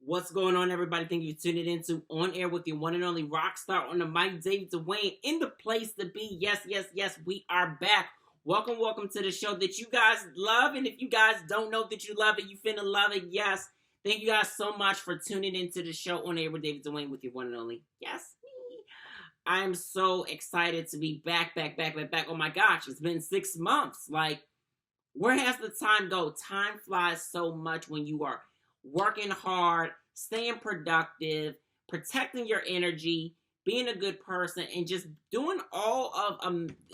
What's going on, everybody? Thank you for tuning in to On Air with your one and only rock star on the mic, David Duane, in the place to be. Yes, yes, yes, we are back. Welcome to the show that you guys love. And if you guys don't know that you love it, you finna love it. Yes. Thank you guys so much for tuning into the show On Air with David Duane with your one and only. Yes, me. I am so excited to be back. Oh my gosh, it's been 6 months. Like, where has the time go? Time flies so much when you are working hard, staying productive, protecting your energy, being a good person, and just doing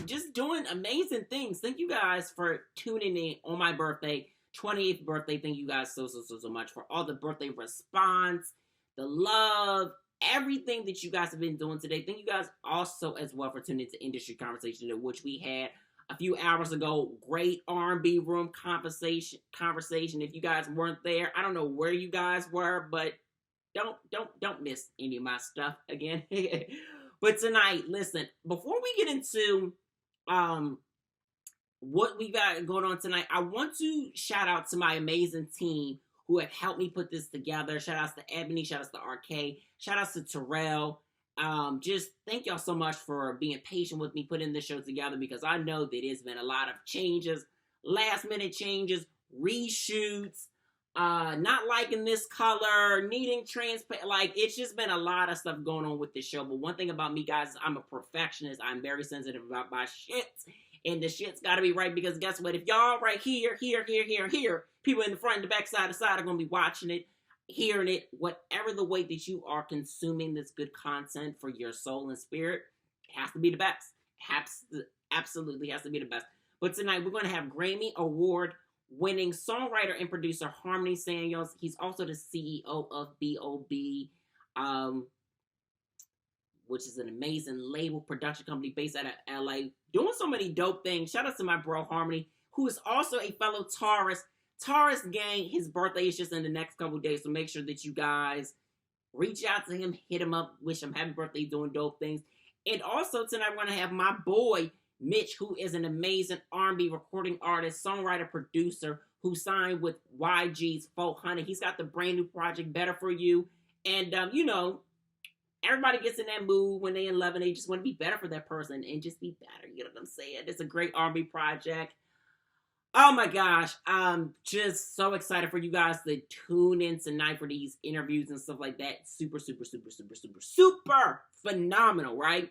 just doing amazing things. Thank you guys for tuning in on my birthday, 28th birthday. Thank you guys so much for all the birthday response, the love, everything that you guys have been doing today. Thank you guys also as well for tuning into Industry Conversation, in which we had a few hours ago. Great R&B room conversation. If you guys weren't there, I don't know where you guys were, but don't miss any of my stuff again. But tonight, listen, before we get into what we got going on tonight, I want to shout out to my amazing team who have helped me put this together. Shout outs to Ebony, shout outs to RK, shout outs to Terrell. Just thank y'all so much for being patient with me putting this show together, because I know that it's been a lot of changes, last minute changes, reshoots, not liking this color, needing like, it's just been a lot of stuff going on with this show. But one thing about me, guys, is I'm a perfectionist. I'm very sensitive about my shit, and the shit's gotta be right, because guess what? If y'all right here, people in the front, the back, side to side are gonna be watching it, hearing it, whatever the way that you are consuming this good content for your soul and spirit, it has to be the best. Absolutely has to be the best. But tonight we're going to have Grammy Award winning songwriter and producer Harmony Samuels. He's also the CEO of B.O.B., which is an amazing label production company based out of LA, doing so many dope things. Shout out to my bro Harmony, who is also a fellow Taurus gang. His birthday is just in the next couple days, so make sure that you guys reach out to him, hit him up, wish him happy birthday, doing dope things. And also tonight we're gonna have my boy Mitch, who is an amazing R&B recording artist, songwriter, producer, who signed with YG's 400. He's got the brand new project Better For You, and everybody gets in that mood when they in love and they just want to be better for that person and just be better. You know what I'm saying? It's a great R&B project. Oh my gosh, I'm just so excited for you guys to tune in tonight for these interviews and stuff like that. Super phenomenal, right?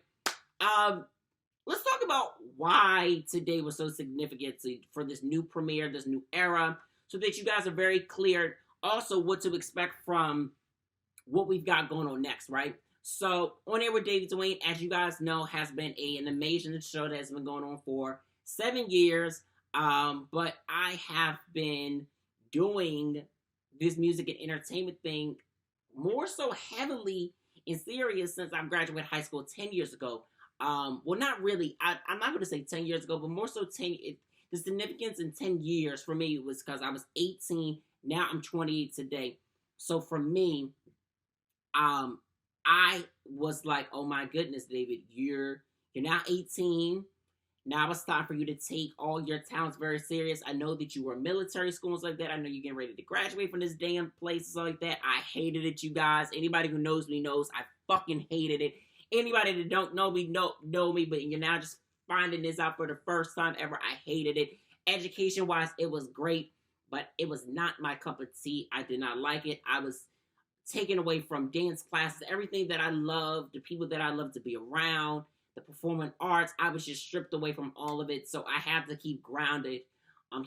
Let's talk about why today was so significant for this new premiere, this new era, so that you guys are very clear also what to expect from what we've got going on next, right? So, On Air with David Duane, as you guys know, has been an amazing show that has been going on for 7 years. But I have been doing this music and entertainment thing more so heavily and serious since I graduated high school 10 years ago. Well, not really. I'm not going to say 10 years ago, but more so the significance in 10 years for me was because I was 18. Now I'm 28 today. So for me, I was like, oh my goodness, David, you're now 18. Now it's time for you to take all your talents very serious. I know that you were in military schools like that. I know you're getting ready to graduate from this damn place like that. I hated it, you guys. Anybody who knows me knows I fucking hated it. Anybody that don't know me, know me, but you're now just finding this out for the first time ever. I hated it. Education-wise, it was great, but it was not my cup of tea. I did not like it. I was taken away from dance classes, everything that I loved, the people that I loved to be around, the performing arts. I was just stripped away from all of it. So I had to keep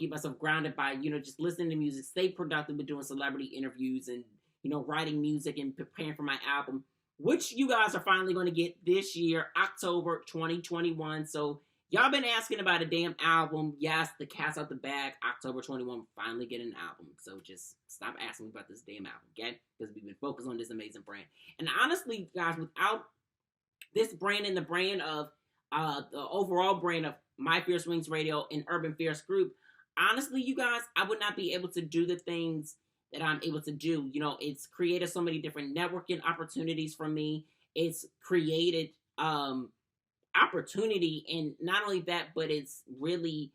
myself grounded by, just listening to music, stay productive with doing celebrity interviews and, writing music and preparing for my album, which you guys are finally going to get this year, October 2021. So y'all been asking about a damn album. Yes, the cat's out the bag. October 21, finally get an album. So just stop asking me about this damn album, okay? Because we've been focused on this amazing brand. And honestly, guys, without this brand and the brand of the overall brand of My Fierce Wings Radio and Urban Fierce Group, honestly, you guys, I would not be able to do the things that I'm able to do. It's created so many different networking opportunities for me. It's created opportunity, and not only that, but it's really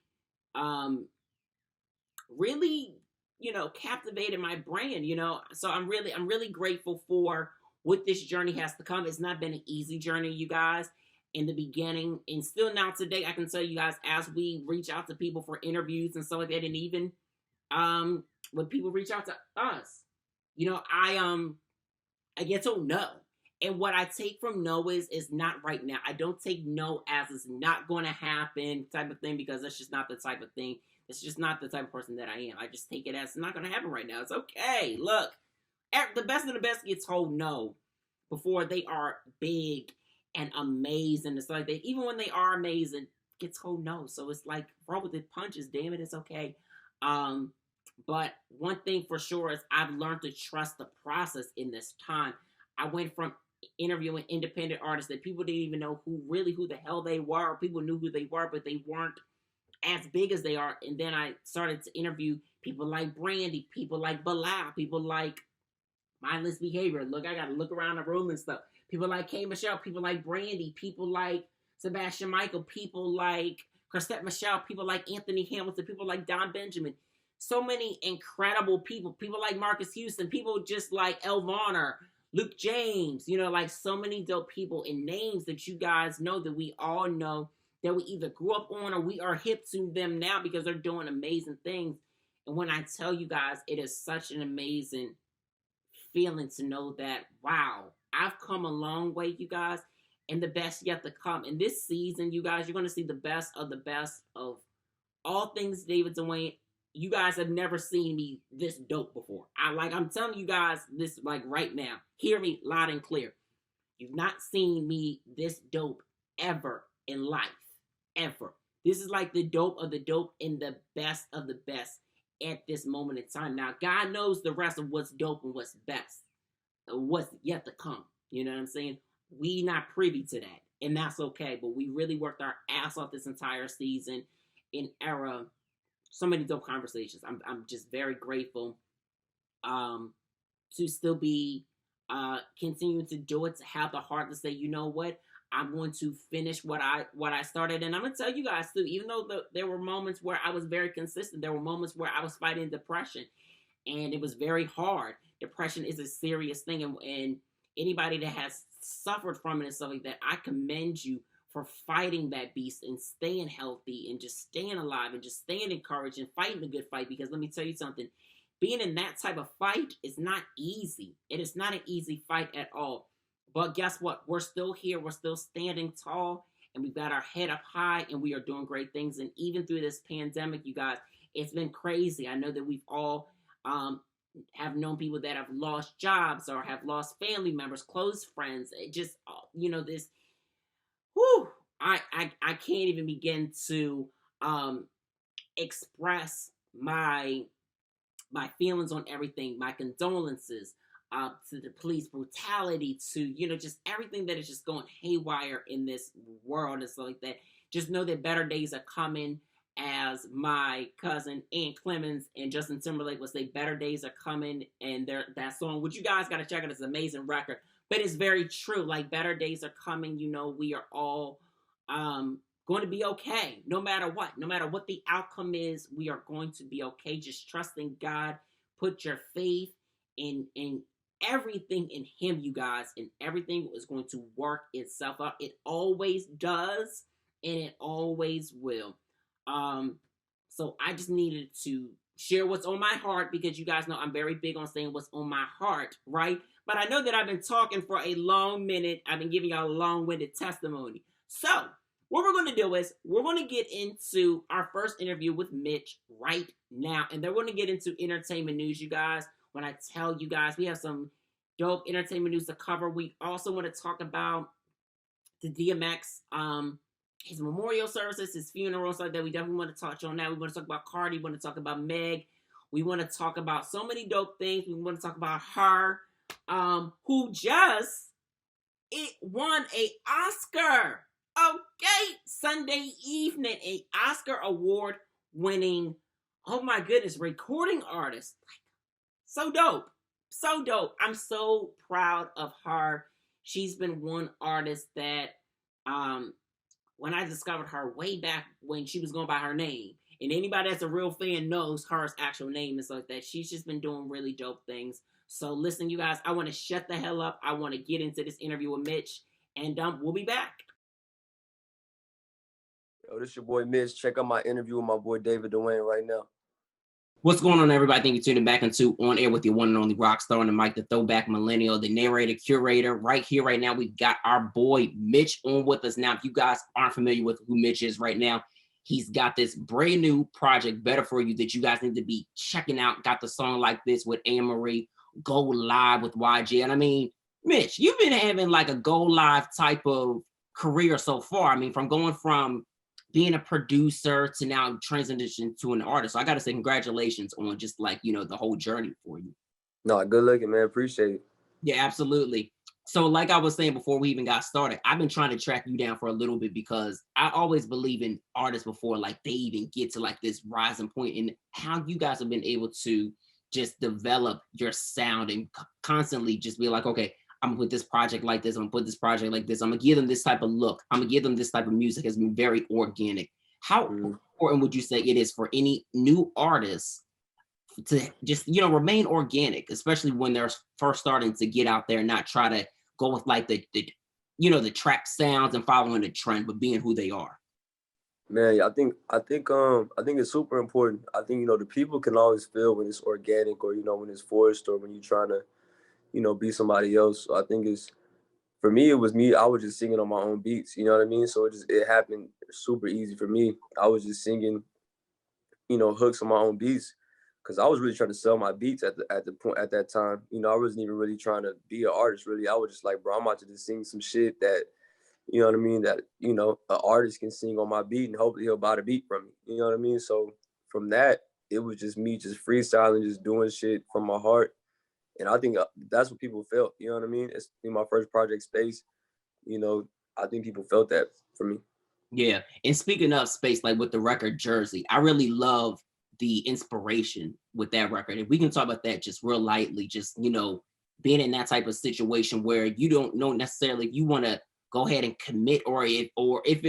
captivated my brain, So I'm really grateful for what this journey has to come. It's not been an easy journey, you guys, in the beginning. And still now today, I can tell you guys, as we reach out to people for interviews and stuff like that, and even when people reach out to us, I get to no. And what I take from no is not right now. I don't take no as it's not going to happen type of thing, because that's just not the type of thing. It's just not the type of person that I am. I just take it as it's not going to happen right now. It's okay. Look, the best of the best get told no before they are big and amazing. It's like that. Even when they are amazing, get told no. So it's like, roll with the punches. Damn it, it's okay. But one thing for sure is I've learned to trust the process in this time. I went from interviewing independent artists that people didn't even know who the hell they were. People knew who they were, but they weren't as big as they are. And then I started to interview people like Brandy, people like Bilal, people like Mindless Behavior. Look, I got to look around the room and stuff. People like K. Michelle, people like Brandy, people like Sebastian Michael, people like Christette Michelle, people like Anthony Hamilton, people like Don Benjamin. So many incredible people like Marcus Houston, people just like Elvana, Luke James, like so many dope people and names that you guys know, that we all know, that we either grew up on or we are hip to them now because they're doing amazing things. And when I tell you guys, it is such an amazing feeling to know that, wow, I've come a long way, you guys, and the best yet to come. In this season, you guys, you're going to see the best of all things David Duane. You guys have never seen me this dope before. I'm telling you guys this right now. Hear me loud and clear. You've not seen me this dope ever in life. Ever. This is like the dope of the dope and the best of the best at this moment in time. Now, God knows the rest of what's dope and what's best. What's yet to come. You know what I'm saying? We not privy to that. And that's okay. But we really worked our ass off this entire season in era. So many dope conversations. I'm just very grateful to still be continuing to do it, to have the heart to say, you know what, I'm going to finish what I started. And I'm going to tell you guys too, even though there were moments where I was very consistent, there were moments where I was fighting depression and it was very hard. Depression is a serious thing. And anybody that has suffered from it and stuff like that, I commend you for fighting that beast and staying healthy and just staying alive and just staying encouraged and fighting the good fight. Because let me tell you something, being in that type of fight is not easy. It is not an easy fight at all. But guess what? We're still here. We're still standing tall, and we've got our head up high, and we are doing great things. And even through this pandemic, you guys, it's been crazy. I know that we've all have known people that have lost jobs or have lost family members, close friends. It just, this, whew, I can't even begin to express my feelings on everything, my condolences to the police brutality, to, just everything that is just going haywire in this world and stuff like that. Just know that better days are coming, as my cousin Ann Clemens and Justin Timberlake would say, better days are coming. And that song, which you guys got to check out, it's an amazing record. But it's very true. Like, better days are coming. We are all going to be okay. No matter what. No matter what the outcome is, we are going to be okay. Just trust in God. Put your faith in everything in Him, you guys. And everything is going to work itself out. It always does. And it always will. So I just needed to share what's on my heart, because you guys know I'm very big on saying what's on my heart, right? But I know that I've been talking for a long minute. I've been giving y'all a long-winded testimony. So what we're going to do is we're going to get into our first interview with Mitch right now. And then we're going to get into entertainment news, you guys. When I tell you guys, we have some dope entertainment news to cover. We also want to talk about the DMX, his memorial services, his funeral, so that we definitely want to touch on that. We want to talk about Cardi. We want to talk about Meg. We want to talk about so many dope things. We want to talk about her, who just won an Oscar. Okay, Sunday evening, an Oscar award winning, oh my goodness, recording artist. So dope. So dope. I'm so proud of her. She's been one artist that, when I discovered her way back when she was going by her name, And anybody that's a real fan knows her actual name and stuff like that. She's just been doing really dope things. So listen, you guys, I want to shut the hell up. I want to get into this interview with Mitch, and we'll be back. Yo, this your boy Mitch. Check out my interview with my boy Duane right now. What's going on, everybody? Thank you for tuning back into On Air with your one and only rock star on the mic, the throwback millennial, the narrator, curator. Right here, right now, we've got our boy Mitch on with us. Now, if you guys aren't familiar with who Mitch is right now, he's got this brand new project, Better For You, that you guys need to be checking out. Got the song Like This with Anne Marie, Go Live with YG. And I mean, Mitch, you've been having like a go live type of career so far. I mean, going from being a producer to now transition to an artist. So I got to say congratulations on just like, the whole journey for you. No, good looking, man. Appreciate it. Yeah, absolutely. So like I was saying before we even got started, I've been trying to track you down for a little bit because I always believe in artists before like they even get to like this rising point, and how you guys have been able to just develop your sound and constantly just be like, okay, I'm gonna put this project like this, I'm gonna put this project like this, I'm gonna give them this type of look, I'm gonna give them this type of music. Has been very organic. How important would you say it is for any new artist to just remain organic, especially when they're first starting to get out there and not try to go with like the trap sounds and following the trend, but being who they are? Man, I think it's super important. I think the people can always feel when it's organic, or when it's forced, or when you're trying to be somebody else. So I think for me, it was me. I was just singing on my own beats, you know what I mean? So it happened super easy for me. I was just singing, hooks on my own beats, because I was really trying to sell my beats at the point at that time. I wasn't even really trying to be an artist, really. I was just like, bro, I'm about to just sing some shit that, you know what I mean, that, an artist can sing on my beat and hopefully he'll buy the beat from me. You know what I mean? So from that, it was just me just freestyling, just doing shit from my heart. And I think that's what people felt. You know what I mean? It's in my first project, Space. I think people felt that for me. Yeah. And speaking of Space, like with the record Jersey, I really love the inspiration with that record. If we can talk about that just real lightly, just, being in that type of situation where you don't know necessarily if you want to go ahead and commit, or if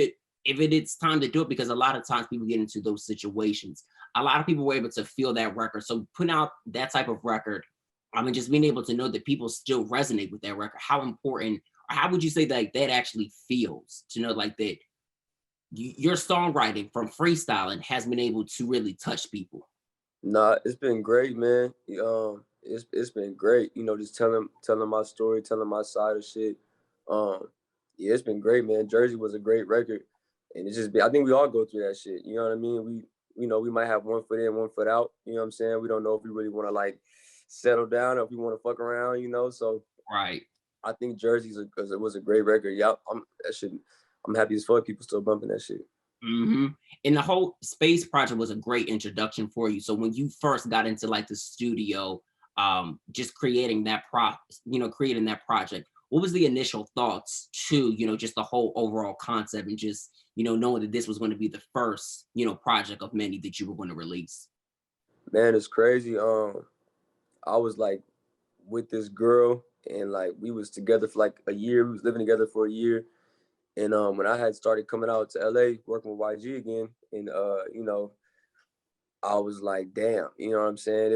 it's time to do it, because a lot of times people get into those situations. A lot of people were able to feel that record. So putting out that type of record, I mean, just being able to know that people still resonate with that record, how important, or how would you say that actually feels to know like that your songwriting from freestyling has been able to really touch people? Nah, it's been great, man. It's been great. Just telling my story, telling my side of shit. Yeah, it's been great, man. Jersey was a great record, and it's just I think we all go through that shit. You know what I mean? We might have one foot in, one foot out. You know what I'm saying? We don't know if we really want to like settle down, or if we want to fuck around. So Right. I think Jersey's it was a great record. Yeah, I'm happy as fuck. People still bumping that shit. Mm-hmm. And the whole Space project was a great introduction for you. So when you first got into like the studio, just creating that creating that project, what was the initial thoughts to, just the whole overall concept, and just, knowing that this was going to be the first, project of many that you were going to release? Man, it's crazy. I was like with this girl, and like we was together for like a year. We was living together for a year. And when I had started coming out to LA working with YG again, and I was like, damn, you know what I'm saying?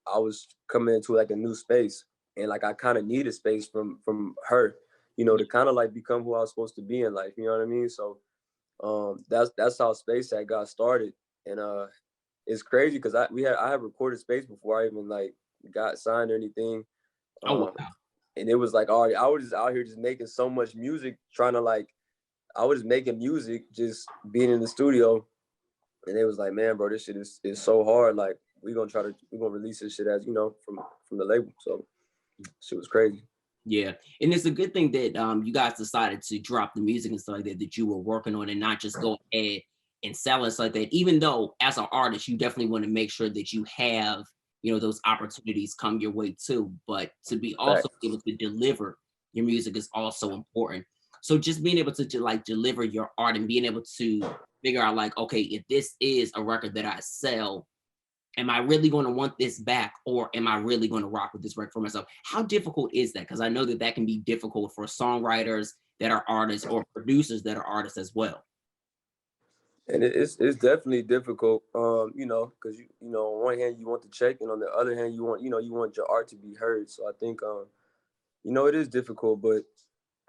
I was coming into like a new space, and like I kind of needed space from her, to kind of like become who I was supposed to be in life. You know what I mean? So that's how Space had got started. And it's crazy because I had recorded Space before I even like got signed or anything. Oh, wow. And it was like, all right, I was just out here just making so much music, trying to like, I was making music, just being in the studio, and it was like, man, bro, this shit is so hard. Like, we're gonna release this shit as from the label. So, shit was crazy. Yeah, and it's a good thing that you guys decided to drop the music and stuff like that you were working on, and not just go ahead and sell it like that. Even though as an artist, you definitely want to make sure that you have those opportunities come your way too. But to be also able to deliver your music is also important. So just being able to like deliver your art and being able to figure out like, okay, if this is a record that I sell, am I really going to want this back, or am I really going to rock with this record for myself? How difficult is that? Because I know that can be difficult for songwriters that are artists, or producers that are artists as well. And it's definitely difficult, you know, because you know, on one hand you want the check, and on the other hand you want, you know, you want your art to be heard. So I think, you know, it is difficult. But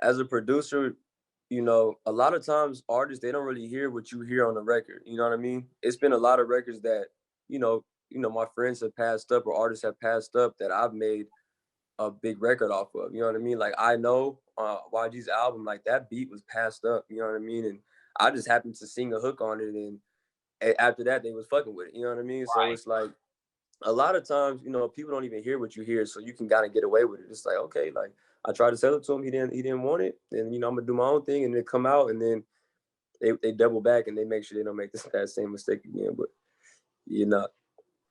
as a producer, you know, a lot of times artists, they don't really hear what you hear on the record. You know what I mean? It's been a lot of records that, you know, my friends have passed up, or artists have passed up, that I've made a big record off of. You know what I mean? Like, I know YG's album, like that beat was passed up. You know what I mean? And I just happened to sing a hook on it, and after that they was fucking with it. You know what I mean? So Right. it's like, a lot of times, you know, people don't even hear what you hear, so you can kind of get away with it. It's like, okay, like, I tried to sell it to him, he didn't want it, and you know, I'm gonna do my own thing, and then come out, and then they double back, and they make sure they don't make that same mistake again. But you're not.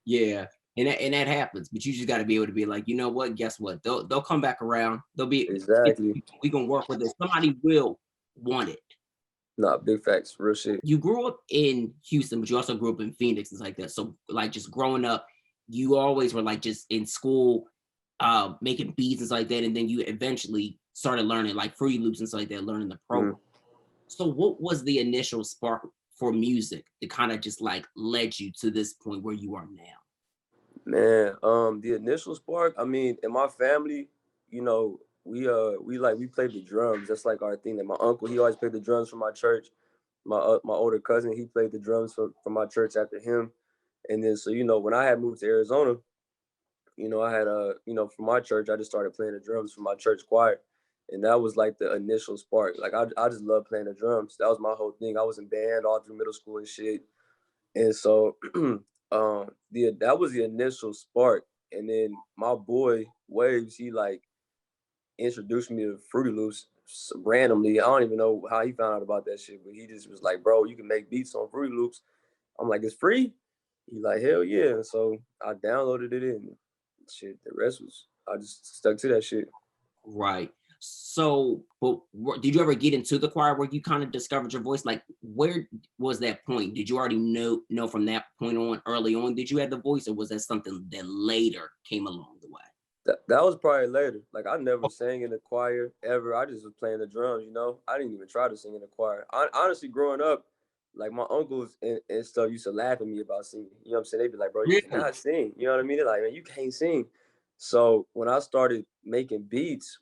Yeah. And that happens, but you just got to be able to be like, you know what? Guess what? They'll come back around. They'll be Exactly. we gonna work with it. Somebody will want it. Nah, big facts, real shit. You grew up in Houston, but you also grew up in Phoenix and like that. So like just growing up, you always were like just in school, making beats and stuff like that, and then you eventually started learning like free loops and stuff like that, learning the program. Mhm. So what was the initial spark for music that kind of just like led you to this point where you are now? Man, the initial spark, I mean, in my family, you know, we played the drums. That's like our thing. That my uncle, he always played the drums for my church. My older cousin, he played the drums for my church after him. And then, so, you know, when I had moved to Arizona, you know, I had you know, for my church, I just started playing the drums for my church choir. And that was like the initial spark. Like, I just love playing the drums. That was my whole thing. I was in band all through middle school and shit. And so, that was the initial spark. And then my boy Waves, he like introduced me to Fruity Loops randomly. I don't even know how he found out about that shit, but he just was like, "Bro, you can make beats on Fruity Loops." I'm like, "It's free?" He like, "Hell yeah!" And so I downloaded it, and shit. The rest was, I just stuck to that shit. Right. So, but did you ever get into the choir where you kind of discovered your voice? Like, where was that point? Did you already know from that point on, early on, did you have the voice, or was that something that later came along the way? That was probably later. Like, I never sang in the choir ever. I just was playing the drums, you know. I didn't even try to sing in the choir. Honestly, growing up, like my uncles and stuff used to laugh at me about singing. You know what I'm saying? They'd be like, "Bro, you Really? cannot sing." You know what I mean? They're like, "Man, you can't sing." So when I started making beats,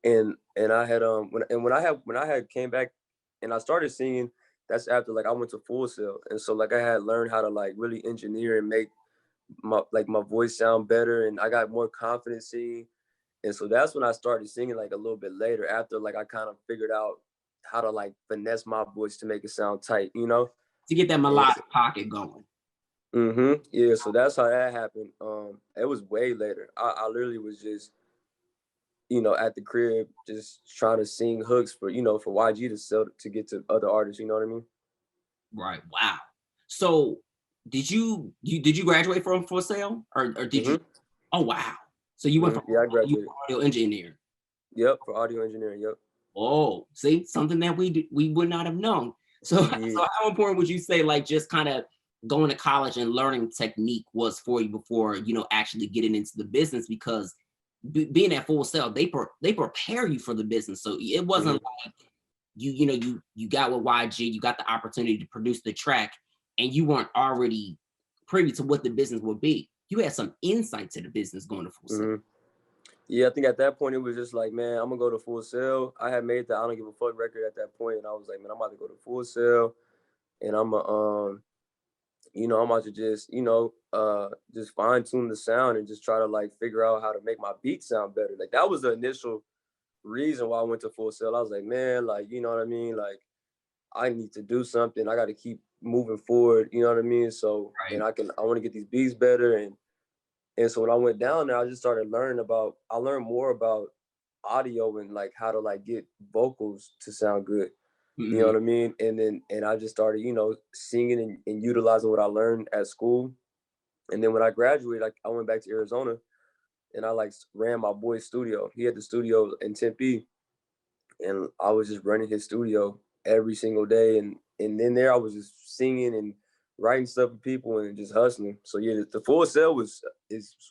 and I had when I had came back and I started singing, that's after like I went to Full Sail, and so like I had learned how to like really engineer and make my voice sound better, and I got more confidence singing. And so that's when I started singing like a little bit later, after like I kind of figured out how to like finesse my voice to make it sound tight, you know? To get that And melodic pocket going. yeah, so that's how that happened. It was way later. I literally was just, you know, at the crib just trying to sing hooks for, you know, for YG to sell to get to other artists, you know what I mean? Right. Wow. So, did you graduate from For Sale, or did you? Mm-hmm. Oh wow. So you went from Yeah, I you graduated. were audio engineer. Yep, for audio engineering. Yep. Oh, see, something that we would not have known. So, Yeah. so how important would you say, like, just kind of going to college and learning technique was for you before actually getting into the business? Because being at Full Sail, they prepare you for the business. So it wasn't Mm-hmm. like you got with YG, you got the opportunity to produce the track, and you weren't already privy to what the business would be. You had some insight to the business going to Full Sail. Mm-hmm. Yeah, I think at that point it was just like, man, I'm gonna go to Full Sail. I had made the I don't give a fuck record at that point, and I was like, man, I'm about to go to Full Sail, and I'm about to just, just fine tune the sound and just try to like figure out how to make my beat sound better. Like, that was the initial reason why I went to Full Sail. I was like, man, like, you know what I mean? Like, I need to do something. I got to keep moving forward. You know what I mean? So, and Right. I want to get these beats better, and so when I went down there, I just started learning about. I learned more about audio and like how to like get vocals to sound good. You know Mhm. what I mean? And I just started, singing and utilizing what I learned at school. And then when I graduated, I went back to Arizona, and I like ran my boy's studio. He had the studio in Tempe, and I was just running his studio every single day. And then there I was just singing and writing stuff for people and just hustling. So yeah, the Full Sail was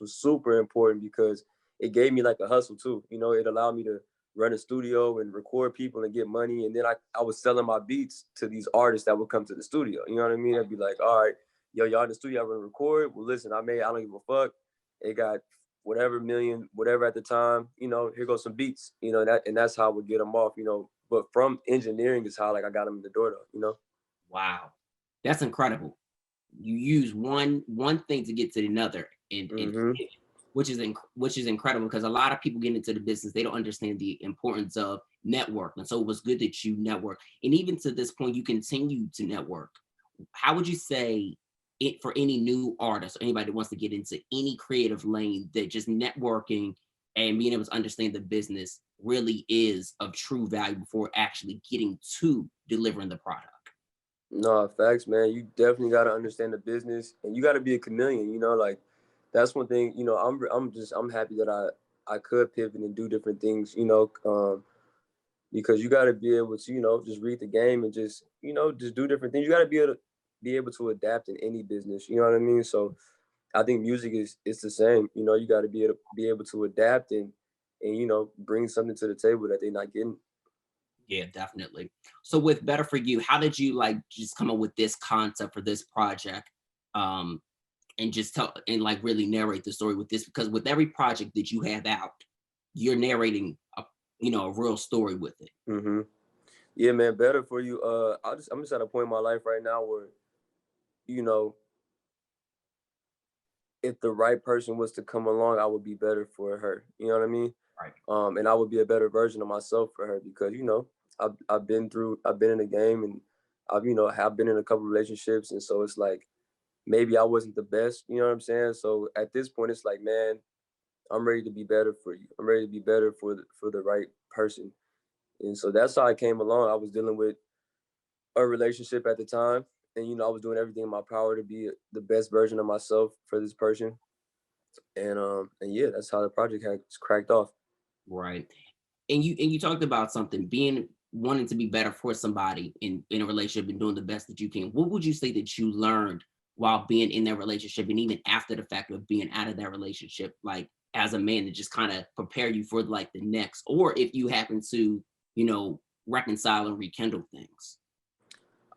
super important because it gave me like a hustle too. You know, it allowed me to run a studio and record people and get money. And then I was selling my beats to these artists that would come to the studio. You know what I mean? I'd be like, all right, yo, y'all in the studio, I'm gonna record. Well, listen, I don't give a fuck. It got whatever million, whatever at the time, you know, here goes some beats, you know, and that's how I would get them off, you know. But from engineering is how like I got them in the door though, you know. Wow, that's incredible. You use one thing to get to another, and Mm-hmm. which is incredible, because a lot of people get into the business, they don't understand the importance of network. And so it was good that you network, and even to this point you continue to network. How would you say it for any new artist or anybody that wants to get into any creative lane, that just networking and being able to understand the business really is of true value before actually getting to delivering the product? No, facts, man. You definitely got to understand the business, and you got to be a chameleon. You know, like that's one thing. You know, I'm happy that I could pivot and do different things. You know, because you got to be able to, you know, just read the game and just, you know, just do different things. You got to be able to adapt in any business. You know what I mean? So I think music is the same. You know, you got to be able to adapt and you know bring something to the table that they're not getting. Yeah, definitely. So with Better For You, how did you like just come up with this concept for this project? Um, and just tell and like really narrate the story with this, because with every project that you have out, you're narrating a real story with it. Mm-hmm. Yeah, man. Better for you. I'm just at a point in my life right now where, you know, if the right person was to come along, I would be better for her. You know what I mean? Right. And I would be a better version of myself for her because, you know, I've been in the game and have been in a couple relationships. And so it's like, maybe I wasn't the best, you know what I'm saying? So at this point, it's like, man, I'm ready to be better for you. I'm ready to be better for the right person. And so that's how I came along. I was dealing with a relationship at the time. And, you know, I was doing everything in my power to be the best version of myself for this person. And yeah, that's how the project has cracked off. Right. And you talked about something being wanting to be better for somebody in a relationship and doing the best that you can. What would you say that you learned while being in that relationship, and even after the fact of being out of that relationship, like as a man, to just kind of prepare you for like the next, or if you happen to, reconcile and rekindle things?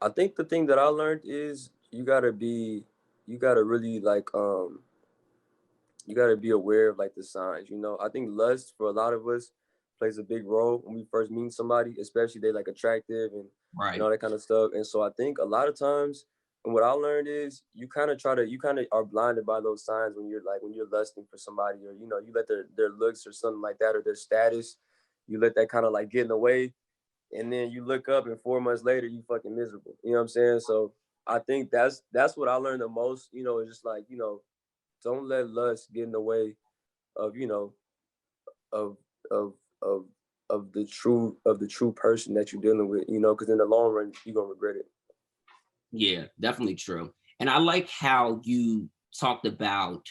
I think the thing that I learned is you gotta really like you got to be aware of like the signs. You know, I think lust for a lot of us plays a big role when we first meet somebody, especially they like attractive and Right. all that kind of stuff. And so I think a lot of times, and what I learned is you kind of are blinded by those signs when you're lusting for somebody, or you know you let their looks or something like that, or their status, you let that kind of like get in the way, and then you look up and 4 months later you fucking miserable. You know what I'm saying? So I think that's what I learned the most. You know, is just like don't let lust get in the way of of of of of the true person that you're dealing with, because in the long run you're gonna regret it. Yeah, definitely true. And I like how you talked about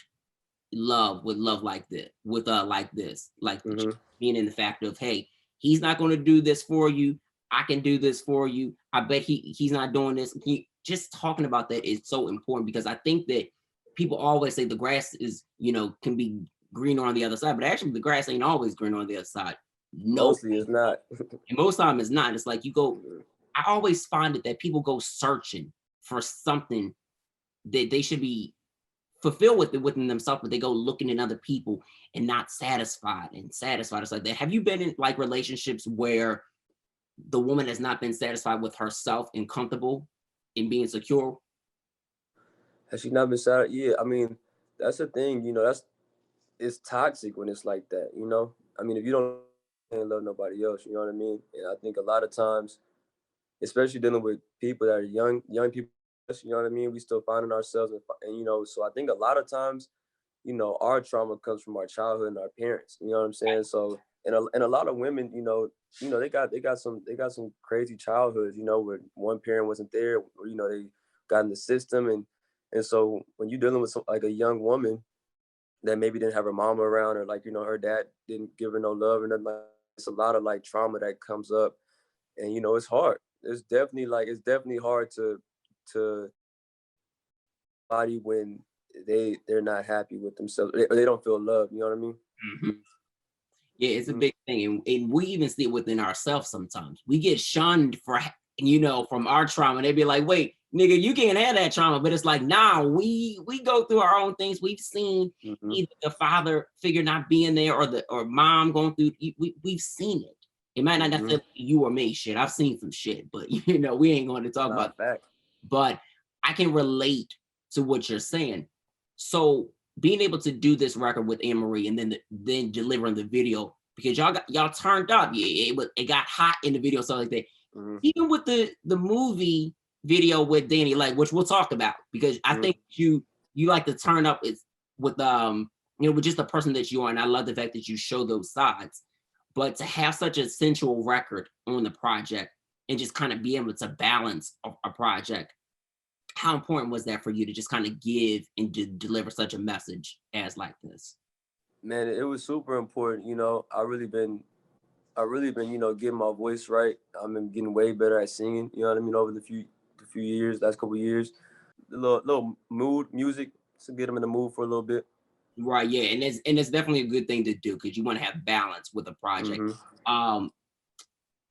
love with love like this, with like this, like Hmm. being in the fact of, hey, he's not going to do this for you. I can do this for you. I bet he's not doing this. Just talking about that is so important, because I think that people always say the grass is, can be greener on the other side, but actually the grass ain't always green on the other side. No, Mostly it's not. and most time it's not. It's like you go. I always find it that people go searching for something that they should be fulfilled with it within themselves, but they go looking in other people and not satisfied. It's like that. Have you been in like relationships where the woman has not been satisfied with herself and comfortable in being secure? Has she not been sad? Yeah, I mean, that's the thing, it's toxic when it's like that. I mean, if you don't love nobody else, you know what I mean? And I think a lot of times, especially dealing with people that are young people, you know what I mean? We still finding ourselves, and so I think a lot of times, our trauma comes from our childhood and our parents. You know what I'm saying? So, and a lot of women, they got some crazy childhoods, where one parent wasn't there, or they got in the system, and so when you're dealing with like a young woman that maybe didn't have her mama around, or like her dad didn't give her no love or nothing, like it's a lot of like trauma that comes up, and it's hard. It's definitely hard to body when they're not happy with themselves. They don't feel love. You know what I mean? Mhm. Yeah, it's a big thing. And we even see it within ourselves sometimes. We get shunned for, from our trauma. They'd be like, wait, nigga, you can't have that trauma. But it's like, nah, we go through our own things. We've seen either the father figure not being there or mom going through, we've seen it. It might not necessarily be you or me, shit. I've seen some shit, but we ain't going to talk about that. But I can relate to what you're saying. So being able to do this record with Anne-Marie and then delivering the video, because y'all turned up. Yeah, it got hot in the video, stuff like that. Even with the movie video with Danny, like, which we'll talk about, because I think you like to turn up with with just the person that you are, and I love the fact that you show those sides. But to have such a sensual record on the project and just kind of be able to balance a project, how important was that for you to just kind of give and deliver such a message as like this? Man, it was super important. I really been, getting my voice right. I've been getting way better at singing. You know what I mean? Over the few years, last couple of years, a little mood music to get them in the mood for a little bit. Right. Yeah, and it's definitely a good thing to do because you want to have balance with a project. And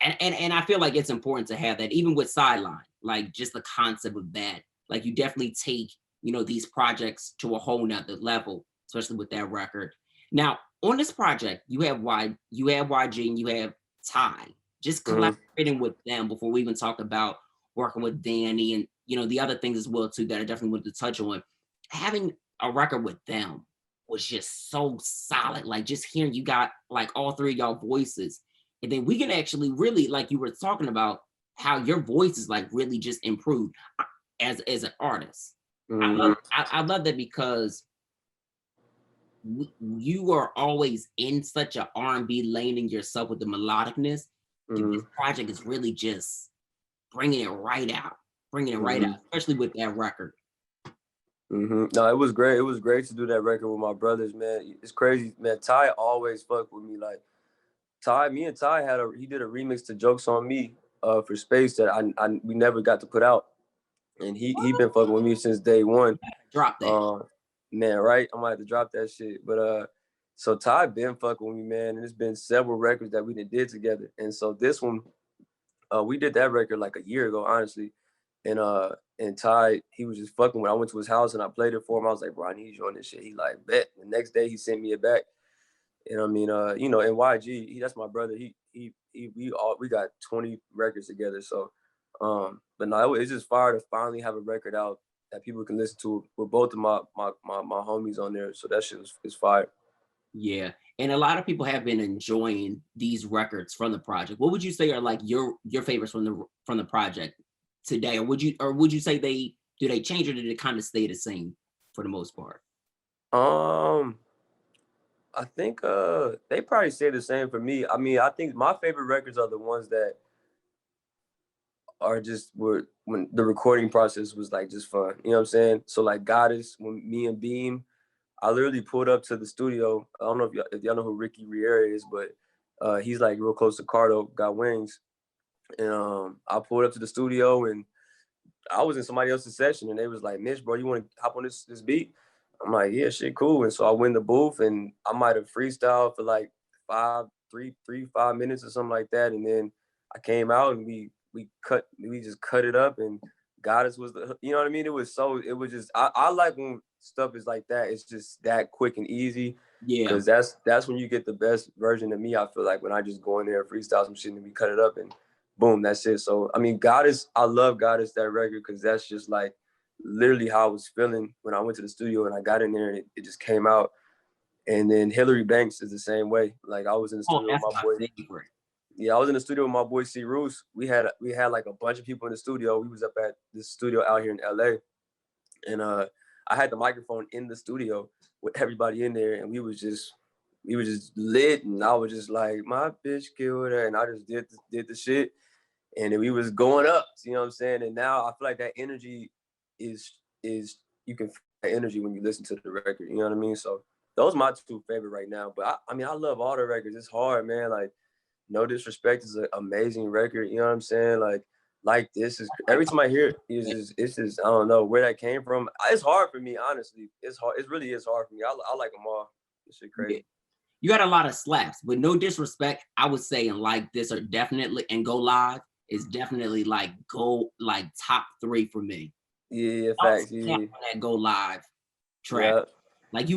I feel like it's important to have that, even with Sideline, like just the concept of that. Like you definitely take, these projects to a whole nother level, especially with that record. Now, on this project, you have YG and you have Ty. Just collaborating with them before we even talk about working with Danny and the other things as well too that I definitely wanted to touch on. Having a record with them was just so solid. Like just hearing you got like all three of y'all voices. And then we can actually really, like you were talking about, how your voice is like really just improved as an artist. I love that because you are always in such an R&B lane in yourself with the melodicness. This project is really just bringing it right out, especially with that record. No, it was great. It was great to do that record with my brothers, man. It's crazy, man. Ty always fucked with me. Like me and Ty he did a remix to Jokes on Me for Space that we never got to put out. And he been fucking with me since day one. Drop that. Man, right? I might have to drop that shit. But so Ty been fucking with me, man. And there's been several records that we did together. And so this one, we did that record like a year ago, honestly. And Ty, he was just fucking with. I went to his house and I played it for him. I was like, bro, I need you on this shit. He like, bet. The next day he sent me it back. And I mean, and YG, that's my brother. We got 20 records together. So, but no, it's just fire to finally have a record out that people can listen to with both of my homies on there. So that shit is fire. Yeah, and a lot of people have been enjoying these records from the project. What would you say are like your favorites from the project today, or would you say they change, or did it kind of stay the same for the most part? I think they probably stay the same for me. I mean, I think my favorite records are the ones that are just when the recording process was like just fun. You know what I'm saying? So like Goddess, when me and Beam, I literally pulled up to the studio. I don't know if y'all know who Ricky Riera is, but he's like real close to Cardo, Got Wings. And I pulled up to the studio and I was in somebody else's session and they was like, Mitch, bro, you want to hop on this beat? I'm like, yeah, shit, cool. And so I went in the booth and I might have freestyled for like 5 minutes or something like that. And then I came out and we just cut it up and Goddess was you know what I mean? It was just, I like when stuff is like that. It's just that quick and easy. Yeah. Because that's when you get the best version of me, I feel like, when I just go in there, freestyle some shit and we cut it up and boom, that's it. So, I mean, Goddess, I love Goddess, that record, because that's just like literally how I was feeling when I went to the studio and I got in there and it just came out. And then Hillary Banks is the same way. Like I was in the studio with my boy. Favorite. Yeah, I was in the studio with my boy C. Roos. We had like a bunch of people in the studio. We was up at this studio out here in LA. And I had the microphone in the studio with everybody in there, and we was just lit, and I was just like, my bitch killed her, and I just did the shit, and then we was going up, you know what I'm saying? And now I feel like that energy is you can feel that energy when you listen to the record, you know what I mean? So those are my two favorite right now. But I mean, I love all the records. It's hard, man. Like, No Disrespect is an amazing record, you know what I'm saying? Like this is, every time I hear it, it's just, I don't know where that came from. It's hard for me, honestly. It's hard. It really is hard for me. I like them all. This shit crazy. You got a lot of slaps, but no disrespect. I would say and like this are definitely and Go Live is definitely like top 3 for me. Yeah, Don't facts. snap Yeah, on that Go Live track. yeah, Like yeah.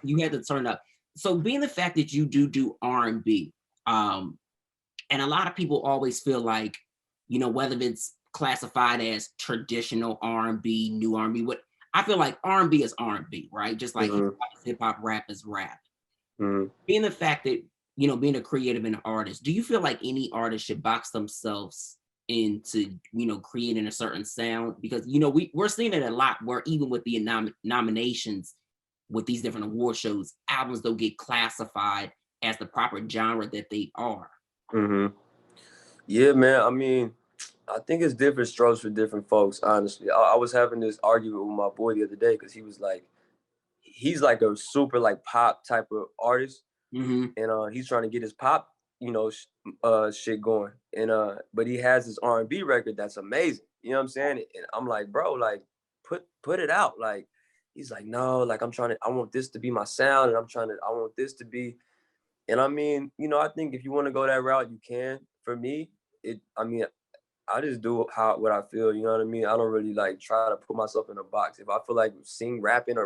you had to turn up. So being the fact that you do R&B, um, and a lot of people always feel like, whether it's classified as traditional R&B, new R&B, what I feel like R&B is R&B, right? Just like Mm-hmm, hip hop, rap is rap. mm-hmm. Being the fact that, being a creative and an artist, do you feel like any artist should box themselves into, creating a certain sound? Because, we're seeing it a lot where even with the nominations with these different award shows, albums don't get classified as the proper genre that they are. Mm-hmm. Yeah, man. I mean, I think it's different strokes for different folks. Honestly, I was having this argument with my boy the other day because he was like, he's like a super like pop type of artist, Hmm. and he's trying to get his pop, shit going, and but he has this R&B record that's amazing. You know what I'm saying? And I'm like, bro, like put it out. Like he's like, no, like I want this to be my sound, and I want this to be. And I mean, I think if you want to go that route, you can. For me, I mean, I just do what I feel. You know what I mean? I don't really like try to put myself in a box. If I feel like rapping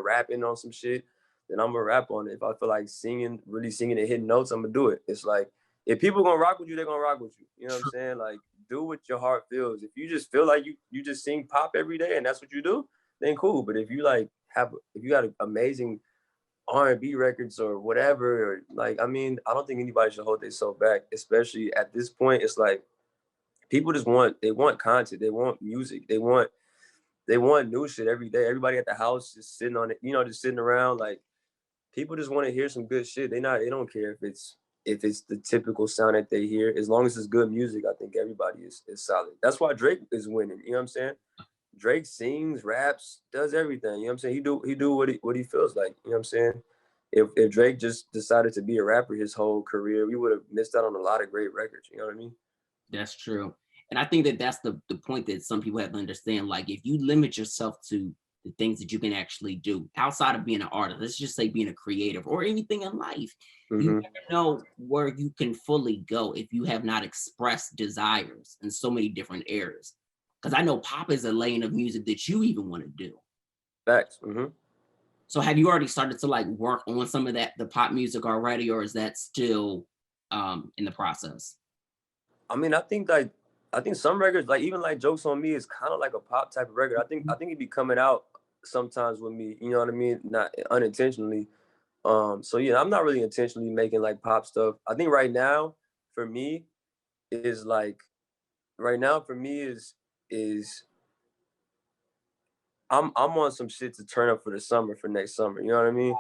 on some shit, then I'm gonna rap on it. If I feel like singing, really singing and hitting notes, I'm gonna do it. It's like if people gonna rock with you, they're gonna rock with you. You know what I'm True. saying? Like do what your heart feels. If you just feel like you just sing pop every day and that's what you do, then cool. But if you like if you got an amazing R&B records or whatever, or like I mean, I don't think anybody should hold themselves back, especially at this point. It's like people just want content, they want music, they want new shit every day. Everybody at the house just sitting on it, just sitting around. Like people just want to hear some good shit. They don't care if it's the typical sound that they hear. As long as it's good music, I think everybody is solid. That's why Drake is winning. You know what I'm saying? Drake sings, raps, does everything. You know what I'm saying? He do what he feels like. You know what I'm saying? If Drake just decided to be a rapper his whole career, we would have missed out on a lot of great records. You know what I mean? That's true. And I think that that's the point that some people have to understand. Like, if you limit yourself to the things that you can actually do outside of being an artist, let's just say being a creative or anything in life, you Mm-hmm. never know where you can fully go if you have not expressed desires in so many different areas. Because I know pop is a lane of music that you even want to do. Facts. Mm-hmm. So have you already started to like work on some of the pop music already, or is that still in the process? I mean, I think some records, like even like Jokes on Me, is kind of like a pop type of record. I think it'd be coming out sometimes with me. You know what I mean? Not unintentionally. So yeah, I'm not really intentionally making like pop stuff. I think for me is like right now for me is I'm on some shit to turn up for the summer for next summer. You know what I mean?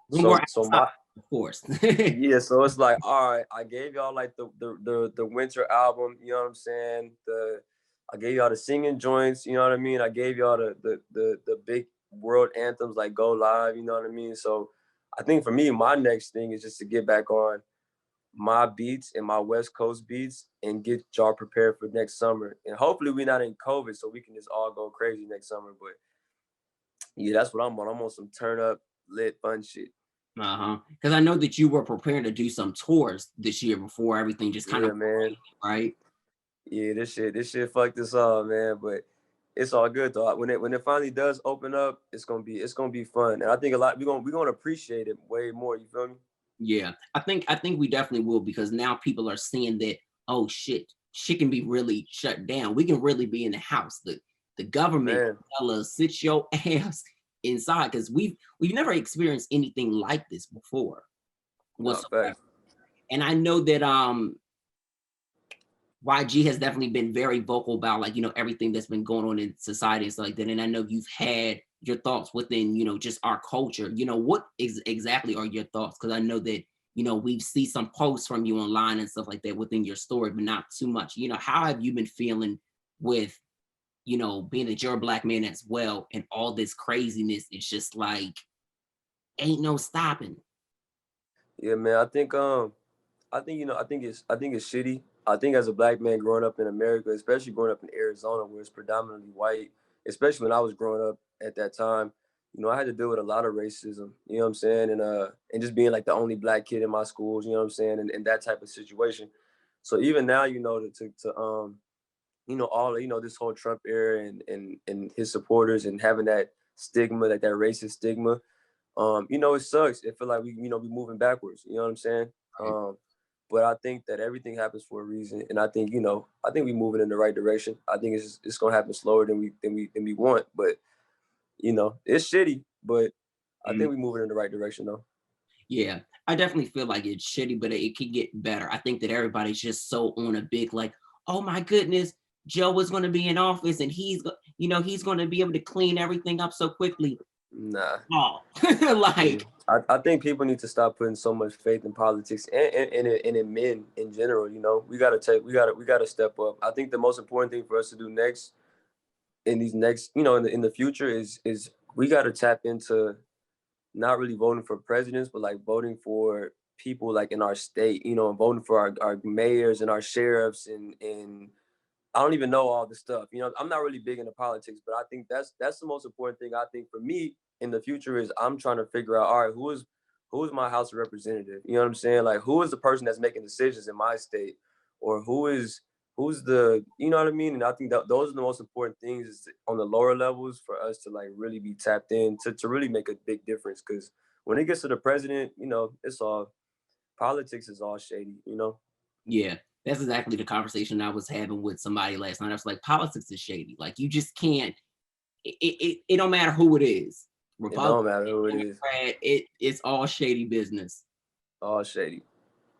One more So outside, my of course. Yeah, so it's like, all right, I gave y'all like the winter album, you know what I'm saying? I gave y'all the singing joints, you know what I mean? I gave y'all the big world anthems like Go Live, you know what I mean? So I think for me, my next thing is just to get back on my beats and my West Coast beats and get y'all prepared for next summer. And hopefully we're not in COVID so we can just all go crazy next summer. But yeah, that's what I'm on. I'm on some turn up, lit, fun shit. Uh-huh. Because I know that you were preparing to do some tours this year before everything just kind of Yeah, man. right? Yeah, this shit fucked us all, man. But it's all good though. When it finally does open up, it's gonna be fun, and I think a lot we're gonna appreciate it way more. You feel me? Yeah. I think we definitely will because now people are seeing that, oh shit can be really shut down. We can really be in the house. The government Man, tell us sit your ass inside because we've never experienced anything like this before no whatsoever. facts. And I know that YG has definitely been very vocal about like, everything that's been going on in society and stuff like that. And I know you've had your thoughts within, just our culture. What exactly are your thoughts? Because I know that, we see some posts from you online and stuff like that within your story, but not too much. How have you been feeling with, being that you're a black man as well and all this craziness? It's just like ain't no stopping. Yeah, man. I think it's shitty. I think as a black man growing up in America, especially growing up in Arizona, where it's predominantly white, especially when I was growing up at that time, I had to deal with a lot of racism, you know what I'm saying? And just being like the only black kid in my schools, you know what I'm saying? And that type of situation. So even now, all, this whole Trump era and his supporters and having that stigma, like that racist stigma, it sucks. It feel like we moving backwards, you know what I'm saying? Right. But I think that everything happens for a reason. And I think we're moving in the right direction. I think it's gonna happen slower than we want, but it's shitty, but I think we're moving in the right direction though. Yeah, I definitely feel like it's shitty, but it can get better. I think that everybody's just so on a big like, oh my goodness, Joe is going to be in office and he's going to be able to clean everything up so quickly. Nah. Oh, like I think people need to stop putting so much faith in politics and in men in general. We gotta step up. I think the most important thing for us to do next in these next, in the future is we gotta tap into not really voting for presidents, but like voting for people like in our state, and voting for our mayors and our sheriffs and I don't even know all the stuff. I'm not really big into politics, but I think that's the most important thing. I think for me in the future is I'm trying to figure out, all right, who is my House of Representative? You know what I'm saying? Like who is the person that's making decisions in my state, or who's the, you know what I mean? And I think that those are the most important things is on the lower levels for us to like really be tapped in to really make a big difference. Because when it gets to the president, it's all politics is all shady. yeah, that's exactly the conversation I was having with somebody last night. I was like, politics is shady. Like you just can't. It don't matter who it is. It don't Republican, matter who it is, Democrat, it's all shady business. all shady.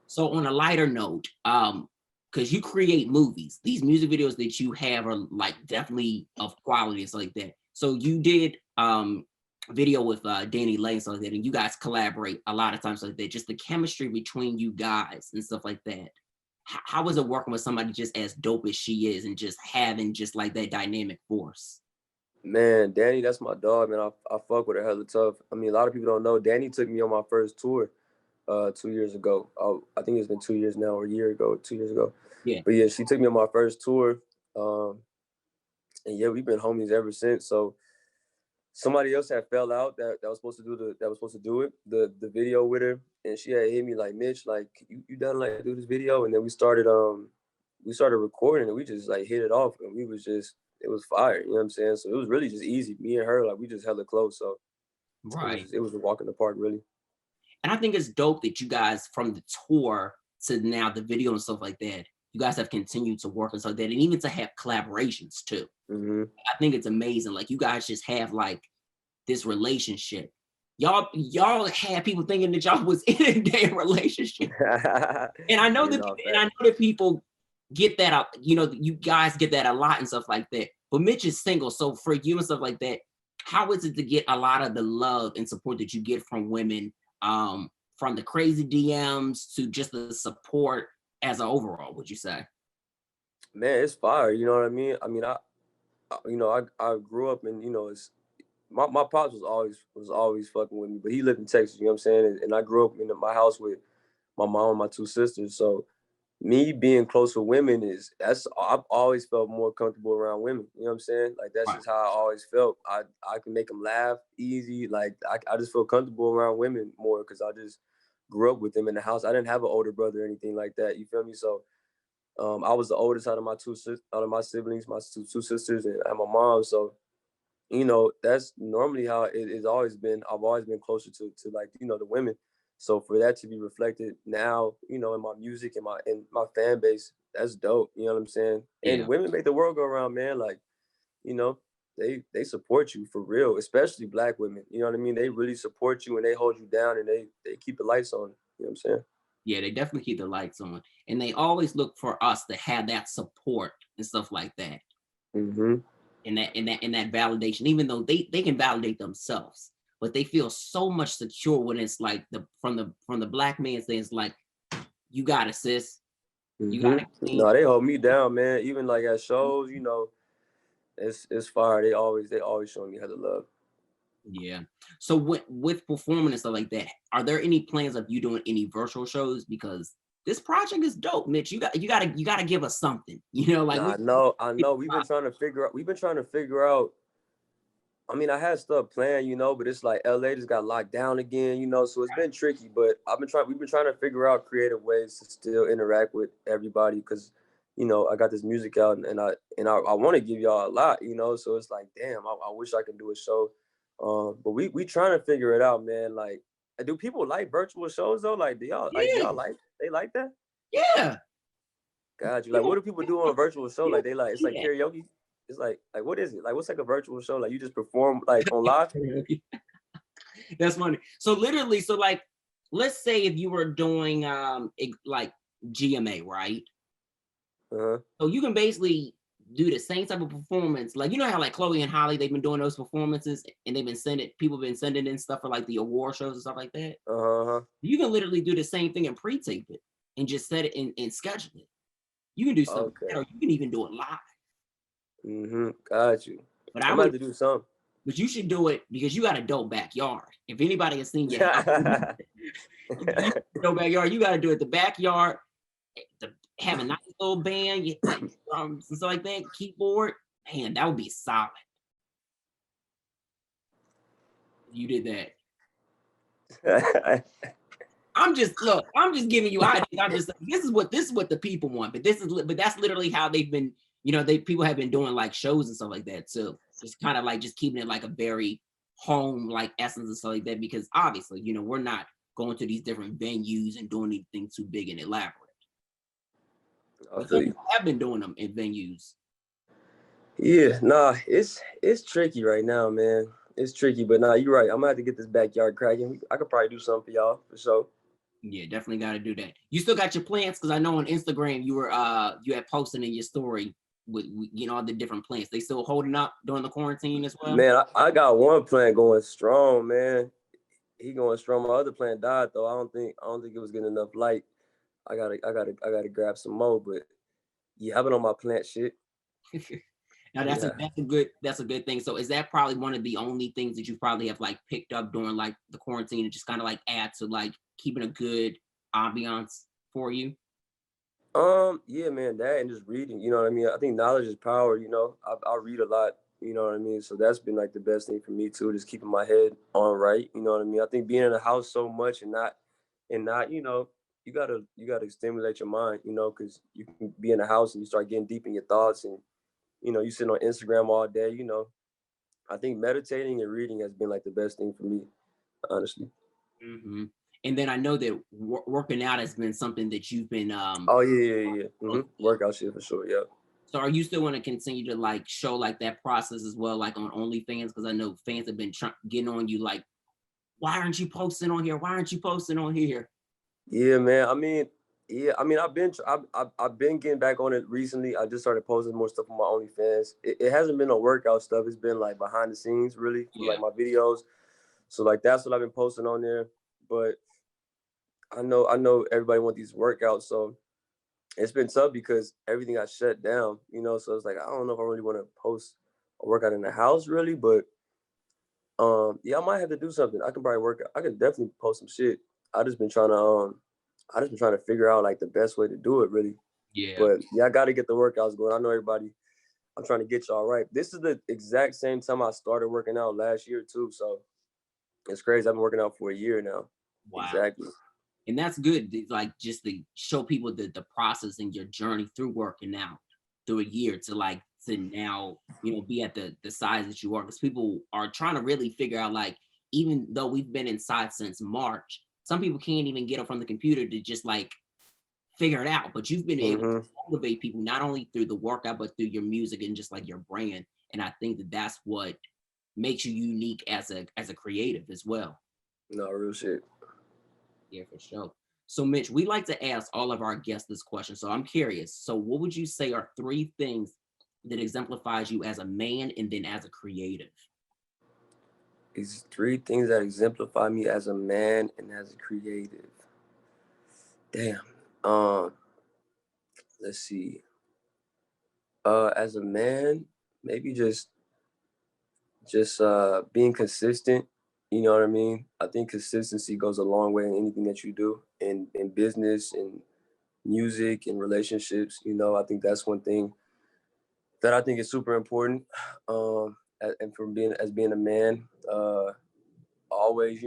So on a lighter note, because you create movies, these music videos that you have are like definitely of quality and stuff like that. So you did video with Danny Lane and stuff like that, and you guys collaborate a lot of times like that. Just the chemistry between you guys and stuff like that. How is it working with somebody just as dope as she is and just having just like that dynamic force? Man, Danny, that's my dog, man. I fuck with her hella tough. I mean, a lot of people don't know. Danny took me on my first tour 2 years ago. I think it's been 2 years now, or a year ago, 2 years ago. Yeah. But yeah, she took me on my first tour. And yeah, we've been homies ever since. So somebody else had fell out that was supposed to do it, the video with her. And she had hit me like, Mitch, like you done like do this video? And then we started recording and we just like hit it off and it was fire, you know what I'm saying? So it was really just easy. Me and her, like we just hella close. So Right. it was a walk in the park, really. And I think it's dope that you guys from the tour to now the video and stuff like that, you guys have continued to work and stuff like that, and even to have collaborations too. Mm-hmm. I think it's amazing. Like you guys just have like this relationship. Y'all had people thinking that y'all was in a damn relationship. And I know that people get that up, you guys get that a lot and stuff like that. But Mitch is single, so for you and stuff like that, how is it to get a lot of the love and support that you get from women, from the crazy DMs to just the support as an overall, would you say? Man, it's fire. You know what I mean? I mean, I grew up and it's my pops was always fucking with me, but he lived in Texas. You know what I'm saying? And I grew up in my house with my mom and my two sisters. So me being close with women I've always felt more comfortable around women. You know what I'm saying? Like that's Right. just how I always felt. I can make them laugh easy. Like I just feel comfortable around women more because I just grew up with them in the house. I didn't have an older brother or anything like that. You feel me? So I was the oldest out of my siblings, my two sisters, and my mom. So that's normally how it's always been. I've always been closer to like the women. So for that to be reflected now, in my music and my fan base, that's dope. You know what I'm saying? Yeah. And women make the world go around, man. Like, you know, they support you for real, especially Black women. You know what I mean? They really support you and they hold you down and they keep the lights on. You know what I'm saying? Yeah, they definitely keep the lights on. And they always look for us to have that support and stuff like that. Mm-hmm. And that validation, even though they can validate themselves, but they feel so much secure when it's like from the Black man's thing, it's like, you got it, sis. You got it. No, they hold me down, man. Even like at shows, it's fire. They always show me how to love. Yeah. So with performing and stuff like that, are there any plans of you doing any virtual shows? Because this project is dope, Mitch. You gotta give us something. Like Nah, I know. We've been trying to figure out I mean, I had stuff planned, but it's like LA just got locked down again, so it's been tricky. But we've been trying to figure out creative ways to still interact with everybody because, I got this music out and I want to give y'all a lot, so it's like, damn, I wish I could do a show. But we trying to figure it out, man. Like, do people like virtual shows though? Like, do Yeah, y'all they like that? yeah. God, you like, what People do people do on a virtual show? people Like, they like, it's do like karaoke. It's like what is it? Like, what's like a virtual show? Like, you just perform like on live? that. That's funny. So literally, so like, let's say if you were doing like GMA, right? Uh-huh. So you can basically do the same type of performance. Like, you know how like Chloe and Holly, they've been doing those performances and they've been sending people been sending in stuff for like the award shows and stuff like that. Uh-huh. You can literally do the same thing and pre-tape it and just set it and schedule it. You can do stuff like that, Okay. or you can even do it live. Mm-hmm. Got you. But I'm I gonna have would to do something. but you should do it because you got a dope backyard. If anybody has seen your house, you dope backyard, you gotta do it the backyard, to have a nice little band, you like drums and stuff like that, keyboard, man, that would be solid. If you did that. I'm just look, I'm just giving you ideas. I'm just this is what the people want, but that's literally how they've been, people have been doing like shows and stuff like that too. Just kind of like just keeping it like a very home like essence and stuff like that because obviously, we're not going to these different venues and doing anything too big and elaborate. I But feel some you. people have been doing them in venues. Yeah, nah, it's tricky right now, man. It's tricky, but nah, you're right. I'm gonna have to get this backyard cracking. I could probably do something for y'all for sure. Yeah, definitely got to do that. You still got your plants because I know on Instagram you had posted in your story with all the different plants. They still holding up during the quarantine as well. Man, I got one plant going strong, man. He going strong. My other plant died though. I don't think it was getting enough light. I gotta grab some more, but yeah, I've been on my plant shit. Now Yeah. that's a good thing. So is that probably one of the only things that you probably have like picked up during like the quarantine and just kind of like add to like keeping a good ambiance for you? Yeah, man, that and just reading, you know what I mean? I think knowledge is power, I read a lot, you know what I mean? So that's been like the best thing for me too, just keeping my head on right, you know what I mean? I think being in the house so much and not, you gotta stimulate your mind, because you can be in the house and you start getting deep in your thoughts and you sit on Instagram all day, I think meditating and reading has been like the best thing for me, honestly. Hmm. And then I know that working out has been something that you've been Oh yeah. Workout shit for sure, yeah. so are you still want to continue to like show like that process as well, like on OnlyFans? Because I know fans have been getting on you like, why aren't you posting on here? Why aren't you posting on here? Yeah, man. I've been getting back on it recently. I just started posting more stuff on my OnlyFans. It hasn't been no workout stuff. It's been like behind the scenes, really, for Yeah. like my videos. So like that's what I've been posting on there. But I know everybody want these workouts, so it's been tough because everything got shut down. So it's like I don't know if I really want to post a workout in the house, really. But yeah, I might have to do something. I can probably work. I can definitely post some shit. I just been trying to figure out like the best way to do it, really. Yeah. But yeah, I got to get the workouts going. I know everybody. I'm trying to get y'all right. This is the exact same time I started working out last year too. So it's crazy. I've been working out for a year now. Wow. Exactly. And that's good, like just to show people the process and your journey through working out through a year to like to now be at the size that you are because people are trying to really figure out like even though we've been inside since March, some people can't even get up from the computer to just like figure it out, but you've been able to Hmm. motivate people not only through the workout but through your music and just like your brand. And I think that that's what makes you unique as a creative as well. No real shit. Yeah, for sure. So, Mitch, we like to ask all of our guests this question. So, I'm curious. So, what would you say are three things that exemplifies you as a man and then as a creative? These three things that exemplify me as a man and as a creative. Damn. Um. Let's see. As a man, maybe just being consistent. You know what I mean? I think consistency goes a long way in anything that you do in business and music and relationships. I think that's one thing that I think is super important. and from being a man, always,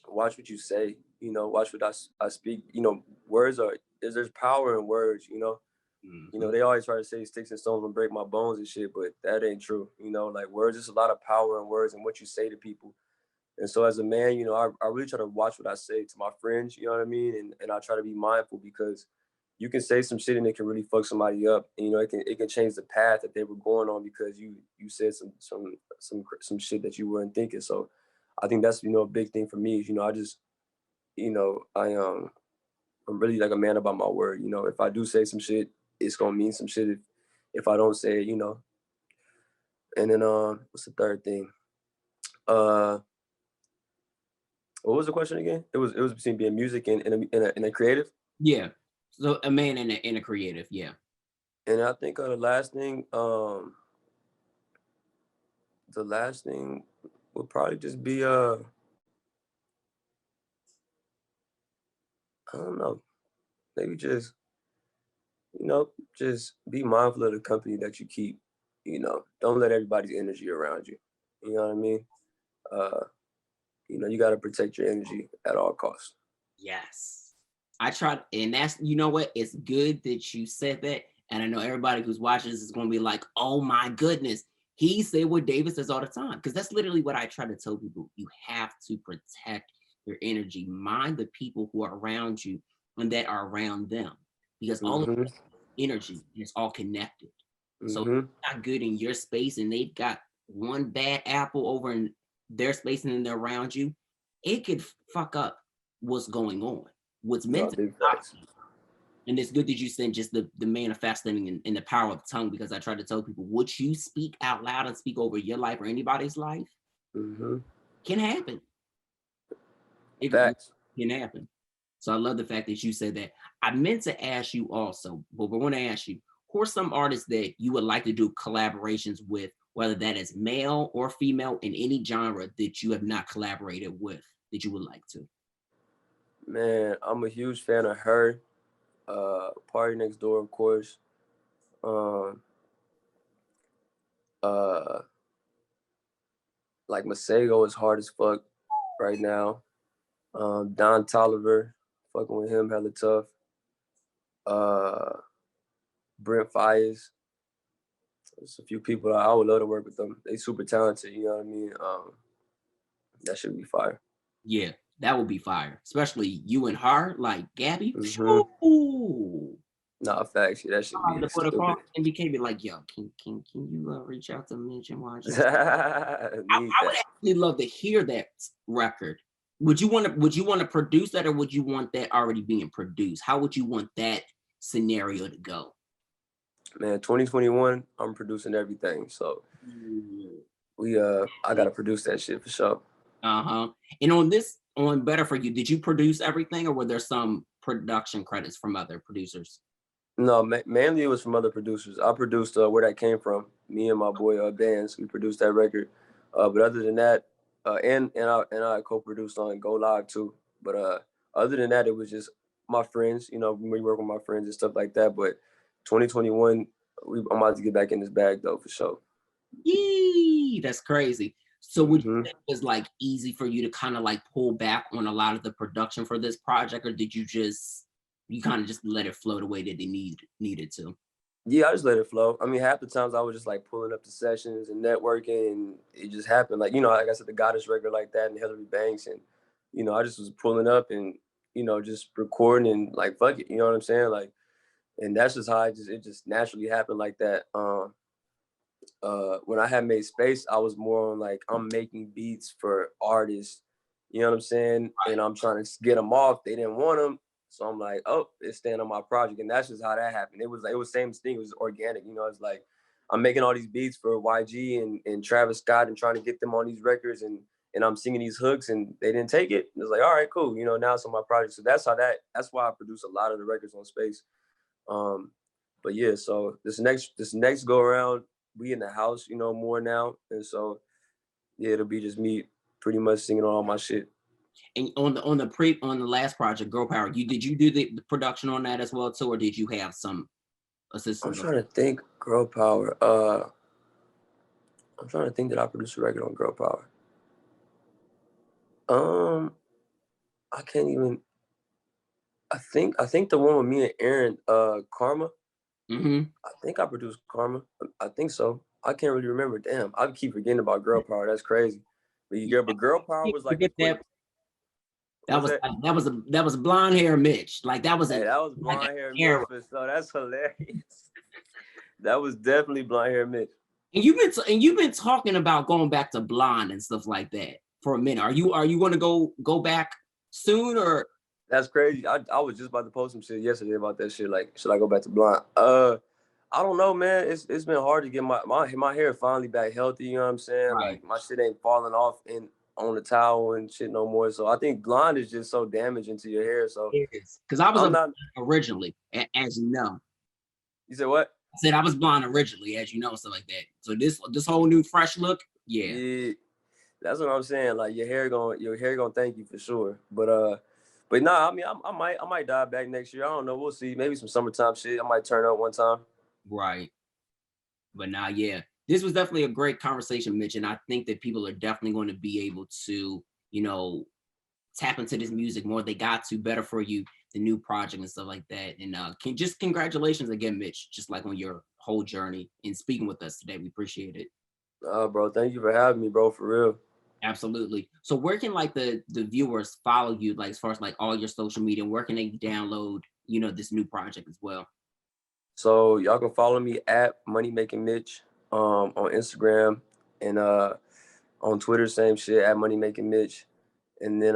watch what you say, watch what I speak. There's power in words. They always try to say sticks and stones will break my bones and shit, but that ain't true. Like words, there's a lot of power in words and what you say to people. And so as a man, I really try to watch what I say to my friends, you know what I mean? And I try to be mindful because you can say some shit and it can really fuck somebody up. And, it can change the path that they were going on because you said some shit that you weren't thinking. So I think that's, a big thing for me is, I just, I'm really like a man about my word. If I do say some shit, it's gonna mean some shit if I don't say it. And then what's the third thing? What was the question again? It was between being music and a creative. Yeah. So a man and a creative, yeah. And I think the last thing would probably just be I don't know, maybe just be mindful of the company that you keep. Don't let everybody's energy around you. You know what I mean? Uh, you got to protect your energy at all costs. Yes. I tried, and that's, you know what? It's good that you said that. And I know everybody who's watching this is going to be like, oh my goodness. He said what David says all the time. Because that's literally what I try to tell people. You have to protect your energy. Mind the people who are around you and that are around them. Because all of energy is all connected. So if Mm-hmm. it's not good in your space and they've got one bad apple over in their space and then they're around you, it could fuck up what's going on. What's meant No, to big stop. facts. And it's good that you said just the manifesting and the power of the tongue, because I try to tell people what you speak out loud and speak over your life or anybody's life can happen. It Facts. can happen. So I love the fact that you said that. I meant to ask you also, but we're going to ask you, who are some artists that you would like to do collaborations with, whether that is male or female in any genre that you have not collaborated with that you would like to? Man, I'm a huge fan of her. Party Next Door, of course. Um, uh, like Masego is hard as fuck right now. Don Tolliver, fucking with him, hella tough. Brent Fires. There's a few people I would love to work with them. They super talented, you know what I mean? That should be fire. Yeah, that would be fire. Especially you and her, like Gabby. Mm-hmm. Shoo! Nah, facts. Yeah, that should be To put a stupid. call and became like, yo, can you reach out to Mitch and watch this? Need I would that. actually love to hear that record. Would you want to produce that, or would you want that already being produced? How would you want that scenario to go? Man, 2021, I'm producing everything. So I gotta produce that shit for sure. Uh-huh. And on Better For You, did you produce everything, or were there some production credits from other producers? No, mainly it was from other producers. I produced Where That Came From. Me and my boy Bands, we produced that record. But other than that, and I co-produced on Go Live too. But other than that, it was just my friends. We work with my friends and stuff like that. But 2021, I'm about to get back in this bag though for sure. Yee, that's crazy. So would you Mm-hmm. say it was like easy for you to kind of like pull back on a lot of the production for this project, or did you kind of just let it flow the way that they needed to? Yeah, I just let it flow. I mean, half the times I was just like pulling up the sessions and networking, and it just happened. Like I said, the Goddess record like that and Hillary Banks, and I just was pulling up and just recording and like fuck it, you know what I'm saying? Like, and that's just how it just naturally happened like that. When I had made Space, I was more on like I'm making beats for artists, you know what I'm saying? And I'm trying to get them off. They didn't want them, so I'm like, oh, it's staying on my project, and that's just how that happened. It was same thing. It was organic, It's like I'm making all these beats for YG and Travis Scott and trying to get them on these records, and I'm singing these hooks, and they didn't take it. It's like, all right, cool, now it's on my project. So that's why I produce a lot of the records on Space. But yeah, so this next go around, we in the house, more now, and so yeah, it'll be just me pretty much singing all my shit. And on the last project, Girl Power, did you do the production on that as well too, or did you have some I'm assistance? trying to think, Girl Power. I'm trying to think that I produced a record on Girl Power. I can't even. I think the one with me and Aaron, Karma. Mm-hmm. I think I produced Karma. I think so. I can't really remember. Damn, I keep forgetting about Girl Power. That's crazy. But Girl Power was like a quick. That What's was that? that was blonde hair Mitch. Like that was Hey, a that was like an blonde hair Mitch era. for so that's hilarious. That was definitely blonde hair Mitch. And you've been talking about going back to blonde and stuff like that for a minute. Are you going to go back soon or? That's crazy. I was just about to post some shit yesterday about that shit. Like, should I go back to blonde? I don't know, man. It's been hard to get my hair finally back healthy. You know what I'm saying? Right. Like my shit ain't falling off on the towel and shit no more. So I think blonde is just so damaging to your hair. So It is. Because I was I'm a not. originally, as you know. You said what? I said I was blonde originally, as you know, stuff like that. So this whole new fresh look, yeah. Yeah, that's what I'm saying. Like your hair gonna thank you for sure. But nah. I mean, I might dive back next year. I don't know. We'll see. Maybe some summertime shit. I might turn up one time. Right. But now, yeah, this was definitely a great conversation, Mitch. And I think that people are definitely going to be able to, tap into this music more. They got to better for you, the new project and stuff like that. And just congratulations again, Mitch, just like on your whole journey and speaking with us today. We appreciate it. Bro, thank you for having me, bro. For real. Absolutely. So where can like the viewers follow you, like as far as like all your social media, where can they download, this new project as well? So y'all can follow me at Money Making Mitch on Instagram and on Twitter, same shit at Money Making Mitch. And then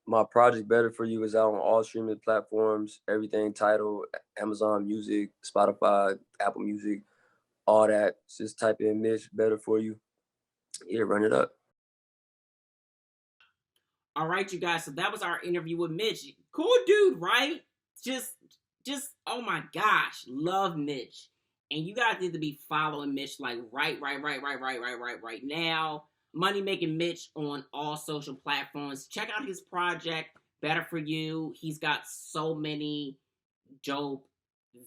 my project Better For You is out on all streaming platforms, everything Tidal, Amazon Music, Spotify, Apple Music, all that. Just type in Mitch Better For You. Yeah, run it up. All right, you guys. So that was our interview with Mitch. Cool dude, right? Just, oh my gosh, love Mitch. And you guys need to be following Mitch like right now. Money Making Mitch on all social platforms. Check out his project, Better For You. He's got so many dope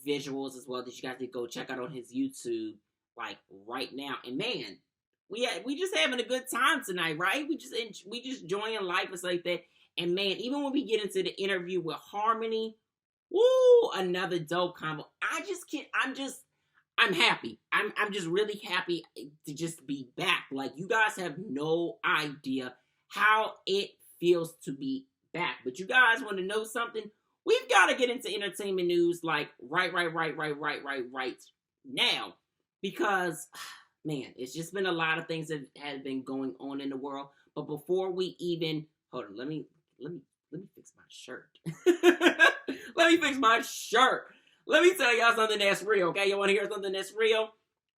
visuals as well that you guys need to go check out on his YouTube like right now. And man, we just having a good time tonight, right? We just enjoying life and stuff like that. And man, even when we get into the interview with Harmony, woo, another dope combo. I just can't. I'm happy. I'm just really happy to just be back. Like you guys have no idea how it feels to be back. But you guys want to know something? We've got to get into entertainment news like right now because man, it's just been a lot of things that have been going on in the world. But before we even hold on, let me fix my shirt. Let me fix my shirt. Let me tell y'all something that's real, okay? You want to hear something that's real?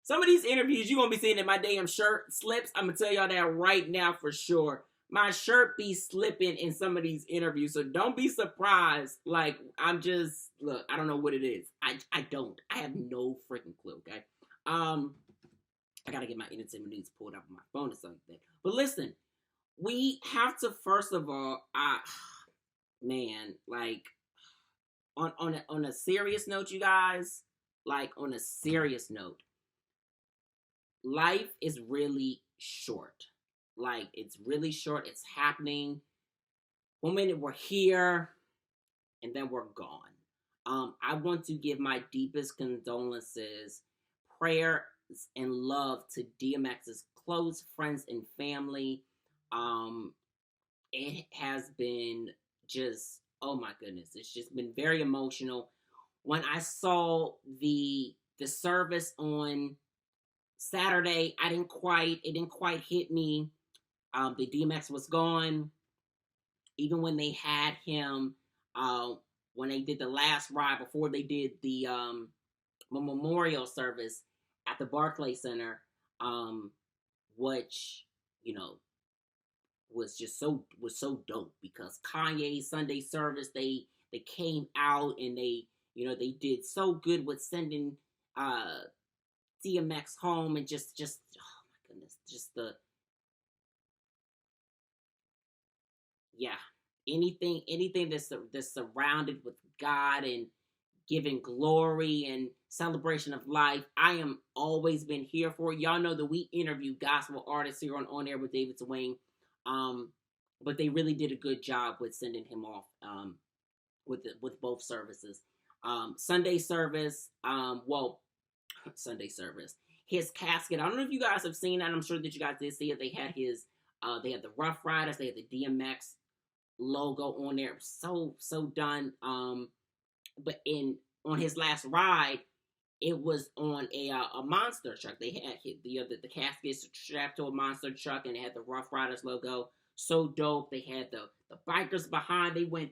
Some of these interviews you're going to be seeing in my damn shirt slips. I'm going to tell y'all that right now for sure. My shirt be slipping in some of these interviews, so don't be surprised. Like, look, I don't know what it is. I don't. I have no freaking clue, okay? I got to get my entertainment news pulled up on my phone or something. But listen, we have to, first of all, man, like, on a serious note, you guys, like on a serious note, life is really short. Like it's really short. It's happening. 1 minute we're here, and then we're gone. I want to give my deepest condolences, prayers, and love to DMX's close friends and family. It has been just, oh my goodness, it's just been very emotional. When I saw the service on Saturday, it didn't quite hit me. The DMX was gone. Even when they had him, uh, when they did the last ride before they did the memorial service at the Barclays Center, which you know was so dope because Kanye's Sunday service they came out and they did so good with sending uh DMX home and just oh my goodness, just the yeah, anything that's surrounded with God and giving glory and celebration of life. I am always been here for it. Y'all know that we interview gospel artists here on air with David Duane. But they really did a good job with sending him off with both services. Sunday service, Sunday service. His casket. I don't know if you guys have seen that. I'm sure that you guys did see it. They had they had the Rough Riders. They had the DMX logo on there. So done. But on his last ride, it was on a monster truck. They had the casket strapped to a monster truck, and they had the Rough Riders logo. So dope. They had the bikers behind. They went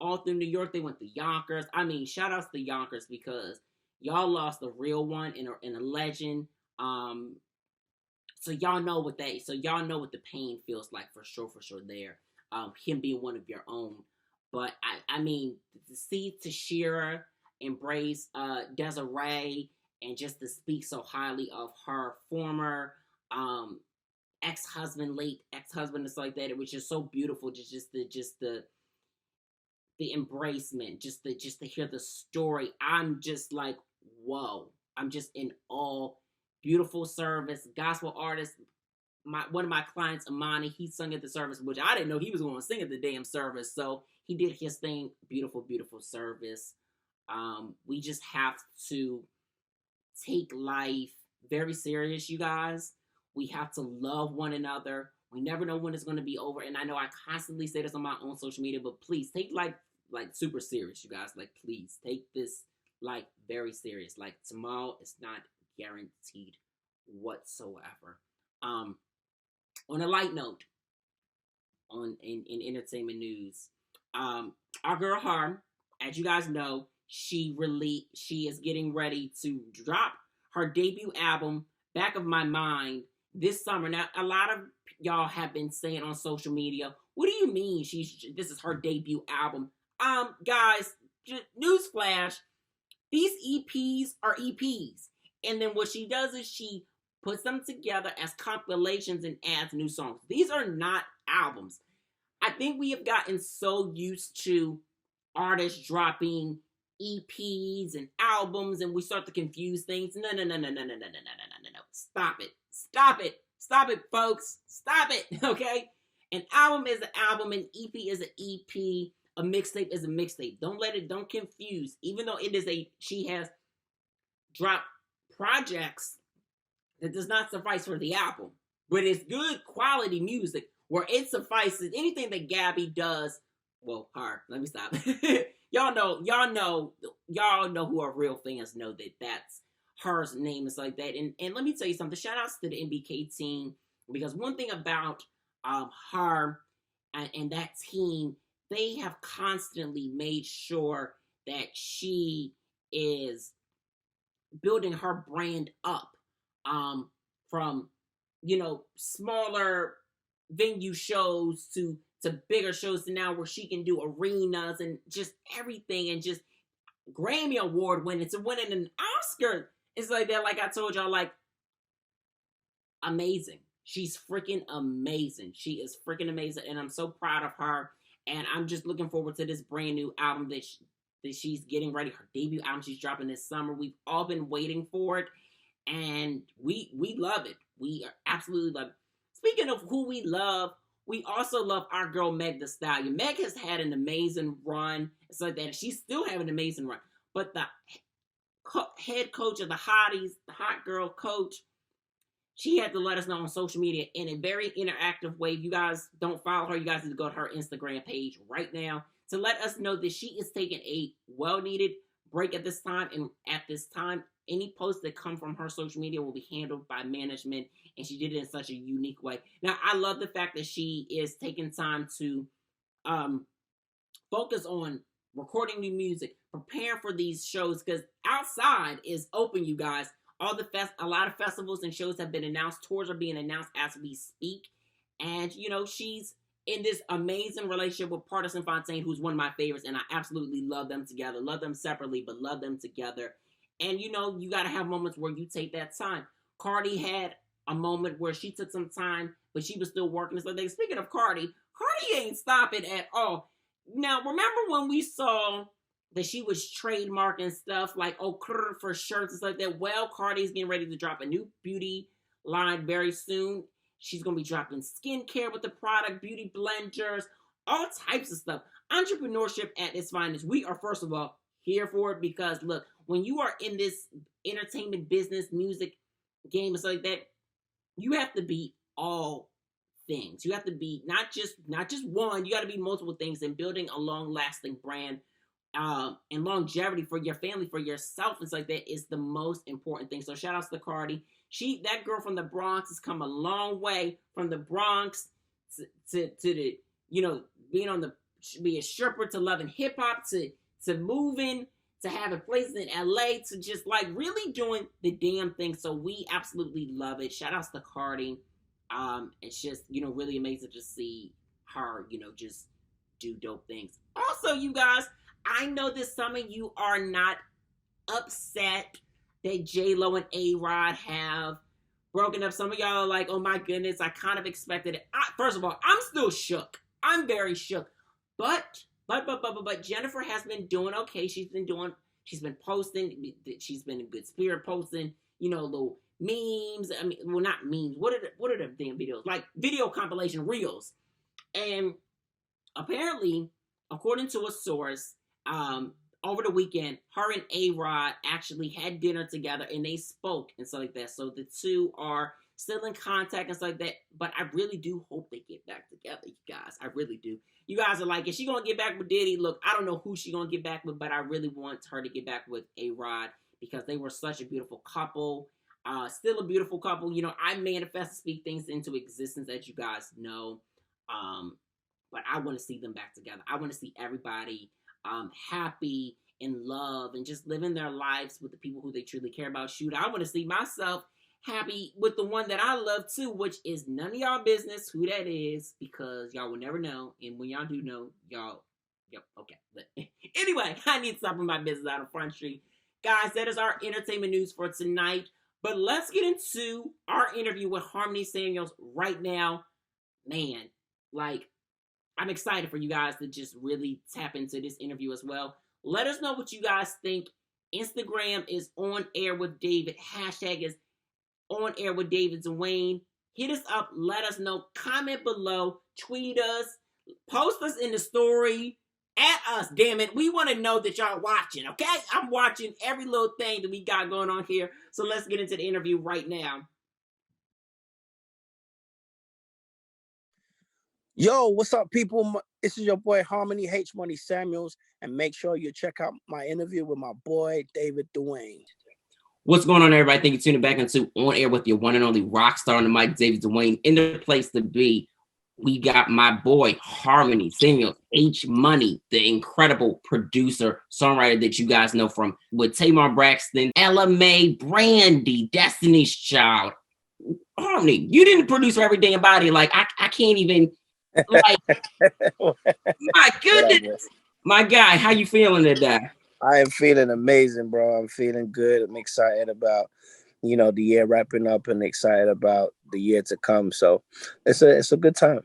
all through New York. They went to Yonkers. I mean, shout outs to Yonkers because y'all lost a real one and a legend. So y'all know what the pain feels like for sure there. Him being one of your own. But I mean, to see Tashira embrace Desiree and just to speak so highly of her former late ex-husband, and stuff like that, it was just so beautiful. Just the embracement, just to hear the story. I'm just like, whoa. I'm just in awe. Beautiful service. Gospel artist. One of my clients, Amani, he sung at the service, which I didn't know he was going to sing at the damn service. So he did his thing. Beautiful, beautiful service. We just have to take life very serious, you guys. We have to love one another. We never know when it's going to be over. And I know I constantly say this on my own social media, but please take life like super serious, you guys. Like, please take this like very serious. Like, tomorrow is not guaranteed whatsoever. On a light note, in entertainment news, our girl Harm, as you guys know, she is getting ready to drop her debut album, Back of My Mind, this summer. Now, a lot of y'all have been saying on social media, what do you mean this is her debut album? Guys, newsflash, these EPs are EPs. And then what she does is she puts them together as compilations and adds new songs. These are not albums. I think we have gotten so used to artists dropping EPs and albums, and we start to confuse things. No. Stop it, folks. Stop it, okay? An album is an album, an EP is an EP, a mixtape is a mixtape. Don't confuse. Even though she has dropped projects that does not suffice for the album, but it's good quality music where it suffices. Anything that Gabby does, let me stop. y'all know who are real fans know that that's her name is like that. And let me tell you something. Shout outs to the NBK team, because one thing about her and that team, they have constantly made sure that she is building her brand up, from smaller venue shows to bigger shows to now where she can do arenas and just everything, and just Grammy Award winning to winning an Oscar. It's like that. Like I told y'all, like, amazing. She's freaking amazing. She is freaking amazing, and I'm so proud of her. And I'm just looking forward to this brand new album that she's getting ready. Her debut album she's dropping this summer. We've all been waiting for it, and we love it. We absolutely love it. Speaking of who we love, we also love our girl Meg Thee Stallion. Meg has had an amazing run. It's like that. She's still having an amazing run. But the head coach of the Hotties, the Hot Girl coach, she had to let us know on social media in a very interactive way. If you guys don't follow her, you guys need to go to her Instagram page right now to let us know that she is taking a well-needed break at this time. And at this time, any posts that come from her social media will be handled by management, and she did it in such a unique way. Now, I love the fact that she is taking time to focus on recording new music, preparing for these shows, because outside is open, you guys. A lot of festivals and shows have been announced. Tours are being announced as we speak. And, she's in this amazing relationship with Partisan Fontaine, who's one of my favorites, and I absolutely love them together. Love them separately, but love them together. And, you got to have moments where you take that time. Cardi had a moment where she took some time, but she was still working. So speaking of Cardi ain't stopping at all. Now, remember when we saw that she was trademarking stuff like for shirts and stuff like that. Well, Cardi's getting ready to drop a new beauty line very soon. She's gonna be dropping skincare with the product, beauty blenders, all types of stuff. Entrepreneurship at its finest. We are, first of all, here for it because look, when you are in this entertainment business, music game and stuff like that, you have to be all things. You have to be not just one. You got to be multiple things. And building a long lasting brand and longevity for your family, for yourself, and like that is the most important thing. So shout outs to Cardi. That girl from the Bronx has come a long way from the Bronx to the being a stripper to loving hip hop to moving to having places in LA to just like really doing the damn thing. So we absolutely love it. Shout outs to Cardi. It's just, really amazing to see her, just do dope things. Also, you guys, I know this summer you are not upset that J-Lo and A-Rod have broken up. Some of y'all are like, oh my goodness, I kind of expected it. First of all, I'm still shook. I'm very shook. But Jennifer has been doing okay. She's been posting. She's been in good spirit posting, little memes. I mean, well, not memes. What are the damn videos? Like video compilation reels. And apparently, according to a source, over the weekend, her and A-Rod actually had dinner together and they spoke and stuff like that. So the two are still in contact and stuff like that. But I really do hope they get back together, you guys. I really do. You guys are like, is she gonna get back with Diddy? Look, I don't know who she gonna get back with, but I really want her to get back with A-Rod because they were such a beautiful couple. Still a beautiful couple. I manifest and speak things into existence, as you guys know. But I want to see them back together. I want to see everybody happy, in love, and just living their lives with the people who they truly care about. Shoot, I want to see myself happy with the one that I love too, which is none of y'all business who that is, because y'all will never know. And when y'all do know, okay. But anyway, I need to stop with my business out of Front Street. Guys, that is our entertainment news for tonight. But let's get into our interview with Harmony Samuels right now. Man, I'm excited for you guys to just really tap into this interview as well. Let us know what you guys think. Instagram is On Air with David. Hashtag is On Air with David Duane. Hit us up. Let us know. Comment below. Tweet us. Post us in the story. At us, damn it. We want to know that y'all watching, okay? I'm watching every little thing that we got going on here. So let's get into the interview right now. Yo, what's up, people? This is your boy Harmony Money Samuels, and make sure you check out my interview with my boy David Duane. What's going on, everybody? Thank you for tuning back into On Air with your one and only rock star on the mic, David Duane. In the place to be, we got my boy Harmony Samuels Money, the incredible producer, songwriter that you guys know from with Tamar Braxton, Ella Mai, Brandy, Destiny's Child. Harmony, you didn't produce for every damn body. Like I can't even. Like, my goodness, my guy, how you feeling today? I am feeling amazing, bro. I'm feeling good. I'm excited about, the year wrapping up and excited about the year to come. So it's a good time.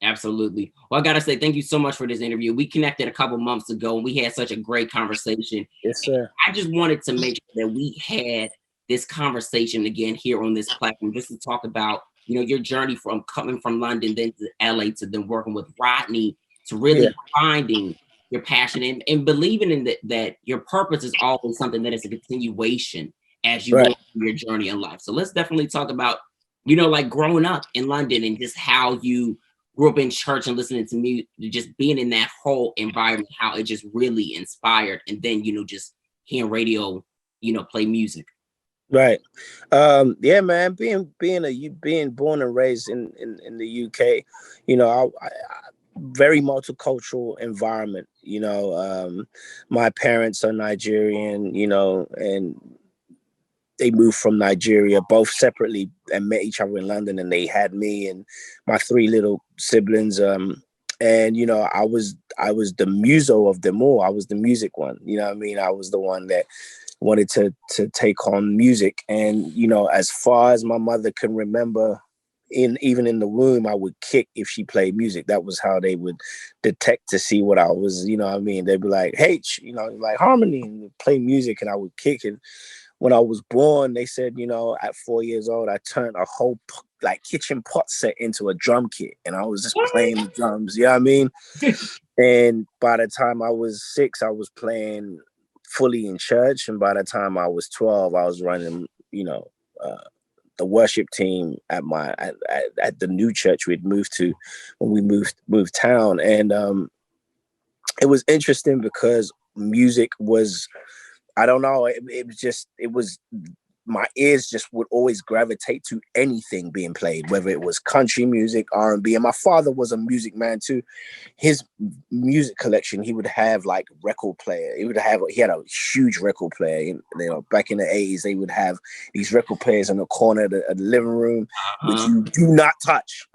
Absolutely. Well, I gotta say thank you so much for this interview. We connected a couple months ago and we had such a great conversation. Yes, sir. I just wanted to make sure that we had this conversation again here on this platform, just to talk about your journey from coming from London, then to LA, to then working with Rodney, to really finding your passion and believing in that your purpose is always something that is a continuation as you go through your journey in life. So let's definitely talk about, like growing up in London and just how you grew up in church and listening to music, just being in that whole environment, how it just really inspired. And then, just hearing radio, play music. Right. Yeah, man, being born and raised in the UK, I very multicultural environment, my parents are Nigerian, and they moved from Nigeria both separately and met each other in London, and they had me and my three little siblings. And I was the muso of them all. I was the music one. I was the one that wanted to take on music. And as far as my mother can remember, even in the womb, I would kick if she played music. That was how they would detect to see what I was, you know what I mean? They'd be like, hey, you know, like Harmony, and play music, and I would kick it. When I was born, they said, you know, at 4 years old, I turned a whole like kitchen pot set into a drum kit, and I was just playing the drums. You know what I mean? And by the time I was 6, I was playing fully in church, and by the time I was 12, I was running, you know, the worship team at the new church we'd moved to when we moved town. And it was interesting because music was, I don't know, it was my ears just would always gravitate to anything being played, whether it was country music, R&B. And my father was a music man too. His music collection, he would have like record player. He had a huge record player. You know, back in the 80s, they would have these record players in the corner of the living room, which you do not touch.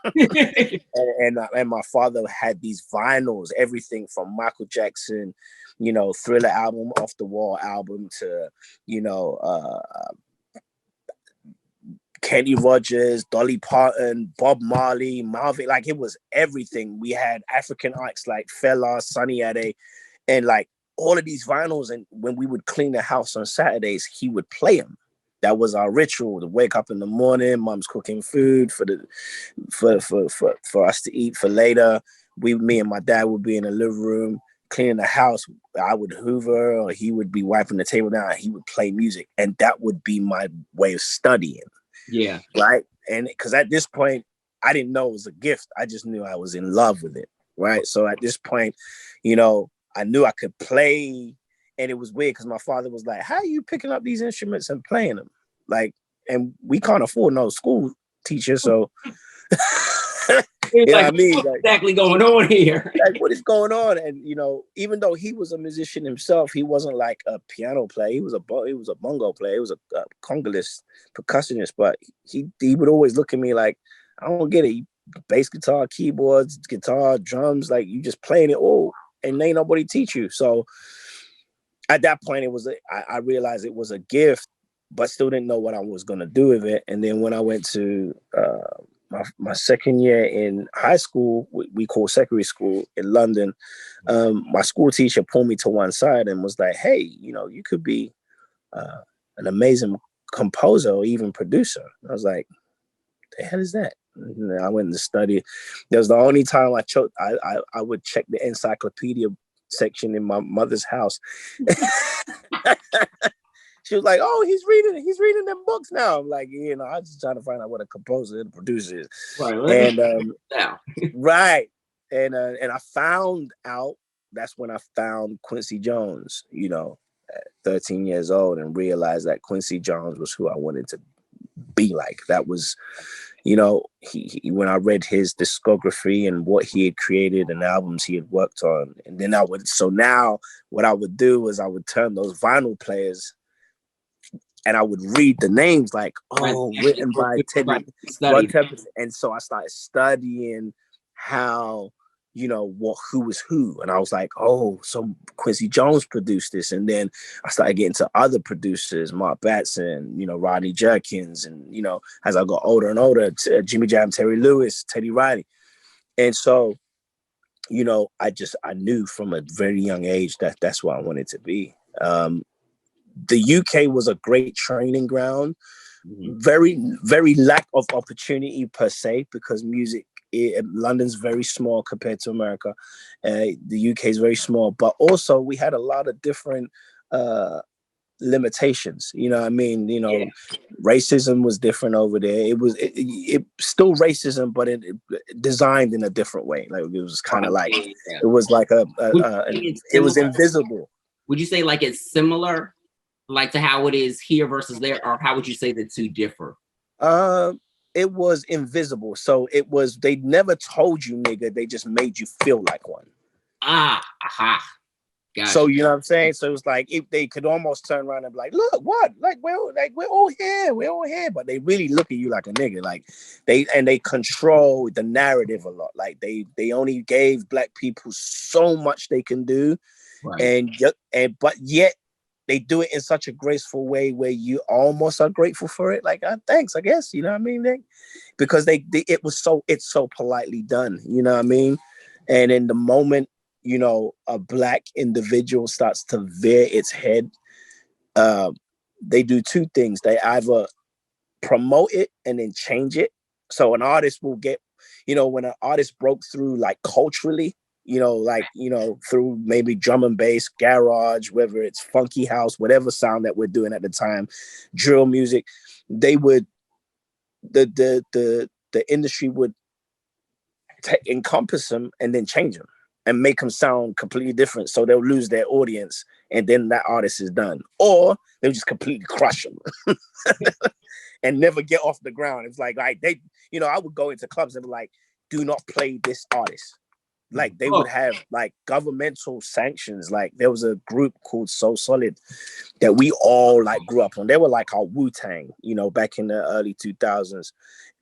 and my father had these vinyls, everything from Michael Jackson, you know, Thriller album, Off the Wall album, to, you know, Kenny Rogers, Dolly Parton, Bob Marley, Marvin. Like, it was everything. We had African acts like Fela, Sunny Ade, and like all of these vinyls. And when we would clean the house on Saturdays, he would play them. That was our ritual, to wake up in the morning, mom's cooking food for us to eat for later. Me and my dad would be in the living room cleaning the house. I would hoover, or he would be wiping the table down, and he would play music. And that would be my way of studying. Yeah. Right. And because at this point, I didn't know it was a gift. I just knew I was in love with it. Right. So at this point, you know, I knew I could play. And it was weird because my father was like, how are you picking up these instruments and playing them? Like, and we can't afford no school teacher. So, you know what I mean? What's exactly going on here? Like, what is going on? And, you know, even though he was a musician himself, he wasn't like a piano player. He was a bongo player. He was a Congolese percussionist. But he would always look at me like, I don't get it. Bass guitar, keyboards, guitar, drums, like, you just playing it all, and ain't nobody teach you. So at that point, I realized it was a gift, but still didn't know what I was going to do with it. And then when I went to my second year in high school, we call secondary school in London, my school teacher pulled me to one side and was like, hey, you know, you could be an amazing composer or even producer. I was like, the hell is that? And I went to study. That was the only time I would check the encyclopedia section in my mother's house. She was like, oh, he's reading them books now. I'm like, you know, I was just trying to find out what a composer and a producer is. Right. And right. And I found out, that's when I found Quincy Jones, you know, at 13 years old, and realized that Quincy Jones was who I wanted to be like. That was, you know, he when I read his discography and what he had created and albums he had worked on, and then now what I would do is I would turn those vinyl players and I would read the names like, written by Teddy. And so I started studying how, you know, who was who. And I was like, oh, so Quincy Jones produced this. And then I started getting to other producers, Mark Batson, you know, Rodney Jerkins. And, you know, as I got older and older, Jimmy Jam, Terry Lewis, Teddy Riley. And so, you know, I knew from a very young age that that's what I wanted to be. The UK was a great training ground. Mm-hmm. Very, very lack of opportunity per se, because London's very small compared to America. The UK is very small, but also we had a lot of different limitations. You know what I mean? You know, racism was different over there. It was still racism, but it designed in a different way. Like, it was kind of like, it was like it was invisible. Would you say like it's similar, like to how it is here versus there, or how would you say the two differ? It was invisible. So they never told you nigga, they just made you feel like one. Gotcha. So you know what I'm saying? So it was like, if they could almost turn around and be like, look, what? Like we're all here. But they really look at you like a nigga. Like they control the narrative a lot. Like they only gave black people so much they can do. Right. But yet they do it in such a graceful way where you almost are grateful for it. Like, thanks, I guess, you know what I mean? Because it's so politely done, you know what I mean? And in the moment, you know, a Black individual starts to veer its head, they do two things. They either promote it and then change it. So an artist will get, you know, when an artist broke through like culturally, you know, like, you know, through maybe drum and bass, garage, whether it's funky house, whatever sound that we're doing at the time, drill music, they would, the industry would encompass them and then change them and make them sound completely different. So they'll lose their audience and then that artist is done. Or they'll just completely crush them and never get off the ground. It's like they, you know, I would go into clubs and be like, do not play this artist. Like they would have like governmental sanctions. Like there was a group called So Solid that we all like grew up on. They were like our Wu-Tang, you know, back in the early 2000s.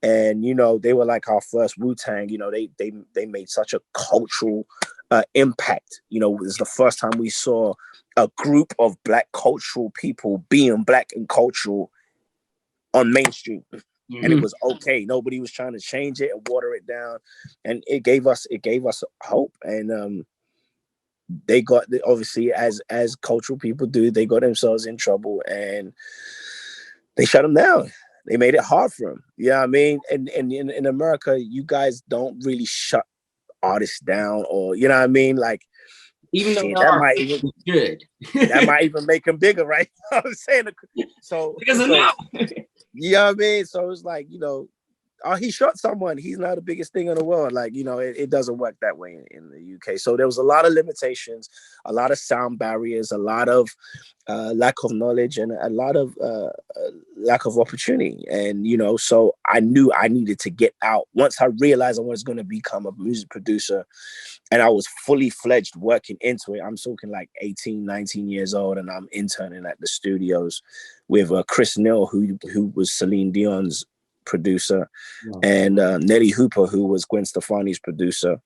And, you know, they were like our first Wu-Tang. You know, they made such a cultural impact. You know, it was the first time we saw a group of Black cultural people being Black and cultural on mainstream. Mm-hmm. And it was okay. Nobody was trying to change it and water it down. And it gave us hope. And they got, obviously, as cultural people do, they got themselves in trouble and they shut them down. They made it hard for them. You know what I mean? And in America, you guys don't really shut artists down, or, you know what I mean? Like, even though that might even good. That might even make them bigger, right? I'm saying so. Because you know what I mean? So it's like, you know, he shot someone. He's not the biggest thing in the world. Like, you know, it doesn't work that way in the UK. So there was a lot of limitations, a lot of sound barriers, a lot of lack of knowledge, and a lot of lack of opportunity. And, you know, so I knew I needed to get out. Once I realized I was going to become a music producer and I was fully fledged working into it, I'm talking like 18, 19 years old, and I'm interning at the studios with Chris Neal, who was Celine Dion's producer, and Nelly Hooper, who was Gwen Stefani's producer,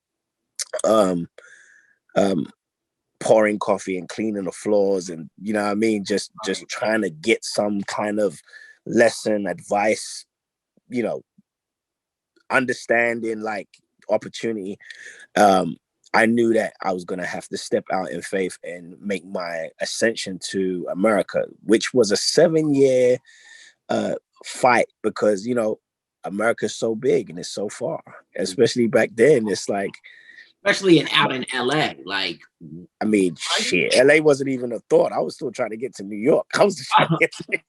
pouring coffee and cleaning the floors, and, you know what I mean, just trying to get some kind of lesson, advice, you know, understanding, like opportunity. I knew that I was going to have to step out in faith and make my ascension to America, which was a 7-year fight, because, you know, America's so big and it's so far, especially back then. It's like, especially out in LA, like, I mean, shit, LA wasn't even a thought. I was still trying to get to New York. I was just trying to get to New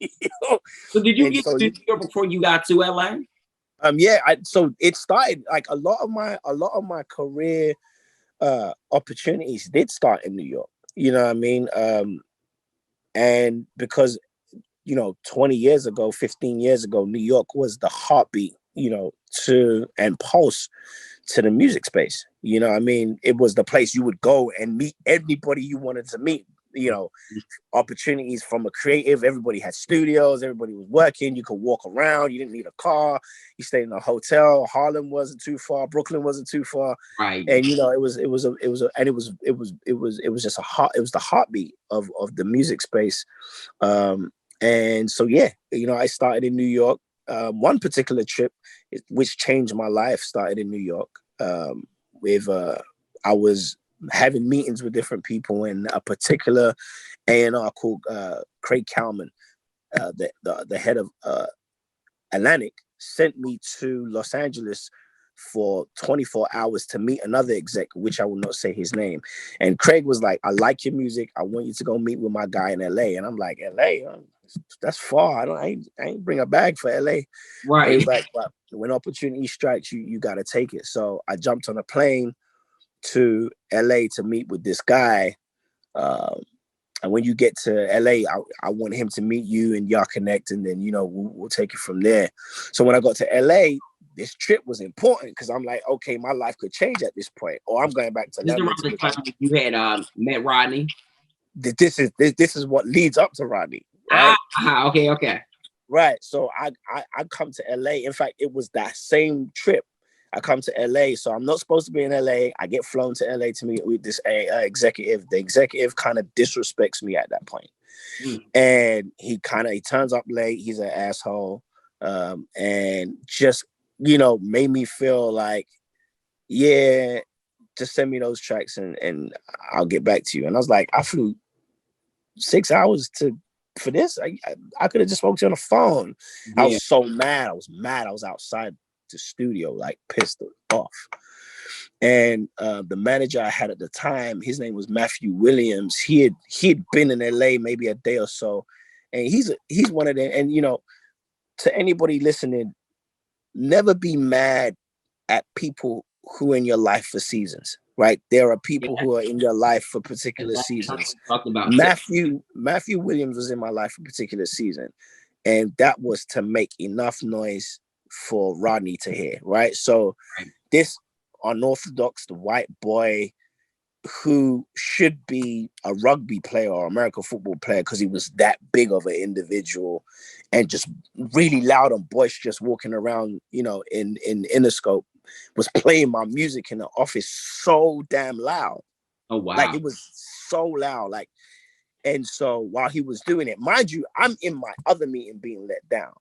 York. So did you get to New York before you got to LA? Yeah, so it started like a lot of my career opportunities did start in New York. You know what I mean? And because, you know, 20 years ago, 15 years ago, New York was the heartbeat, you know, and pulse to the music space. You know what I mean? It was the place you would go and meet anybody you wanted to meet, you know, opportunities from a creative. Everybody had studios, everybody was working. You could walk around, you didn't need a car, you stayed in a hotel. Harlem wasn't too far, Brooklyn wasn't too far. Right. And, you know, it was the heartbeat of the music space. And so, yeah, you know, I started in New York. One particular trip, which changed my life, started in New York. I was having meetings with different people, and a particular A&R called Craig Kalman, the head of Atlantic, sent me to Los Angeles for 24 hours to meet another exec, which I will not say his name. And Craig was like, I like your music. I want you to go meet with my guy in LA. And I'm like, LA? That's far. I ain't bring a bag for LA. Right. He's like, but when opportunity strikes, you got to take it. So I jumped on a plane to LA to meet with this guy. And when you get to LA, I want him to meet you and y'all connect, and then, you know, we'll take it from there. So when I got to LA, this trip was important because I'm like, okay, my life could change at this point, or I'm going back to London. This is the time you had met Rodney. This is what leads up to Rodney, right? Okay. Right. So I come to LA. In fact, it was that same trip. I come to LA, so I'm not supposed to be in LA. I get flown to LA to meet with this executive. The executive kind of disrespects me at that point. And he turns up late. He's an asshole. And just, made me feel like, yeah, just send me those tracks and I'll get back to you. And I was like, I flew 6 hours for this. I could have just spoke to you on the phone. Yeah. I was so mad. I was outside the studio, like pissed off. And the manager I had at the time, his name was Matthew Williams. He had been in LA maybe a day or so, and he's one of them. And to anybody listening, never be mad at people who are in your life for seasons. Right? There are people who are in your life for particular seasons. Matthew Williams was in my life for a particular season, and that was to make enough noise for Rodney to hear. Right? So this unorthodox, the white boy who should be a rugby player or American football player because he was that big of an individual and just really loud and boisterous walking around, in Interscope, was playing my music in the office so damn loud. Oh, wow. Like, it was so loud. Like, and so while he was doing it, mind you, I'm in my other meeting being let down.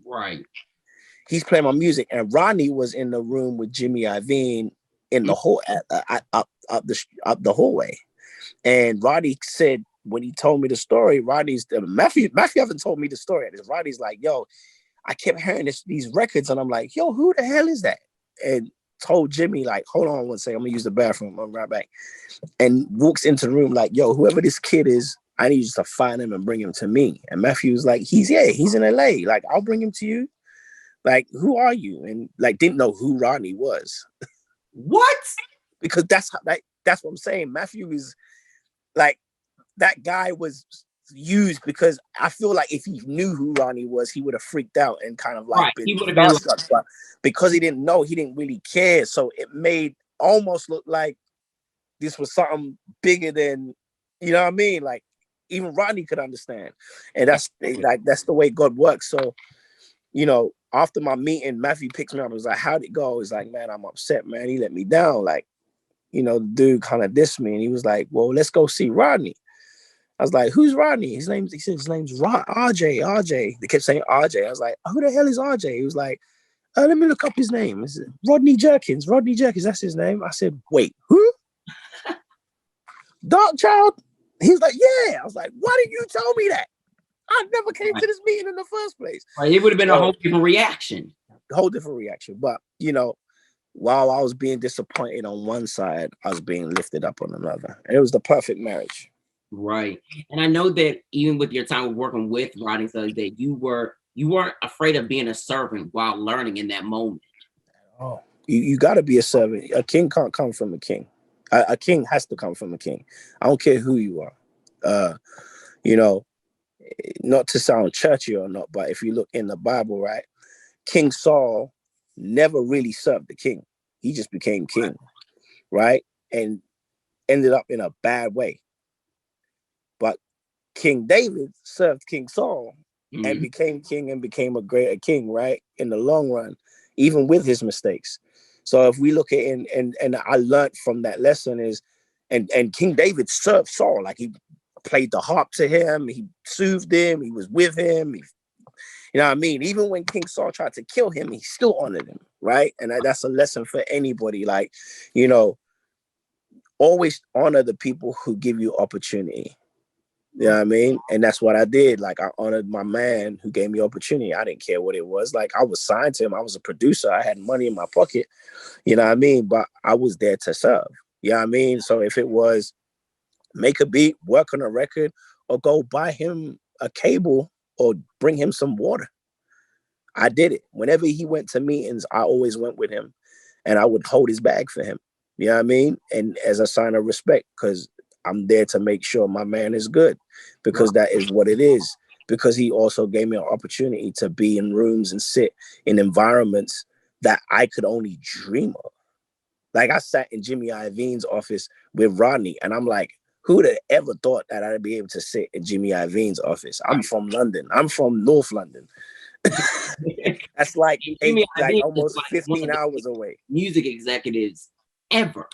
Right. He's playing my music, and Rodney was in the room with Jimmy Iovine in the hall up the hallway. And Rodney said, when he told me the story, Matthew hasn't told me the story. Rodney's like, yo, I kept hearing these records, and I'm like, yo, who the hell is that? And told Jimmy, like, hold on one second, I'm gonna use the bathroom, I'm right back. And walks into the room like, yo, whoever this kid is, I need you to find him and bring him to me. And Matthew's like, he's in LA. Like, I'll bring him to you. Like, who are you? And like, didn't know who Rodney was. What? Because that's what I'm saying. Matthew is like, that guy was used because I feel like if he knew who Rodney was, he would have freaked out and kind of like been starstruck. But because he didn't know, he didn't really care. So it made almost look like this was something bigger than, you know what I mean? Like, even Rodney could understand. And that's the way God works. So, after my meeting, Matthew picks me up and was like, how'd it go? He's like, man, I'm upset, man. He let me down. Like, the dude kind of dissed me. And he was like, well, let's go see Rodney. I was like, who's Rodney? He said his name's RJ. They kept saying RJ. I was like, who the hell is RJ? He was like, let me look up his name. It's Rodney Jerkins, that's his name. I said, wait, who? Dark Child? He was like, yeah. I was like, why didn't you tell me that? I never came to this meeting in the first place. Right, it would have been a whole different reaction. But, while I was being disappointed on one side, I was being lifted up on another. And it was the perfect marriage. Right. And I know that even with your time working with Rodney, so that you weren't afraid of being a servant while learning in that moment. Oh, you got to be a servant. A king can't come from a king. A king has to come from a king. I don't care who you are. Not to sound churchy or not, but if you look in the Bible, right, King Saul never really served the king. He just became king, right? And ended up in a bad way. But King David served King Saul and became king and became a greater king, right? In the long run, even with his mistakes. So if we look at it, and I learned from that lesson is, and King David served Saul, like he played the harp to him, he soothed him, he was with him, you know what I mean? Even when King Saul tried to kill him, he still honored him, right? And that's a lesson for anybody. Like, always honor the people who give you opportunity. You know what I mean? And that's what I did. Like, I honored my man who gave me opportunity. I didn't care what it was. Like, I was signed to him. I was a producer. I had money in my pocket. You know what I mean? But I was there to serve. You know what I mean? So if it was make a beat, work on a record, or go buy him a cable or bring him some water, I did it. Whenever he went to meetings, I always went with him, and I would hold his bag for him. You know what I mean? And as a sign of respect, because I'm there to make sure my man is good, because that is what it is. Because he also gave me an opportunity to be in rooms and sit in environments that I could only dream of. Like, I sat in Jimmy Iovine's office with Rodney, and I'm like, who'd have ever thought that I'd be able to sit in Jimmy Iovine's office? I'm from London. I'm from North London. That's like almost 15 hours away. Music executives ever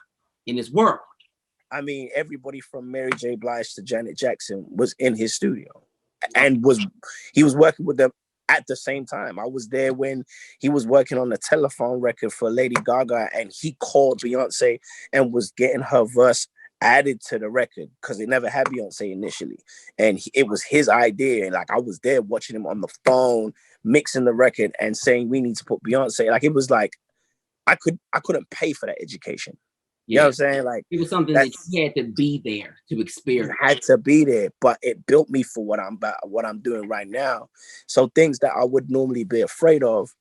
in this world. I mean, everybody from Mary J. Blige to Janet Jackson was in his studio, and he was working with them at the same time. I was there when he was working on the telephone record for Lady Gaga, and he called Beyonce and was getting her verse added to the record because it never had Beyonce initially, and it was his idea. And like I was there watching him on the phone mixing the record and saying we need to put Beyonce. Like it was like I couldn't pay for that education. You know what I'm saying? Like it was something that you had to be there to experience. Had to be there, but it built me for what I'm doing right now. So things that I would normally be afraid of,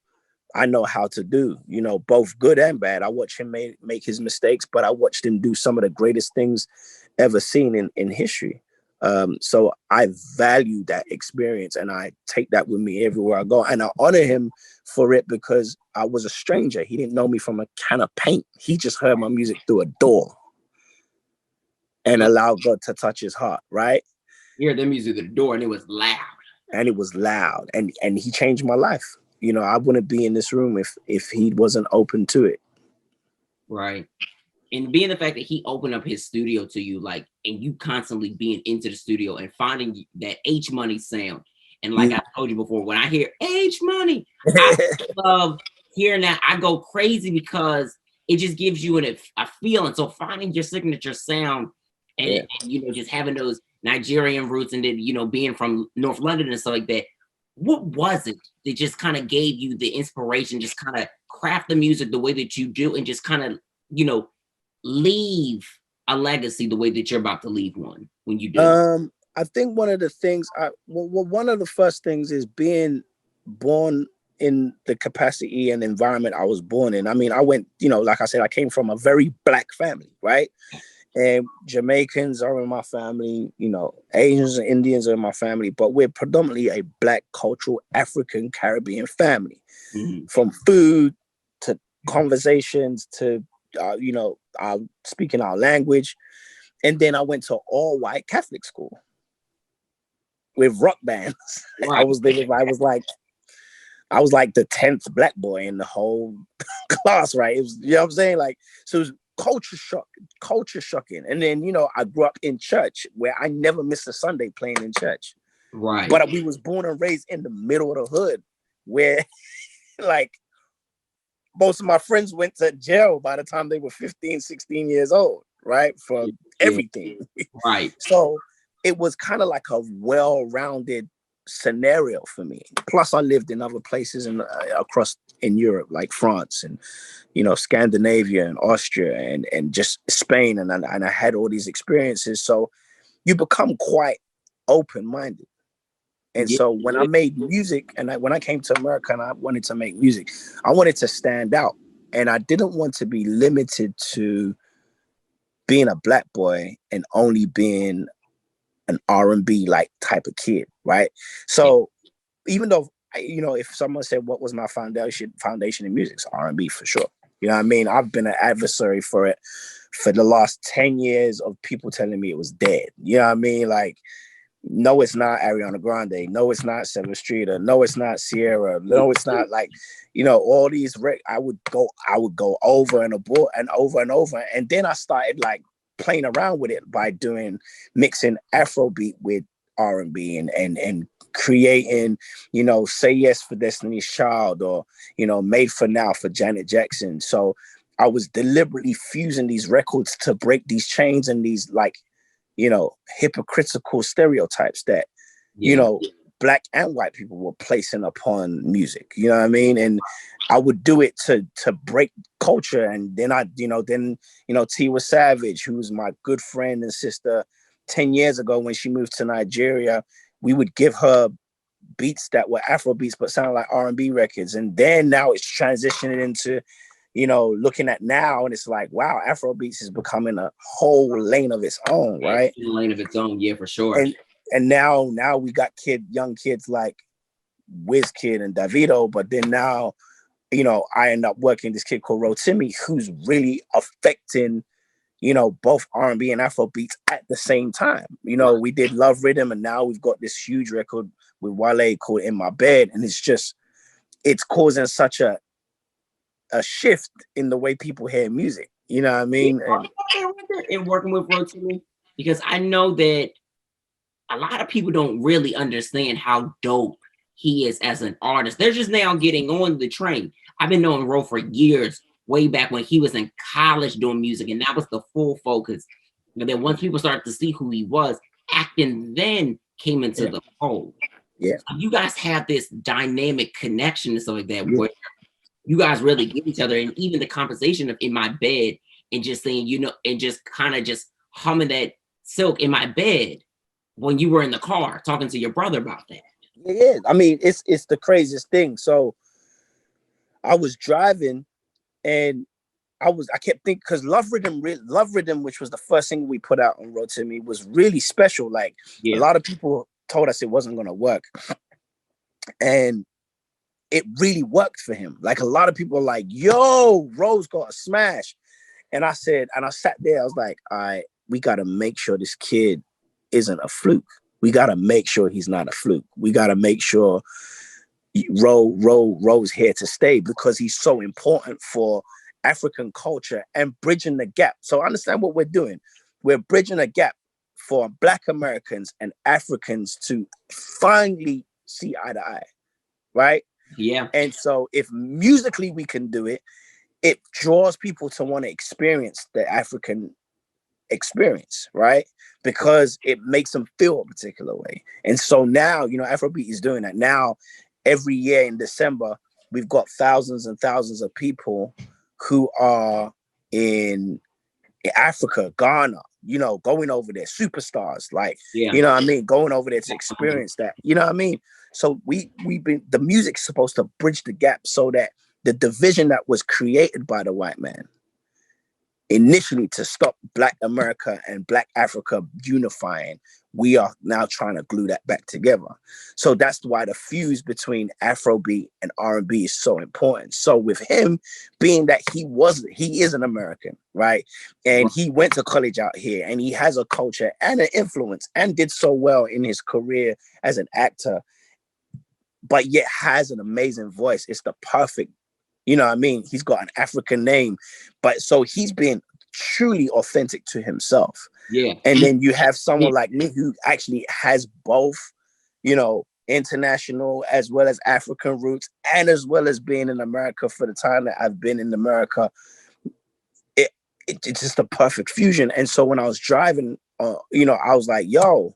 I know how to do, you know, both good and bad. I watch him make his mistakes, but I watched him do some of the greatest things ever seen in history. So I value that experience and I take that with me everywhere I go. And I honor him for it because I was a stranger. He didn't know me from a can of paint. He just heard my music through a door and allowed God to touch his heart, right? You heard the music through the door and it was loud. And it was loud. And he changed my life. You know, I wouldn't be in this room if he wasn't open to it. Right. And being the fact that he opened up his studio to you, like, and you constantly being into the studio and finding that H Money sound. And like I told you before, when I hear H Money, I love hearing that. I go crazy because it just gives you a feeling. So finding your signature sound and you know, just having those Nigerian roots and then, you know, being from North London and stuff like that. What was it that just kind of gave you the inspiration, just kind of craft the music the way that you do and just kind of, you know, leave a legacy the way that you're about to leave one when you do? I think one of the things, one of the first things is being born in the capacity and environment I was born in. I mean, I went, you know, like I said, I came from a very Black family, right? And Jamaicans are in my family, you know, Asians and Indians are in my family, but we're predominantly a Black cultural African Caribbean family. From food to conversations to, you know, speaking our language. And then I went to all white Catholic school with rock bands. Right. I was like the 10th Black boy in the whole class, right? It was, you know what I'm saying? Like, so it was culture shocking. And then, you know, I grew up in church where I never missed a Sunday playing in church. Right. But we was born and raised in the middle of the hood where like most of my friends went to jail by the time they were 15, 16 years old, right? For everything. Right. So it was kind of like a well-rounded scenario for me. Plus I lived in other places across in Europe, like France and, you know, Scandinavia and Austria and just Spain. And I had all these experiences. So you become quite open-minded. And so when I made music and when I came to America and I wanted to make music, I wanted to stand out. And I didn't want to be limited to being a Black boy and only being an R&B like type of kid, right? So even though, you know, if someone said, what was my foundation in music? It's R&B for sure. You know what I mean? I've been an adversary for it for the last 10 years of people telling me it was dead. You know what I mean? Like, no, it's not Ariana Grande. No, it's not Seventh Street. No, it's not Sierra. No, it's not like, you know, all these. I would go over and over and over. And then I started like playing around with it by mixing Afrobeat with R&B and creating, you know, Say Yes for Destiny's Child or, you know, Made for Now for Janet Jackson. So I was deliberately fusing these records to break these chains and these like, you know, hypocritical stereotypes that, you know, Black and white people were placing upon music, you know what I mean? And I would do it to break culture. And then Tiwa Savage, who was my good friend and sister 10 years ago when she moved to Nigeria, we would give her beats that were Afro beats, but sounded like R&B records. And then now it's transitioning into, you know, looking at now, and it's like, wow, Afrobeats is becoming a whole lane of its own, right? A lane of its own, yeah, for sure. And now we got young kids like Wizkid and Davido, but then now, you know, I end up working this kid called Rotimi, who's really affecting, you know, both R&B and Afrobeats at the same time. You know, we did Love Rhythm, and now we've got this huge record with Wale called In My Bed, and it's causing such a shift in the way people hear music, You know what I mean? And working with Rotimi, because I know that a lot of people don't really understand how dope he is as an artist. They're just now getting on the train. I've been knowing Ro for years, way back when he was in college doing music, and that was the full focus. And then once people started to see who he was, acting then came into the fold. Yeah. So you guys have this dynamic connection and stuff like that, where you guys really get each other, and even the conversation of in my bed and just saying, and just kind of just humming that Silk in my bed when you were in the car talking to your brother about that. Yeah, I mean, it's the craziest thing. So I was driving and I kept thinking, because Love Rhythm, which was the first thing we put out on Road to Me, was really special. Like a lot of people told us it wasn't gonna work. And it really worked for him. Like a lot of people were like, yo, Rose got a smash. And I sat there, I was like, all right, we gotta make sure this kid isn't a fluke. We gotta make sure he's not a fluke. We gotta make sure Ro's here to stay, because he's so important for African culture and bridging the gap. So understand what we're doing. We're bridging a gap for Black Americans and Africans to finally see eye to eye, right? Yeah. And so if musically we can do it, it draws people to want to experience the African experience, right? Because it makes them feel a particular way. And so now, Afrobeat is doing that. Now, every year in December, we've got thousands and thousands of people who are in Africa, Ghana, going over there, superstars, like, you know what I mean? Going over there to experience that, you know what I mean? So the music's supposed to bridge the gap so that the division that was created by the white man initially to stop Black America and Black Africa unifying, we are now trying to glue that back together. So that's why the fuse between Afrobeat and R&B is so important. So with him being that he is an American, right? And he went to college out here and he has a culture and an influence and did so well in his career as an actor, but yet has an amazing voice. It's the perfect, you know what I mean? He's got an African name, but so he's been truly authentic to himself. Yeah. And then you have someone like me who actually has both, international as well as African roots, and as well as being in America for the time that I've been in America. It's just a perfect fusion. And so when I was driving, I was like, yo,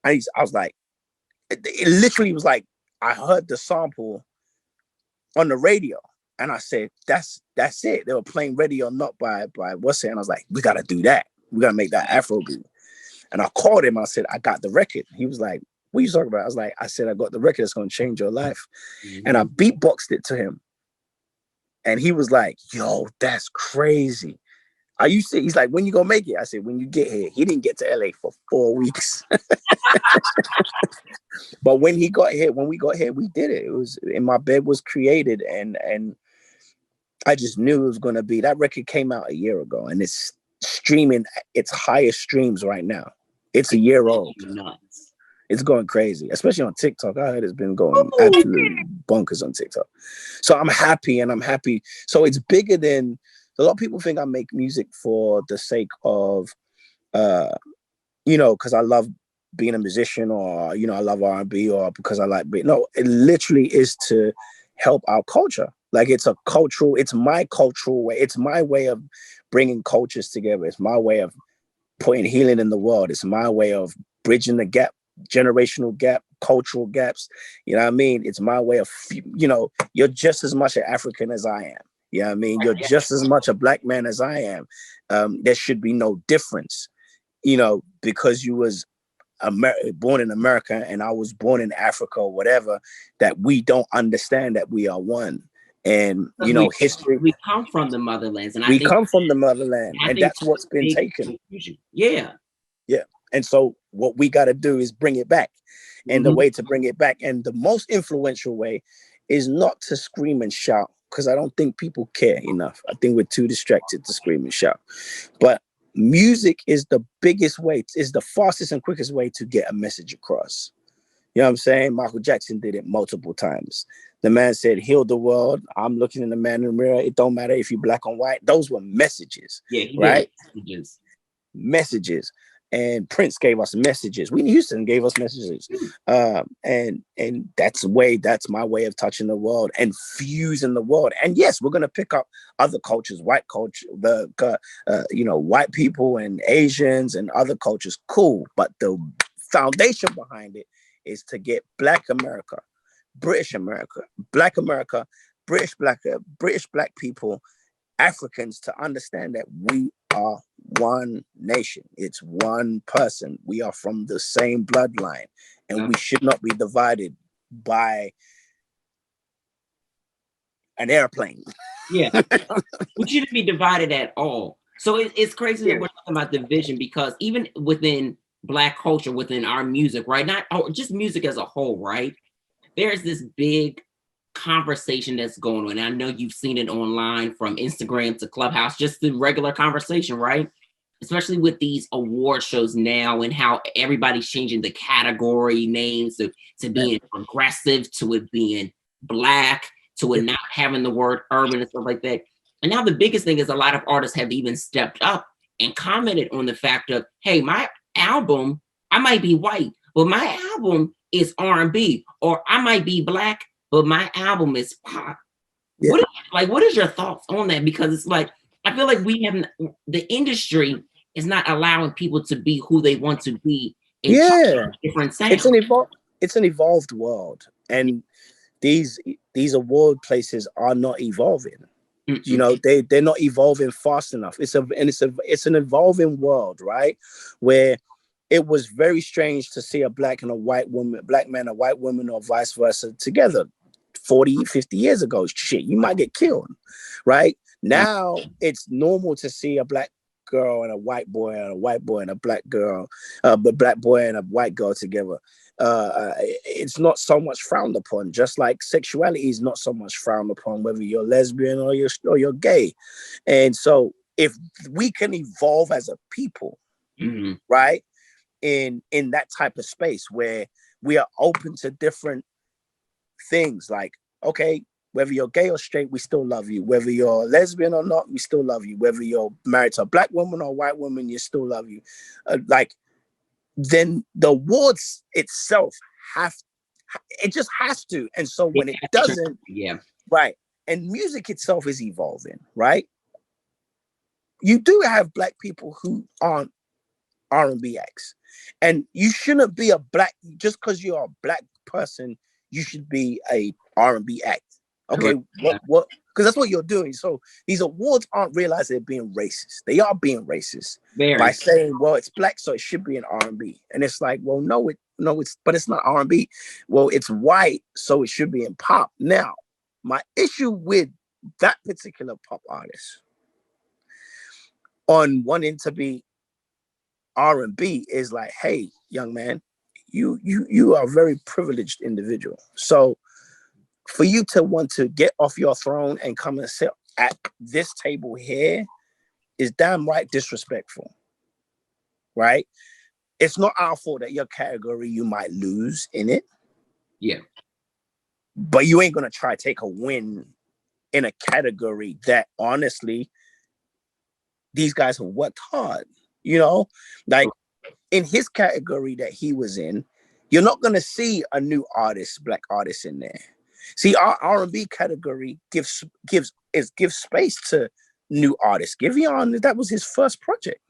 I was like, it literally was like, I heard the sample on the radio and I said, that's it. They were playing Ready or Not by what's it? And I was like, we got to do that. We got to make that Afrobeat. And I called him. I said, I got the record. He was like, what are you talking about? I said, I got the record that's going to change your life. Mm-hmm. And I beatboxed it to him. And he was like, yo, that's crazy. He's like, when you gonna make it? I said, when you get here. He didn't get to LA for 4 weeks. But when we got here, we did it. It was in my bed was created, and I just knew it was gonna be. That record came out a year ago, and it's streaming its highest streams right now. It's a year old. Nuts. It's going crazy, especially on TikTok. I heard it's been going absolutely bonkers on TikTok. So I'm happy. So it's bigger than. A lot of people think I make music for the sake of, because I love being a musician, or, I love R&B, or because I like, no, it literally is to help our culture. Like it's my cultural way. It's my way of bringing cultures together. It's my way of putting healing in the world. It's my way of bridging the gap, generational gap, cultural gaps. You know what I mean? It's my way of, you're just as much an African as I am. You know what I mean? You're just as much a Black man as I am. There should be no difference, because you was born in America and I was born in Africa or whatever, that we don't understand that we are one. And, history. We come from the motherlands. And we come from the motherland. And that's what's been taken. Yeah. Yeah. And so what we got to do is bring it back. And the way to bring it back, and the most influential way, is not to scream and shout, because I don't think people care enough. I think we're too distracted to scream and shout. But music is the biggest way, is the fastest and quickest way to get a message across. You know what I'm saying? Michael Jackson did it multiple times. The man said, heal the world. I'm looking in the man in the mirror. It don't matter if you're black or white. Those were messages. Yeah, he right? did Messages. And Prince gave us messages. Whitney Houston gave us messages. And that's my way of touching the world and fusing the world. And yes, we're gonna pick up other cultures, white culture, white people and Asians and other cultures. Cool, but the foundation behind it is to get Black America, British America, Black America, British black people, Africans to understand that we are one nation. It's one person. We are from the same bloodline, and we should not be divided by an airplane. Yeah, we shouldn't be divided at all. So it's crazy that we're talking about division, because even within Black culture, within our music, right? Just music as a whole, right? There's this big conversation that's going on. And I know you've seen it online, from Instagram to Clubhouse, just the regular conversation, right? Especially with these award shows now, and how everybody's changing the category names to being progressive, to it being Black, to it not having the word urban and stuff like that. And now the biggest thing is, a lot of artists have even stepped up and commented on the fact of, hey, my album, I might be white, but my album is R&B, or I might be Black, but my album is pop. Yeah. What is your thoughts on that? Because it's like, I feel like the industry is not allowing people to be who they want to be. Different sounds. It's an evolved world, and these award places are not evolving. Mm-mm. You know, they're not evolving fast enough. It's an evolving world, right? Where it was very strange to see a black man, a white woman, or vice versa together 40, 50 years ago. Shit, you might get killed, right? Now it's normal to see a black girl and a white boy, and a white boy and a black girl, but black boy and a white girl together. It's not so much frowned upon, just like sexuality is not so much frowned upon, whether you're lesbian or you're gay. And so if we can evolve as a people, right, in that type of space where we are open to different things, like, okay, whether you're gay or straight, we still love you. Whether you're lesbian or not, we still love you. Whether you're married to a black woman or a white woman, you still love you. Then the awards itself it just has to. And so when it doesn't, right, and music itself is evolving, right? You do have black people who aren't R&B acts, and you shouldn't be just because you're a black person, you should be a R&B act. Okay, what? Because that's what you're doing. So these awards aren't realizing they're being racist. They are being racist by saying, well, it's black, so it should be an R&B. And it's like, well, but it's not R&B. Well, it's white, so it should be in pop. Now, my issue with that particular pop artist on wanting to be R&B is like, hey, young man, you are a very privileged individual. So for you to want to get off your throne and come and sit at this table here is damn right disrespectful, right? It's not our fault that your category, you might lose in it. Yeah. But you ain't going to try to take a win in a category that, honestly, these guys have worked hard, you know? Like, in his category that he was in, you're not going to see a new artist, black artist in there. See, our R&B category gives space to new artists. Giveon, that was his first project.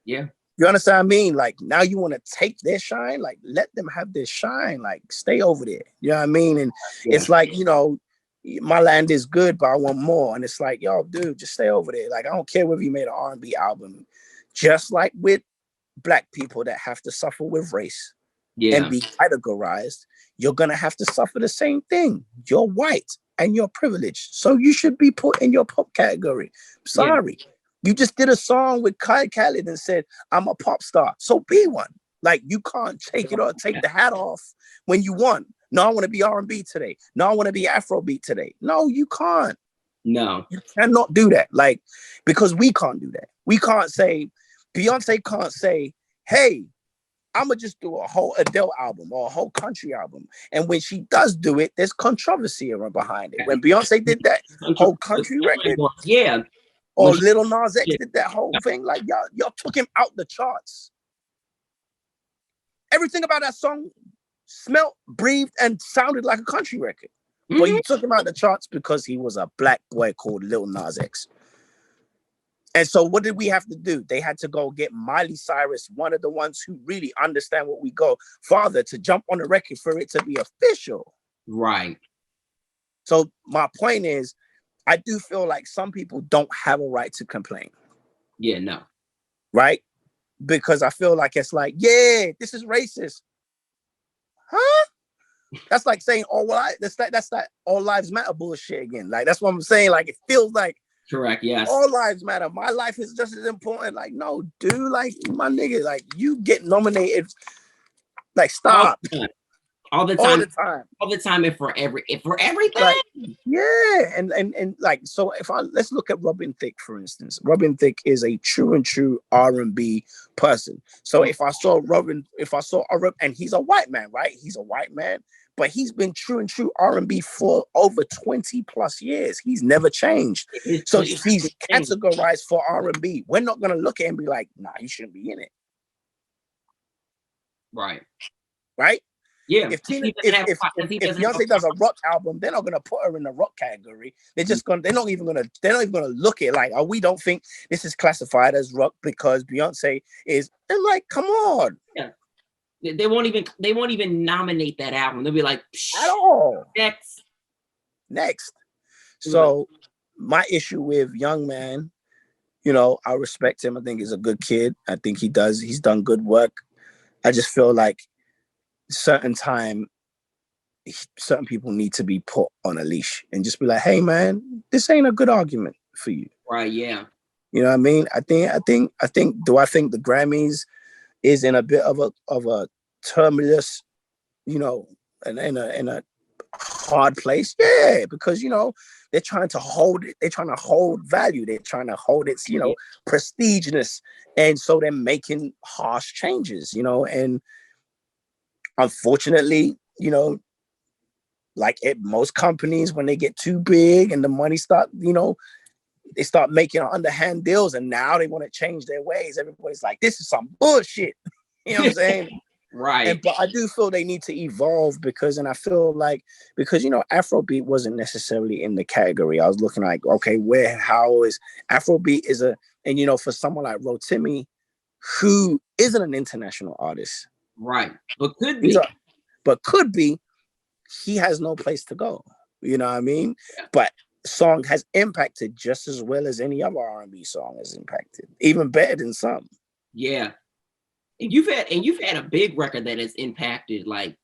Yeah. You understand what I mean? Like, now you want to take their shine? Like, let them have their shine. Like, stay over there. You know what I mean? And it's like, you know, my land is good, but I want more. And it's like, yo, dude, just stay over there. Like, I don't care whether you made an R&B album. Just like with black people that have to suffer with race and be categorized, you're going to have to suffer the same thing. You're white and you're privileged. So you should be put in your pop category. Sorry. Yeah. You just did a song with Khaled and said, I'm a pop star. So be one. Like, you can't take the hat off when you won. No, I want to be R&B today. No, I want to be Afrobeat today. No, you can't. No. You cannot do that. Like, because we can't do that. We can't say, Beyonce can't say, hey, I'ma just do a whole Adele album or a whole country album. And when she does do it, there's controversy around behind it. When Beyonce did that whole country record, yeah, or Lil Nas X did that whole thing, like y'all took him out the charts. Everything about that song smelled, breathed, and sounded like a country record. But you took him out the charts because he was a black boy called Lil Nas X. And so what did we have to do? They had to go get Miley Cyrus, one of the ones who really understand what we go, father, to jump on the record for it to be official. Right. So my point is, I do feel like some people don't have a right to complain. Yeah, no. Right? Because I feel like it's like, yeah, this is racist. Huh? That's like saying, oh, well, that's that all lives matter bullshit again. Like, that's what I'm saying. Like, it feels like, correct, yes, all lives matter. My life is just as important. Like, no, dude, like, my nigga, like, you get nominated. Like, stop. All the time, and for everything. Like, yeah, and like, so let's look at Robin Thicke, for instance. Robin Thicke is a true R&B person. So if I saw and he's a white man, right? He's a white man, but he's been true R&B for over 20 plus years. He's never changed. So if he's categorized for R&B, we're not gonna look at him and be like, nah, you shouldn't be in it. Right. Yeah. If Beyonce does a rock album, they're not gonna put her in the rock category. They're not even gonna look at it like, oh, we don't think this is classified as rock because Beyonce is. They're like, come on. Yeah. They won't even nominate that album. They'll be like, at all. Next. So my issue with Young Man, I respect him. I think he's a good kid. I think he's done good work. I just feel like certain people need to be put on a leash and just be like, hey man, this ain't a good argument for you. Right, yeah. You know what I mean? I think do I think the Grammys is in a bit of a tumultuous, in a hard place? Yeah, because they're trying to hold it, they're trying to hold value, they're trying to hold its, prestigeness. And so they're making harsh changes, and unfortunately, like at most companies, when they get too big and the money start, they start making underhand deals, and now they want to change their ways. Everybody's like, this is some bullshit. You know what I'm saying? Right. But I do feel they need to evolve because Afrobeat wasn't necessarily in the category. I was looking like, okay, how is Afrobeat for someone like Rotimi, who isn't an international artist. Right. But could be, he has no place to go. You know what I mean? Yeah. But song has impacted just as well as any other R&B song has impacted, even better than some. Yeah. And you've had a big record that has impacted like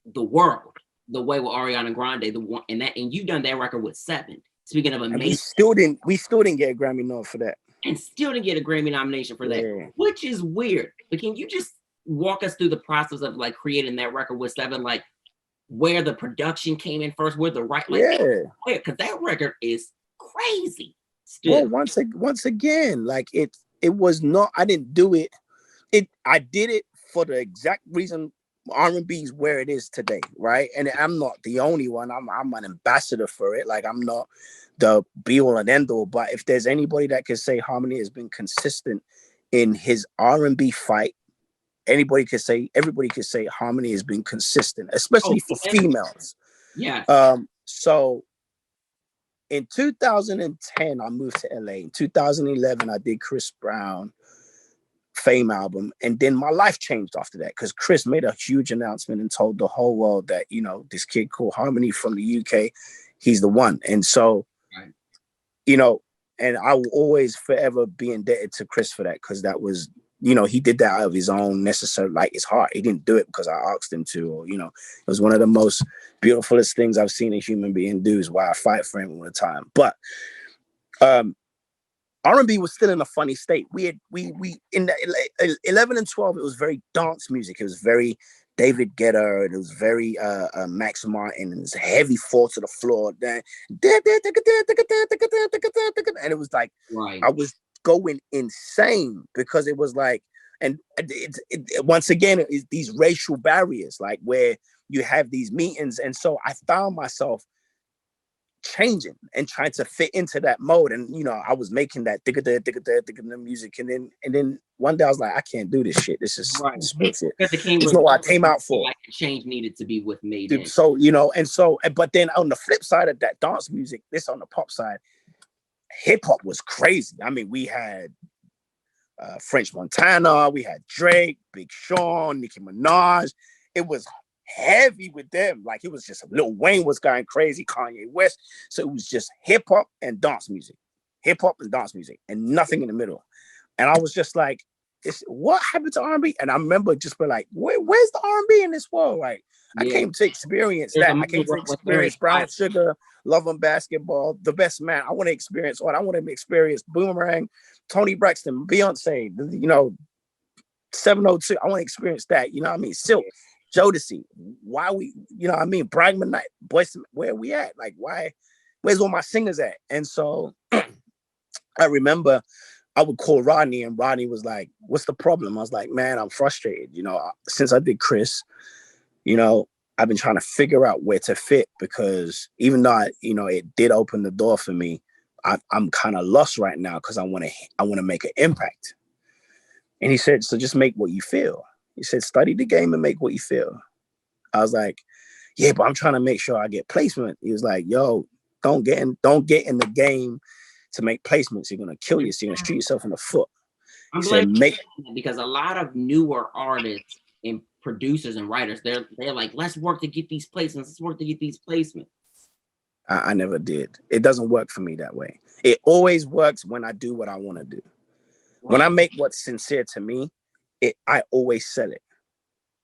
the world, the way with Ariana Grande, and you've done that record with 7. Speaking of amazing, we still didn't get a Grammy nomination for that. And still didn't get a Grammy nomination for that, which is weird. But can you just walk us through the process of like creating that record with 7, like where the production came in first, where the because that record is crazy. Still. Well, once again, like it was not. I didn't do it. I did it for the exact reason R&B is where it is today, right? And I'm not the only one. I'm an ambassador for it. Like, I'm not the be all and end all. But if there's anybody that can say Harmony has been consistent in his R&B fight, everybody could say Harmony has been consistent, especially for females. Yeah. So in 2010, I moved to LA. In 2011, I did Chris Brown Fame album, and then my life changed after that because Chris made a huge announcement and told the whole world that this kid called Harmony from the UK, he's the one. And so and I will always forever be indebted to Chris for that, because that was he did that out of his own necessary, like, his heart. He didn't do it because I asked him to, or it was one of the most beautifulest things I've seen a human being do, is why I fight for him all the time. But R&B was still in a funny state. We in the 11 and 12, it was very dance music. It was very David Guetta. It was very Max Martin. It was heavy fall to the floor. And it was like, I was going insane because it was like, once again, it's these racial barriers, like where you have these meetings. And so I found myself changing and trying to fit into that mode. And, you know, I was making that music. And then one day I was like, I can't do this shit. This is bullshit. It's not what I came out for. Like change needed to be with made in. So, you know, but then on the flip side of that dance music, this on the pop side, hip hop was crazy. I mean, we had French Montana, we had Drake, Big Sean, Nicki Minaj. It was heavy with them. Like, it was just Lil Wayne was going crazy, Kanye West. So it was just hip hop and dance music, and nothing in the middle. And I was just like, what happened to R&B? And I remember just being like, where's the R&B in this world? Like, I came to experience that. I came to experience Brown Sugar, Love and Basketball, The Best Man. I want to experience what I want to experience. Boomerang, Tony Braxton, Beyonce, you know, 702. I want to experience that. You know what I mean? Silk, Jodeci. Why we, you know what I mean? Bragman Night, Boys, where we at? Like, where's all my singers at? And so I remember I would call Rodney, and Rodney was like, what's the problem? I was like, man, I'm frustrated. You know, since I did Chris, you know, I've been trying to figure out where to fit, because even though it did open the door for me, I'm kind of lost right now because I want to make an impact. And he said, so just make what you feel. He said, study the game and make what you feel. I was like, yeah, but I'm trying to make sure I get placement. He was like, yo, don't get in the game to make placements. You're gonna kill yourself. You're gonna shoot yourself in the foot. I'm glad because a lot of newer artists and producers and writers, they're like, let's work to get these placements. I never did. It doesn't work for me that way. It always works when I do what I want to do. Right. When I make what's sincere to me, I always sell it.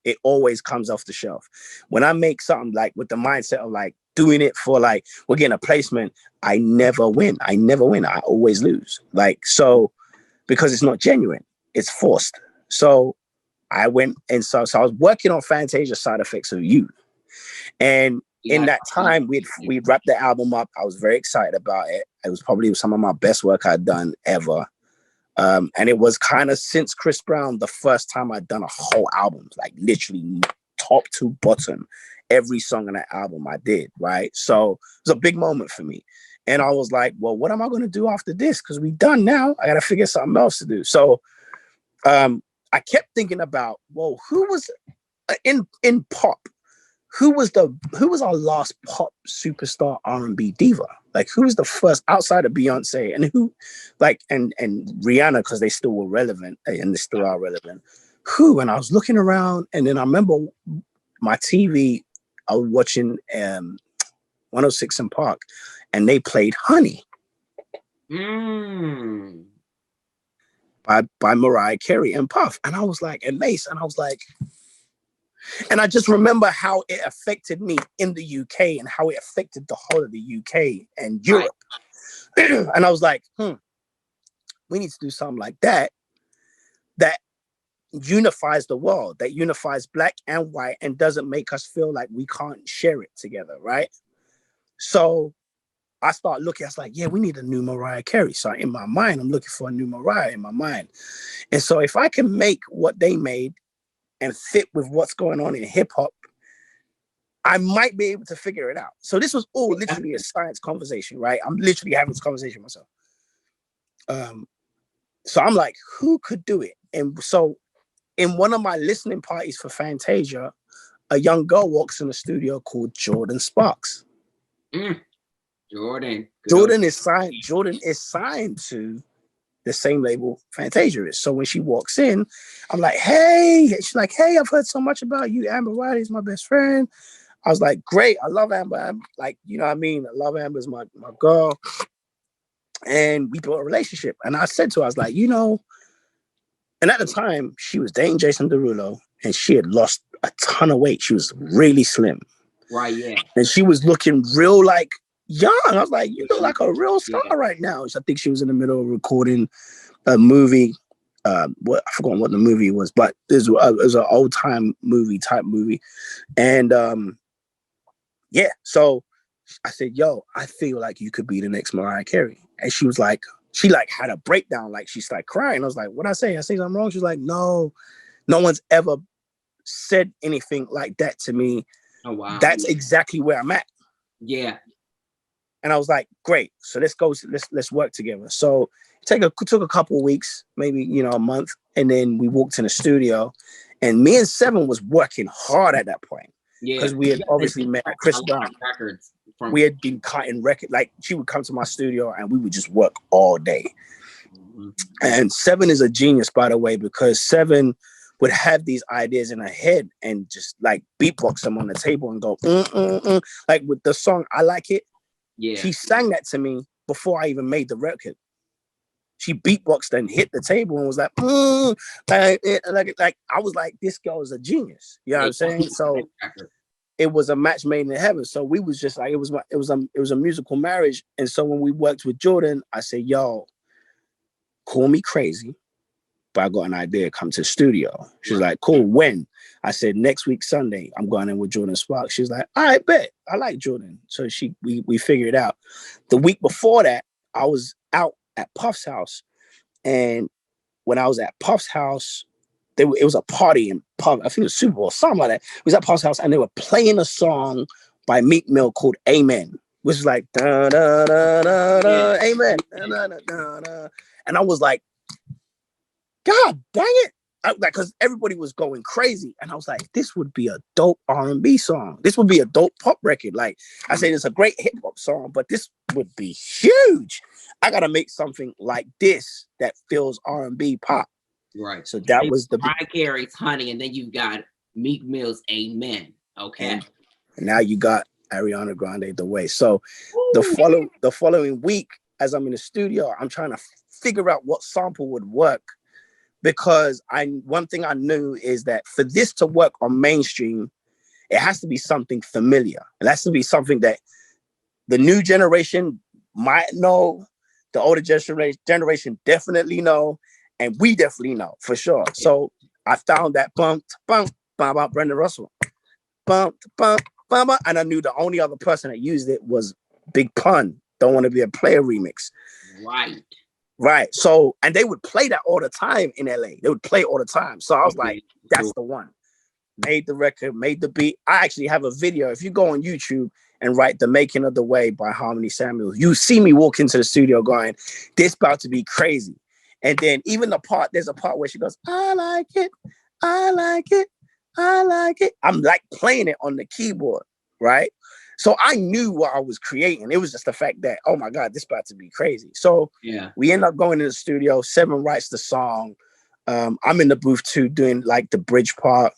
It always comes off the shelf. When I make something like with the mindset of like doing it for like, we're getting a placement, I never win. I always lose. Like, so, because it's not genuine, it's forced. So I went, and so I was working on Fantasia Side Effects of You. And in that time, we'd wrapped the album up. I was very excited about it. It was probably some of my best work I'd done ever. And it was kind of, since Chris Brown, the first time I'd done a whole album, like literally top to bottom, every song on that album I did, right? So it was a big moment for me. And I was like, well, what am I going to do after this? Because we done now. I got to figure something else to do. So I kept thinking about, well, who was in pop? Who was our last pop superstar R&B diva? Like, who was the first outside of Beyonce, and who, like, and Rihanna, because they still were relevant and they still are relevant. Who? And I was looking around, and then I remember my TV. I was watching 106 in Park, and they played Honey by Mariah Carey and Puff, and I was like, and Mace, and I was like. And I just remember how it affected me in the UK and how it affected the whole of the UK and Europe. Right. And I was like, we need to do something like that unifies the world, that unifies black and white, and doesn't make us feel like we can't share it together, right? So I started looking, I was like, yeah, we need a new Mariah Carey. So in my mind, I'm looking for a new Mariah in my mind. And so if I can make what they made and fit with what's going on in hip hop, I might be able to figure it out. So this was all literally a science conversation, right? I'm literally having this conversation myself. So I'm like, who could do it? And so in one of my listening parties for Fantasia, a young girl walks in the studio called Jordan Sparks. Jordan is signed to the same label Fantasia is. So when she walks in, I'm like, hey, she's like, hey, I've heard so much about you. Amber Riley's my best friend. I was like, great. I love Amber. Like, you know what I mean? I love Amber's my girl. And we built a relationship. And I said to her, I was like, you know, and at the time she was dating Jason Derulo, and she had lost a ton of weight. She was really slim. Right, yeah. And she was looking real like young. I was like, you look like a real star right now. I think she was in the middle of recording a movie. I forgot what the movie was, but it was an old time type movie. And so I said, yo, I feel like you could be the next Mariah Carey. And she was like, she like had a breakdown, like she started crying. I was like, "What I say? I say something wrong?" She's like, "No, no one's ever said anything like that to me." Oh wow. That's exactly where I'm at. Yeah. And I was like, "Great, so let's work together." So took a couple of weeks, maybe a month, and then we walked in the studio, and me and Seven was working hard at that point. Yeah, because we had obviously met Chris Brown. Records we had been cutting records. Like, she would come to my studio and we would just work all day. Mm-hmm. And Seven is a genius, by the way, because Seven would have these ideas in her head and just like beatbox them on the table and go, like with the song I Like It. Yeah, she sang that to me before I even made the record. She beatboxed and hit the table and was like, like I was like, this girl is a genius. You know what I'm saying? So it was a match made in heaven. So we was just like, it was a musical marriage. And so when we worked with Jordan, I said, yo, call me crazy, but I got an idea. Come to the studio. She's like, cool. When? I said, next week Sunday, I'm going in with Jordan Sparks. She's like, all right, bet. I like Jordan. So we figured it out. The week before that, I was out at Puff's house, and when I was at Puff's house, it was a party in Puff. I think it was Super Bowl, something like that. It was at Puff's house, and they were playing a song by Meek Mill called "Amen," which is like da da da da da, Amen, da, da, da, da. And I was like, God dang it! Because everybody was going crazy, and I was like, this would be a dope R&B song. This would be a dope pop record. Like I said, it's a great hip hop song, but this would be huge. I gotta make something like this that feels R&B pop. Right. So that was the Mariah Carey's Honey, and then you've got Meek Mill's Amen. Okay. And now you got Ariana Grande, The Way. So the following week, as I'm in the studio, I'm trying to figure out what sample would work, because one thing I knew is that for this to work on mainstream, it has to be something familiar. It has to be something that the new generation might know, the older generation definitely know, and we definitely know for sure. So I found that bump, Brendan Russell. Bump, and I knew the only other person that used it was Big Pun, Don't Want to Be a Player remix. Right. So, and they would play that all the time in LA. They would play all the time. So I was like, that's the one. Made the record, made the beat. I actually have a video. If you go on YouTube and write The Making of the Way by Harmony Samuels, you see me walk into the studio going, this about to be crazy. And then even there's a part where she goes, I like it, I like it, I like it. I'm like playing it on the keyboard, right? So I knew what I was creating. It was just the fact that, oh my God, this about to be crazy. So we end up going to the studio. Seven writes the song. I'm in the booth too, doing like the bridge part.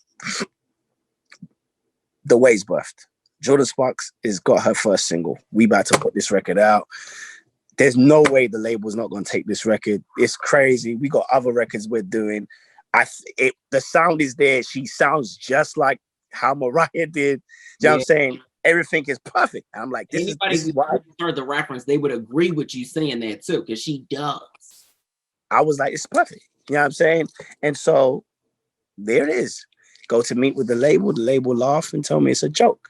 The Way's birthed. Jordan Sparks has got her first single. We about to put this record out. There's no way the label's not going to take this record. It's crazy. We got other records we're doing. The sound is there. She sounds just like how Mariah did. You know what I'm saying? Everything is perfect. I'm like, this is why I heard the reference. They would agree with you saying that too, because she does. I was like, it's perfect. You know what I'm saying? And so there it is. Go to meet with the label laughed and told me it's a joke.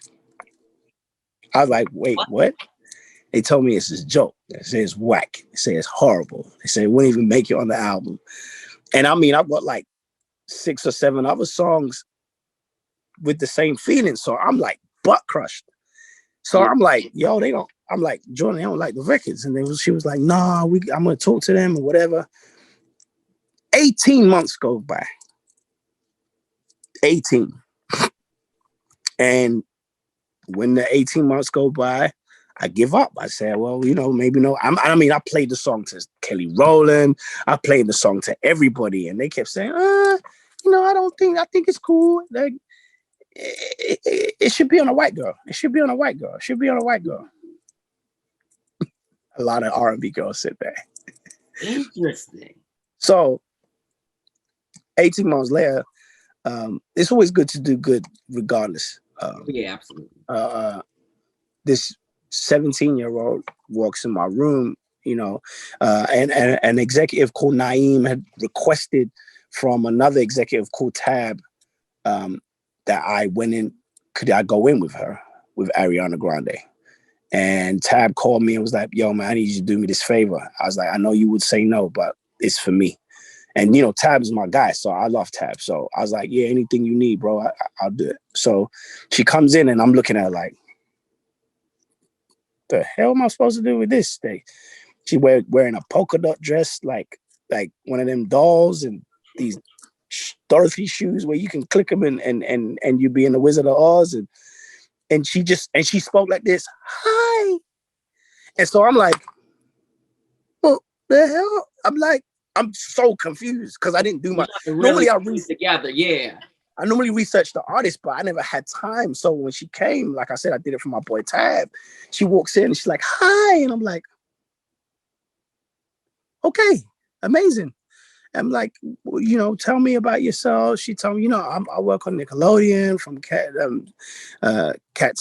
I was like, wait, what? They told me it's a joke. They say it's whack. They say it's horrible. They say it wouldn't even make it on the album. And I mean, I've got like 6 or 7 other songs with the same feeling. So I'm like butt crushed. So I'm like, yo, I'm like, Jordan, they don't like the records. And then she was like, nah, I'm going to talk to them or whatever. 18 months go by. 18. And when the 18 months go by, I give up. I said, well, maybe no. I played the song to Kelly Rowland. I played the song to everybody. And they kept saying, I think it's cool. Like, it should be on a white girl. It should be on a white girl. It should be on a white girl. A lot of R&B girls said that. Interesting. So 18 months later, it's always good to do good regardless. Absolutely. This 17-year-old walks in my room, and an executive called Naeem had requested from another executive called Tab that I went in. Could I go in with her, with Ariana Grande? And Tab called me and was like, yo, man, I need you to do me this favor. I was like, I know you would say no, but it's for me. And, you know, Tab is my guy, so I love Tab. So I was like, yeah, anything you need, bro, I'll do it. So she comes in and I'm looking at her like, the hell am I supposed to do with this thing? She wearing a polka dot dress, like one of them dolls, and these Dorothy shoes where you can click them and you be in the Wizard of Oz. And she spoke like this, hi. And so I'm like, what the hell? I'm so confused because I didn't do my. Normally I read together, yeah. I normally research the artist, but I never had time. So when she came, like I said, I did it for my boy Tab. She walks in and she's like, hi. And I'm like, okay, amazing. I'm like, you know, tell me about yourself. She told me, you know, I work on Nickelodeon from Cats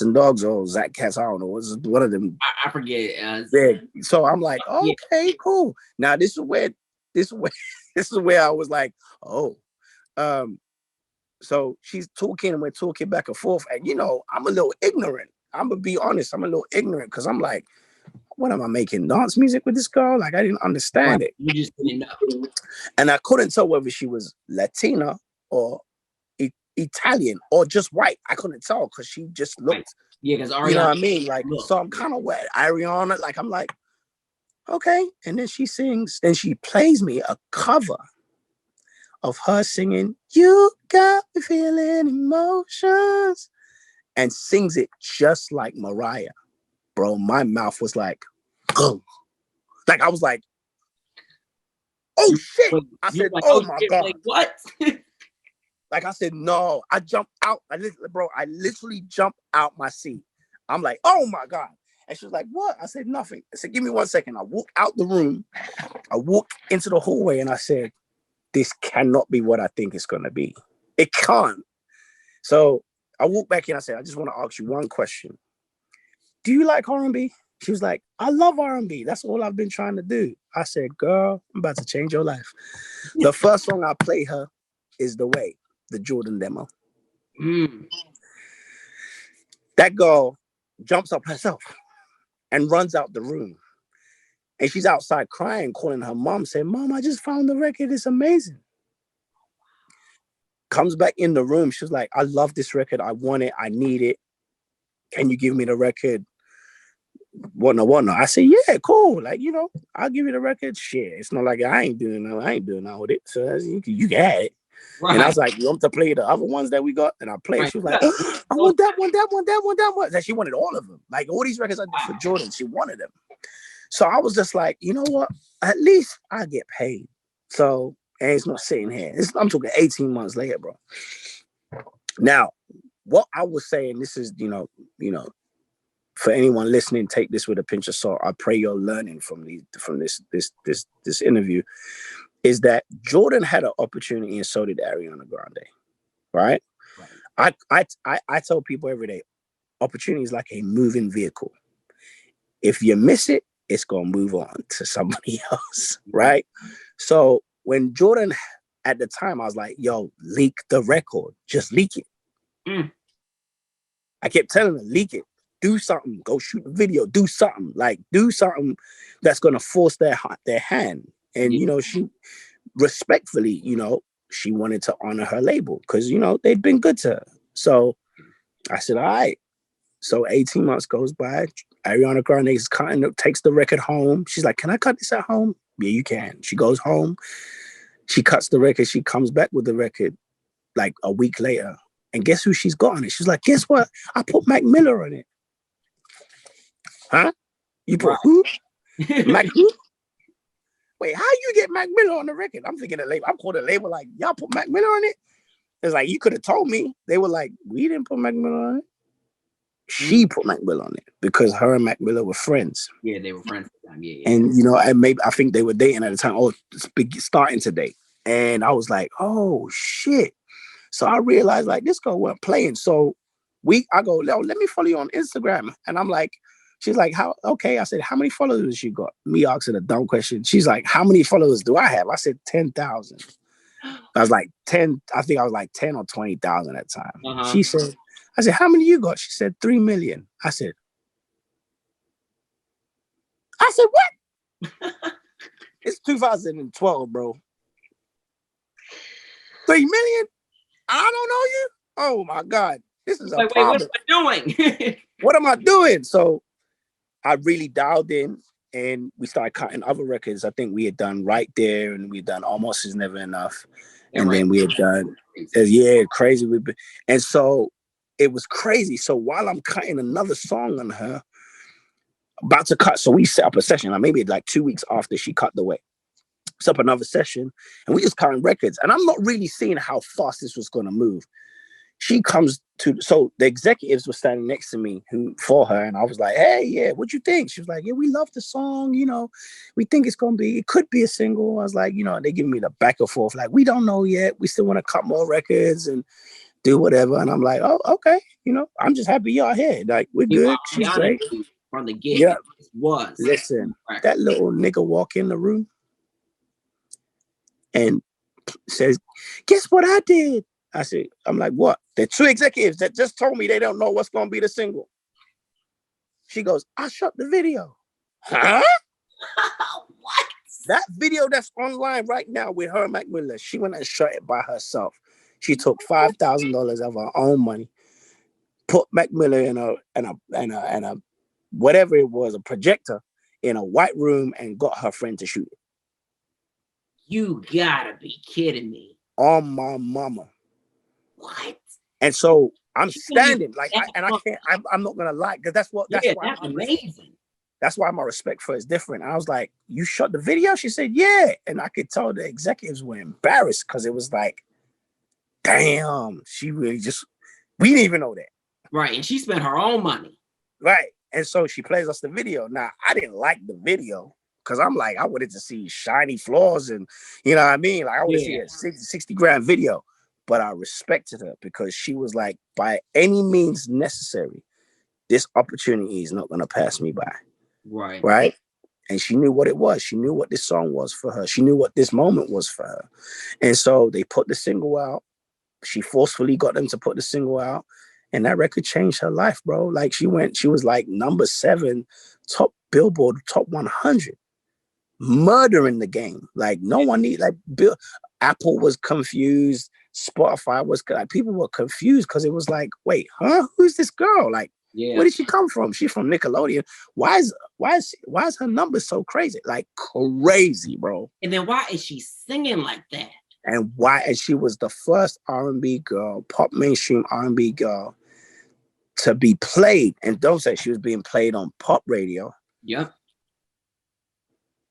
and Dogs or Zach Cats. I don't know. What's one of them? I forget. Yeah. So I'm like, okay, cool. Now this is where I was like, oh, so she's talking and we're talking back and forth. And, you know, I'm a little ignorant. I'm going to be honest. I'm a little ignorant because I'm like, what am I making? Dance music with this girl? Like, I didn't understand it. You just didn't know. And I couldn't tell whether she was Latina or Italian or just white. I couldn't tell because she just looked. Yeah, because Ariana. You know what I mean? Like, so I'm kind of wet. Ariana, like, I'm like, okay. And then she sings, and she plays me a cover of her singing, You Got Me Feeling Emotions, and sings it just like Mariah. Bro, my mouth was like, oh. Like, I was like, oh shit. I said, like, oh my God. Like, what? Like I said, no. I jumped out. I literally jumped out my seat. I'm like, oh my God. And she was like, what? I said, nothing. I said, give me 1 second. I walked out the room. I walked into the hallway and I said, this cannot be what I think it's going to be. It can't. So I walked back in. I said, I just want to ask you one question. Do you like R&B? She was like, I love R&B. That's all I've been trying to do. I said, girl, I'm about to change your life. The first song I play her is The Way, the Jordan demo. That girl jumps up herself and runs out the room. And she's outside crying, calling her mom, saying, Mom, I just found the record. It's amazing. Comes back in the room. She was like, I love this record. I want it. I need it. Can you give me the record? Whatnot. I said, yeah, cool. Like, you know, I'll give you the record. Shit. It's not like I ain't doing nothing with it. So you can have it. Right. And I was like, you want to play the other ones that we got? And I played. Right. She was like, I want that one. And she wanted all of them. Like all these records I did for Jordan, she wanted them. So I was just like, you know what? At least I get paid. So and it's not sitting here. I'm talking 18 months later, bro. Now, what I was saying, this is, you know, for anyone listening, take this with a pinch of salt. I pray you're learning from this interview. Is that Jordan had an opportunity and so did Ariana Grande, right? I tell people every day, opportunity is like a moving vehicle. If you miss it, it's gonna move on to somebody else, right? So when Jordan, at the time, I was like, yo, leak the record, just leak it. I kept telling her, leak it. Do something. Go shoot a video. Do something. Like, do something that's going to force their hand. And, you know, she respectfully, you know, she wanted to honor her label because, you know, they'd been good to her. So I said, all right. So 18 months goes by. Ariana Grande takes the record home. She's like, can I cut this at home? Yeah, you can. She goes home. She cuts the record. She comes back with the record like a week later. And guess who she's got on it? She's like, guess what? I put Mac Miller on it. Huh? You put who? Mac who? Wait, how you get Mac Miller on the record? I'm thinking the label. I'm calling the label like, y'all put Mac Miller on it? It's like, you could have told me. They were like, we didn't put Mac Miller on it. She put Mac Miller on it because her and Mac Miller were friends. Yeah, they were friends at the time. Yeah. And, you know, I think they were dating at the time. Oh, starting to date. And I was like, oh, shit. So I realized, like, this girl weren't playing. So I go, let me follow you on Instagram. And I'm like, she's like, how? Okay. I said, how many followers you got? Me asking a dumb question. She's like, how many followers do I have? I said, 10,000. I was like 10. I think I was like 10 or 20,000 at the time. I said, how many you got? She said, 3 million. I said, I said, what? It's 2012, bro. 3 million? I don't know you? Oh my God. This is a problem. Wait, what am I doing? What am I doing? So I really dialed in and we started cutting other records. I think we had done Right There and we had done Almost Is Never Enough. And then we had done, crazy. And so it was crazy. So while I'm cutting another song on her, about to cut, so we set up a session, like maybe like 2 weeks after she cut the way. Set up another session and we just cutting records. And I'm not really seeing how fast this was going to move. She comes to, so the executives were standing next to me for her. And I was like, hey, yeah, what'd you think? She was like, yeah, we love the song. You know, we think it could be a single. I was like, you know, they giving me the back and forth. Like, we don't know yet. We still want to cut more records and do whatever. And I'm like, oh, okay. You know, I'm just happy y'all here. Like, we're good. She's great. From the get, yeah. Was. Listen, that little nigga walk in the room and says, guess what I did? I said, I'm like, what? There are 2 executives that just told me they don't know what's going to be the single. She goes, I shot the video. Huh? What? That video that's online right now with her, Mac Miller, she went and shot it by herself. She took $5,000 of her own money, put Mac Miller in a whatever it was, a projector in a white room and got her friend to shoot it. You gotta be kidding me. On my mama. What? And so I'm standing like, I'm not gonna lie, because that's why that's amazing. That's why my respect for her is different. And I was like, you shot the video? She said, yeah. And I could tell the executives were embarrassed because it was like, damn, she really we didn't even know that. Right. And she spent her own money. Right. And so she plays us the video. Now, I didn't like the video because I'm like, I wanted to see shiny floors and, you know what I mean? Like, I want to see a 60 grand video. But I respected her because she was like, by any means necessary, this opportunity is not going to pass me by. Right. Right. And she knew what it was. She knew what this song was for her. She knew what this moment was for her. And so they put the single out. She forcefully got them to put the single out. And that record changed her life, bro. Like she was like number 7, top Billboard, top 100. Murdering the game. Like no one Apple was confused. Spotify was like, people were confused because it was like, wait, huh? Who's this girl? Like, where did she come from? She's from Nickelodeon. Why is her number so crazy? Like crazy, bro. And then why is she singing like that? And she was the first R&B girl, pop mainstream R&B girl to be played. And don't say she was being played on pop radio. Yep.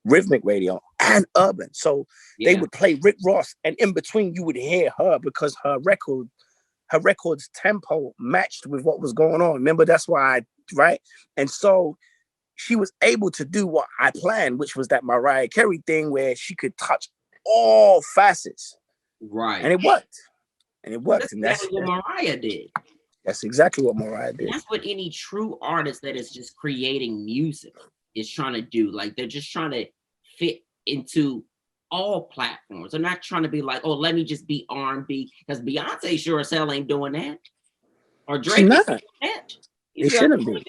Rhythmic radio and urban. So they would play Rick Ross, and in between you would hear her because her record's tempo matched with what was going on. Remember, that's why right? And so she was able to do what I planned, which was that Mariah Carey thing where she could touch all facets. Right. And it worked. And that's what Mariah did. That's exactly what Mariah did. That's what any true artist that is just creating music is trying to do. Like they're just trying to fit into all platforms. They're not trying to be like, oh, let me just be R&B, because Beyonce sure as hell ain't doing that. Or Drake ain't doing that. They shouldn't be.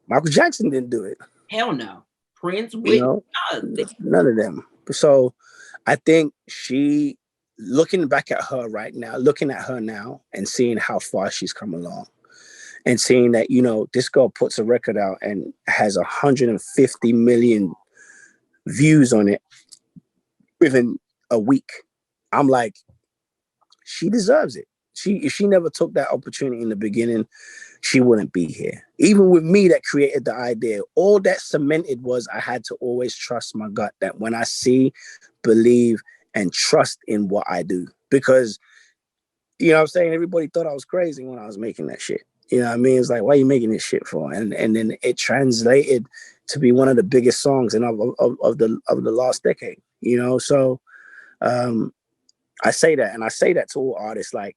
Michael Jackson didn't do it. Hell no. Prince, Whitney, none of them. So I think looking back at her right now, looking at her now and seeing how far she's come along and seeing that, you know, this girl puts a record out and has 150 million views on it within a week. I'm like, she deserves it. If she never took that opportunity in the beginning, she wouldn't be here. Even with me that created the idea, all that cemented was I had to always trust my gut, that when I see, believe, and trust in what I do. Because, you know what I'm saying, everybody thought I was crazy when I was making that shit. You know what I mean? It's like, why are you making this shit for? And then it translated to be one of the biggest songs of the last decade. You know, so I say that, and I say that to all artists. Like,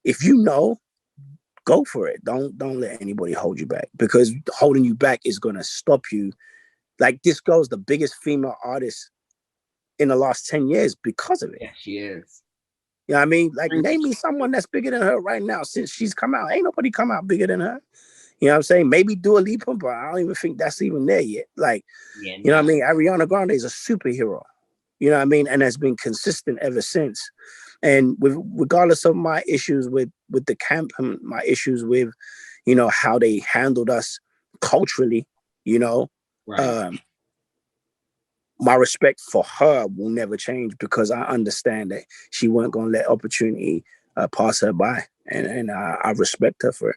if you know, go for it. Don't let anybody hold you back, because holding you back is gonna stop you. Like, this girl's the biggest female artist in the last 10 years because of it. Yeah, she is. You know what I mean? Like, name me someone that's bigger than her right now since she's come out. Ain't nobody come out bigger than her. You know what I'm saying? Maybe Dua Lipa, but I don't even think that's even there yet. Like, Yeah, you know what I mean? Ariana Grande is a superhero. You know what I mean? And has been consistent ever since. And regardless of my issues with the camp and my issues with, you know, how they handled us culturally, you know, right. my respect for her will never change because I understand that she wasn't going to let opportunity pass her by. And I respect her for it.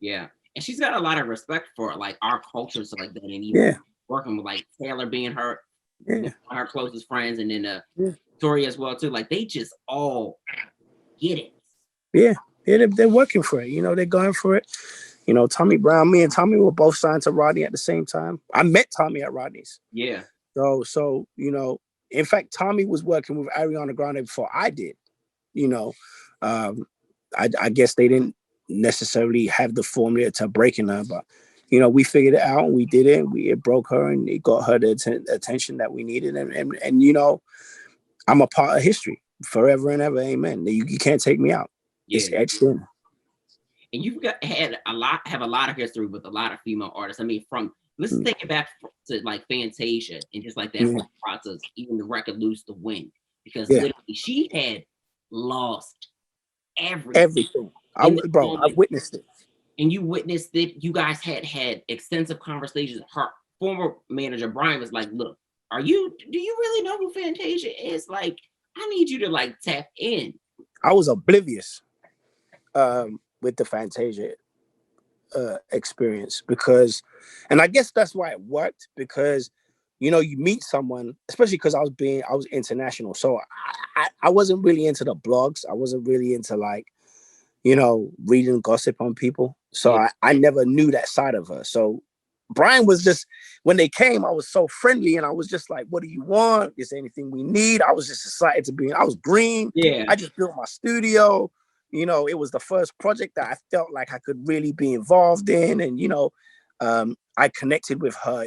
Yeah. And she's got a lot of respect for like our culture and stuff like that. And even Yeah. working with like Taylor being her Yeah. her closest friends, and then Yeah. Tori as well too. Like they just all get it. Yeah. Yeah, they're working for it. You know, they're going for it. You know, Tommy Brown, me and Tommy were both signed to Rodney at the same time. I met Tommy at Rodney's. Yeah. So you know, in fact, Tommy was working with Ariana Grande before I did. You know, I guess they didn't necessarily have the formula to breaking her, but you know, we figured it out and we did it. It broke her and it got her the attention that we needed. And you know, I'm a part of history forever and ever. Amen. You can't take me out. Yeah. It's etched in. And you've have a lot of history with a lot of female artists. I mean, from let's take it back to like Fantasia and just like that whole process, even the record Lose to Win, because literally she had lost everything. I've witnessed it. And you witnessed it. You guys had extensive conversations. Her former manager Brian was like, "Look, do you really know who Fantasia is? Like, I need you to like tap in." I was oblivious with the Fantasia experience because, and I guess that's why it worked because, you know, you meet someone, especially because I was international, so I wasn't really into the blogs. I wasn't really into like, you know, reading gossip on people. So I never knew that side of her. So Brian was just, when they came, I was so friendly and I was just like, what do you want? Is there anything we need? I was just excited to be, I was green. Yeah. I just built my studio. You know, it was the first project that I felt like I could really be involved in. And, you know, I connected with her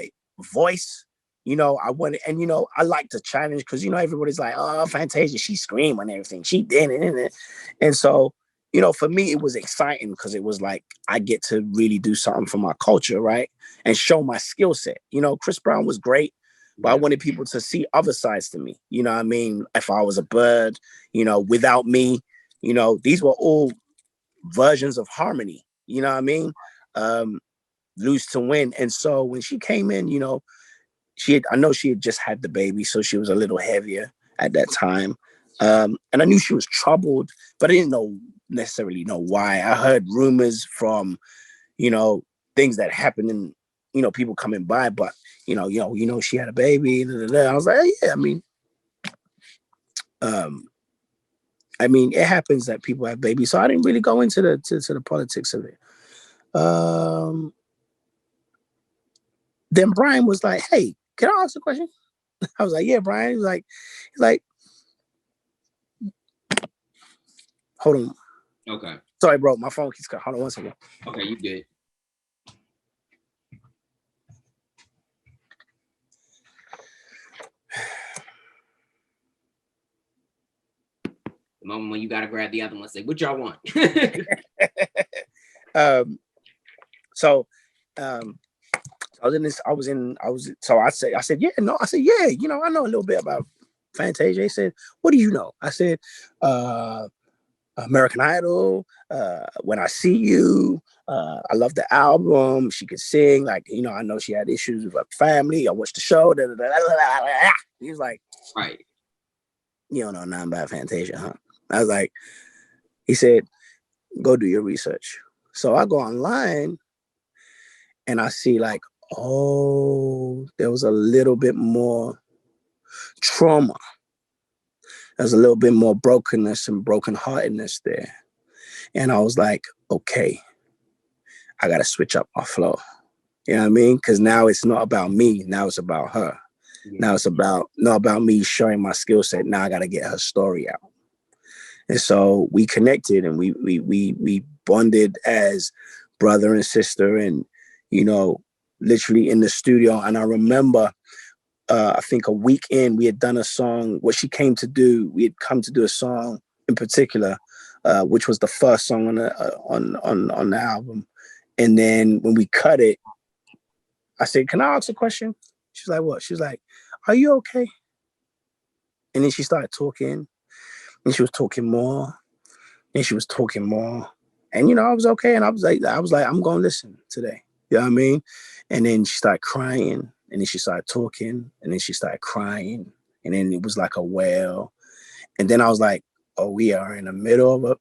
voice. You know, I wanted, and, you know, I like to challenge because, you know, everybody's like, oh, Fantasia, she screamed and everything. She did it. And so, you know, for me, it was exciting because it was like, I get to really do something for my culture, right? And show my skill set. You know, Chris Brown was great, but I wanted people to see other sides to me. You know what I mean? If I was a bird, you know, without me, you know, these were all versions of Harmony. You know what I mean? Lose to Win. And so when she came in, you know, I know she had just had the baby, so she was a little heavier at that time. And I knew she was troubled, but I didn't necessarily know why. I heard rumors from, you know, things that happened and, you know, people coming by, but you know, she had a baby. I was like, yeah, I mean, it happens that people have babies, so I didn't really go into the politics of it. Then Brian was like, "Hey, can I ask a question?" I was like, "Yeah, Brian." He's like, hold on. Okay. Sorry, bro. My phone keeps cutting. Hold on 1 second. Okay, you good. The moment when you gotta grab the other one, say, "What y'all want?" So I said, yeah, no, I said, yeah, you know, I know a little bit about Fantasia. He said, what do you know? I said, American Idol, When I See You, I love the album. She could sing, like, you know, I know she had issues with her family. I watched the show. He was like, right. You don't know nothing about Fantasia, huh? I was like, he said, go do your research. So I go online and I see like, oh, there was a little bit more trauma. There's a little bit more brokenness and brokenheartedness there. And I was like, okay, I got to switch up my flow. You know what I mean? Because now it's not about me. Now it's about her. Yeah. Now it's not about me showing my skill set. Now I got to get her story out. And so we connected and we bonded as brother and sister and, you know, literally in the studio. And I remember, I think a week in, we had done a song. What she came to do, we had come to do a song in particular, which was the first song on the album. And then when we cut it, I said, "Can I ask a question?" She's like, "What?" She's like, "Are you okay?" And then she started talking, and she was talking more, and she was talking more. And I was okay, and I was like, I'm gonna listen today. You know what I mean? And then she started crying, and then she started talking, and then she started crying, and then it was like a wail. And then I was like, "Oh, we are in the middle of a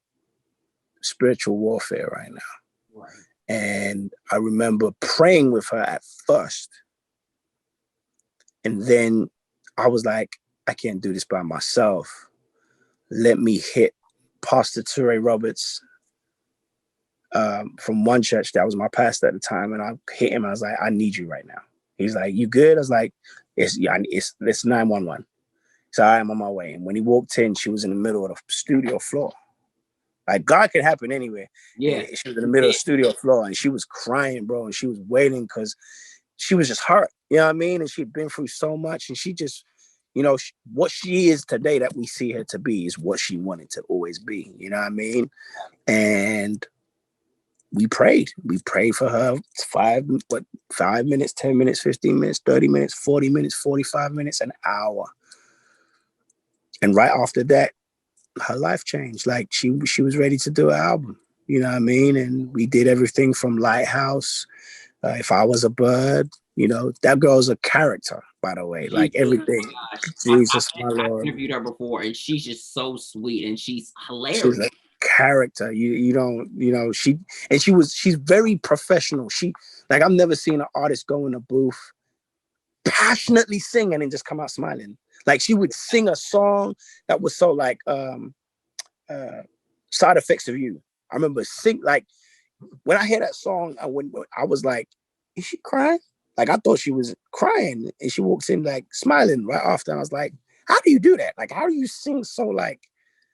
spiritual warfare right now." Right. And I remember praying with her at first. And then I was like, I can't do this by myself. Let me hit Pastor Ture Roberts from one church that was my pastor at the time. And I hit him. I was like, I need you right now. He's like, you good? I was like, it's 911. So I'm on my way. And when he walked in, she was in the middle of the studio floor. Like, God could happen anywhere. Yeah. And she was in the middle of the studio floor, and she was crying, bro. And she was waiting because she was just hurt. You know what I mean? And she'd been through so much. And she just, what she is today that we see her to be is what she wanted to always be. You know what I mean? And we prayed. We prayed for her 5 minutes, 10 minutes, 15 minutes, 30 minutes, 40 minutes, 45 minutes, an hour. And right after that, her life changed. Like she was ready to do an album. You know what I mean? And we did everything from Lighthouse, If I Was a Bird. That girl's a character, by the way. Like everything. Jesus, my Lord. I've interviewed her before, and she's just so sweet, and she's hilarious. She's a character. She's very professional. I've never seen an artist go in a booth, passionately sing, and then just come out smiling. Like she would sing a song that was so like Side Effects of You. I remember when I hear that song, I was like, is she crying? Like I thought she was crying, and she walks in like smiling right after. And I was like, how do you do that? Like, how do you sing so like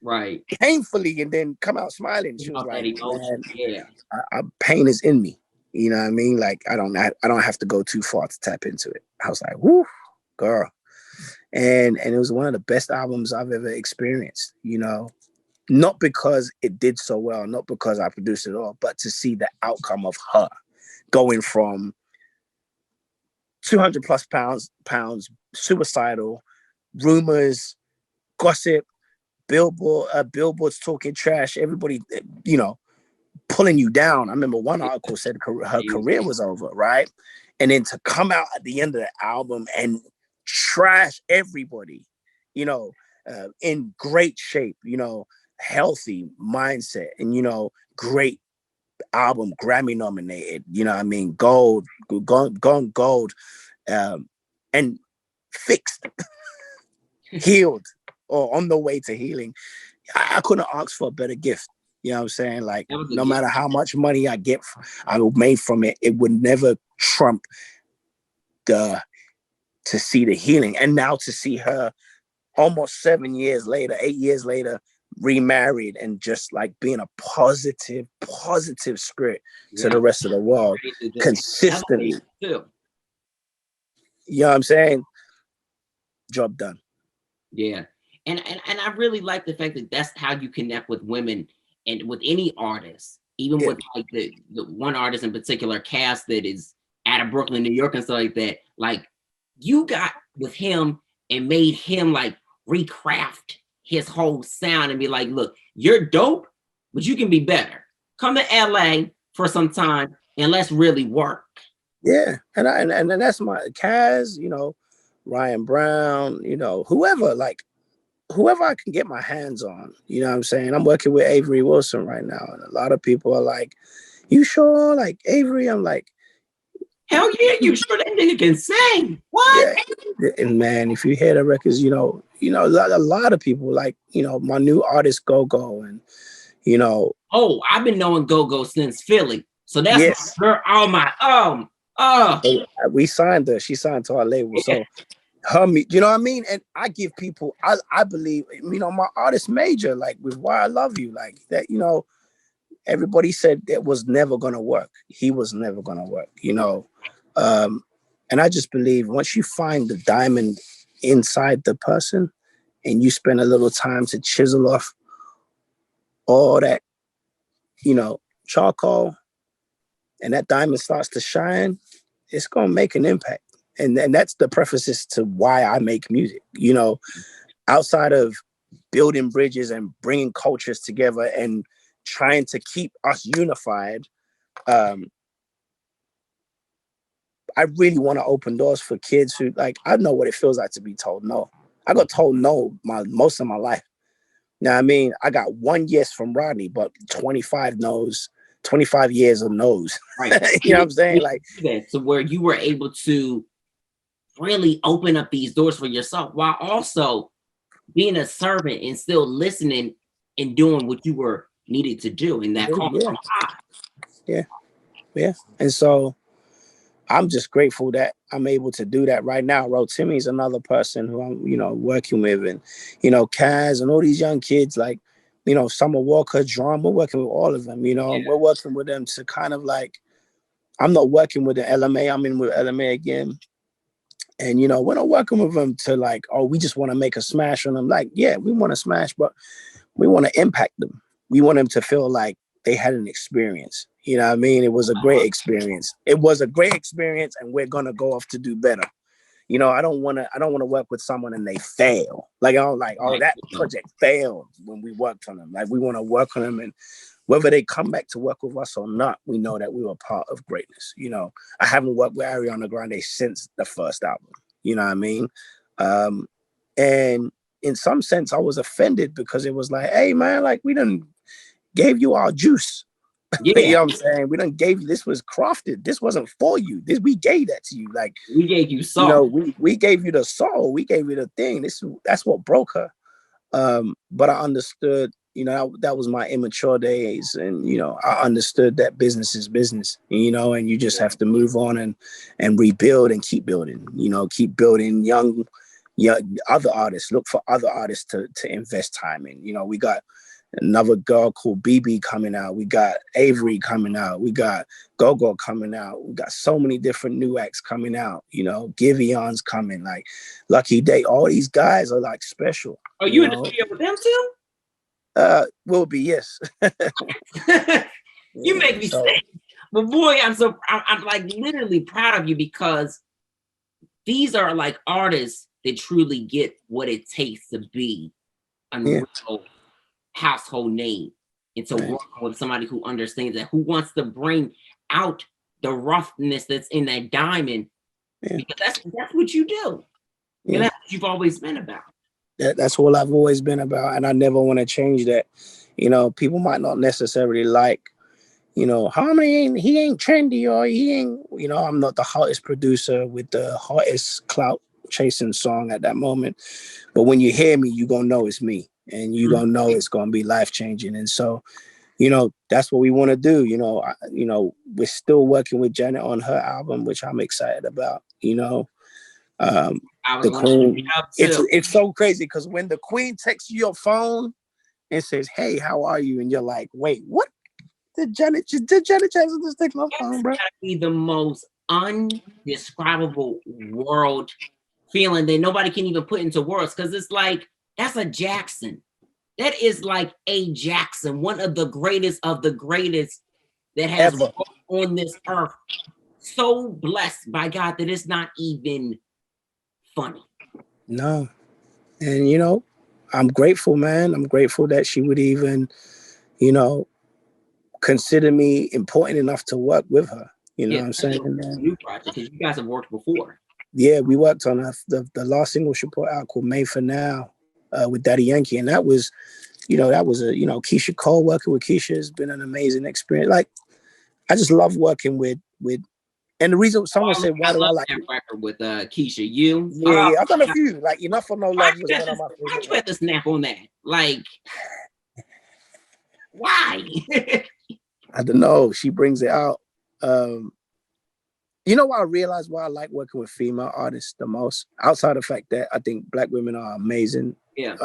right painfully and then come out smiling? She was like, man, yeah, pain is in me. You know what I mean? Like I don't have to go too far to tap into it. I was like, whoo, girl. And it was one of the best albums I've ever experienced, not because it did so well, not because I produced it all, but to see the outcome of her going from 200 plus pounds, suicidal, rumors, gossip, billboards talking trash, everybody, pulling you down. I remember one article said her career was over, right? And then to come out at the end of the album and trash everybody, in great shape, healthy mindset, and great album, Grammy nominated, gold, gone gold, and fixed, healed, or on the way to healing. I couldn't ask for a better gift. You know what I'm saying? Like, no matter how much money I made from it, it would never trump to see the healing. And now to see her almost 8 years later, remarried and just like being a positive spirit to the rest of the world consistently. You know what I'm saying? Job done. Yeah. And I really like the fact that that's how you connect with women and with any artist, even with like the one artist in particular, Cass, that is out of Brooklyn, New York and stuff like that. Like you got with him and made him like recraft his whole sound and be like, look, you're dope, but you can be better. Come to LA for some time and let's really work. Yeah. And that's my Kaz, Ryan Brown, whoever I can get my hands on. You know what I'm saying? I'm working with Avery Wilson right now. And a lot of people are like, you sure? Like Avery? I'm like, hell yeah, you sure that nigga can sing? What? Yeah. And man, if you hear the records, a lot of people like, my new artist Go-Go and, Oh, I've been knowing Go-Go since Philly. So that's my girl. We signed her. She signed to our label. So her, you know what I mean? And I give people, I believe, my artist major, like with Why I Love You, like that, everybody said it was never going to work. He was never going to work, and I just believe once you find the diamond inside the person and you spend a little time to chisel off all that, charcoal, and that diamond starts to shine, it's gonna make an impact. And that's the prefaces to why I make music. You know, outside of building bridges and bringing cultures together and trying to keep us unified, I really want to open doors for kids who, like, I know what it feels like to be told no. I got told no most of my life. Now, I mean, I got one yes from Rodney, but 25 no's, 25 years of no's. Right. You know what I'm saying? Like, that to where you were able to really open up these doors for yourself while also being a servant and still listening and doing what you were needed to do in that call. Yeah. And so I'm just grateful that I'm able to do that right now. Timmy's another person who I'm, you know, working with, and, you know, Kaz and all these young kids, like, you know, Summer Walker, Drum, we're working with all of them, you know, we're working with them to kind of like, I'm not working with the LMA, I'm in with LMA again. And, you know, we're not working with them to like, oh, we just want to make a smash on them. Like, yeah, we want to smash, but we want to impact them. We want them to feel like they had an experience. You know what I mean? It was a great experience. It was a great experience, and we're gonna go off to do better. You know, I don't want to work with someone and they fail. Like, I don't like, oh, that project failed when we worked on them. Like, we want to work on them, and whether they come back to work with us or not, we know that we were part of greatness. You know, I haven't worked with Ariana Grande since the first album. You know what I mean? And in some sense, I was offended because it was like, hey, man, like, we done gave you our juice. Yeah. You know what I'm saying? We done gave you, this was crafted. This wasn't for you. We gave that to you. Like, we gave you soul. You know, we gave you the soul. We gave you the thing. That's what broke her. But I understood, you know, that was my immature days. And, you know, I understood that business is business, you know, and you just have to move on and rebuild and keep building, you know, keep building young other artists, look for other artists to invest time in. You know, we got another girl called BB coming out. We got Avery coming out. We got Gogo coming out. We got so many different new acts coming out. You know, Givion's coming. Like, Lucky Day. All these guys are like special. Are you in the studio with them too? Will be, yes. You make me sick. But boy, I'm like literally proud of you, because these are like artists that truly get what it takes to be a real household name, and to work with somebody who understands that, who wants to bring out the roughness that's in that diamond, because that's what you do. And that's what you've always been about. That's all I've always been about, and I never want to change that. You know, people might not necessarily like, you know, Harmony he ain't trendy, or he ain't, you know, I'm not the hottest producer with the hottest clout chasing song at that moment. But when you hear me, you're gonna know it's me, and you're gonna know it's gonna be life-changing. And so, you know, that's what we want to do. You know, we're still working with Janet on her album, which I'm excited about. You know, the Queen. It's so crazy, because when the Queen texts you your phone and says, "Hey, how are you?" and you're like, "Wait, what? Did Janet Jackson just take my phone, bro?" It's gotta be the most undescribable world feeling that nobody can even put into words, because it's like, that's a Jackson. That is like a Jackson, one of the greatest that has walked on this earth. So blessed by God that it's not even funny. No. And, you know, I'm grateful, man. I'm grateful that she would even, you know, consider me important enough to work with her. You know what I'm saying? New project, because you guys have worked before. Yeah, we worked on the last single she put out called Made for Now with Daddy Yankee. And that was, you know, Keisha Cole. Working with Keisha has been an amazing experience. Like, I just love working with, and the reason someone said, why do I like that record with Keisha? You? Yeah, I've done a few. Like, Enough for No Love was one of my favorites. Why'd you have to snap on that? Like, why? I don't know. She brings it out. You know what I realized why I like working with female artists the most? Outside the fact that I think Black women are amazing. Yeah.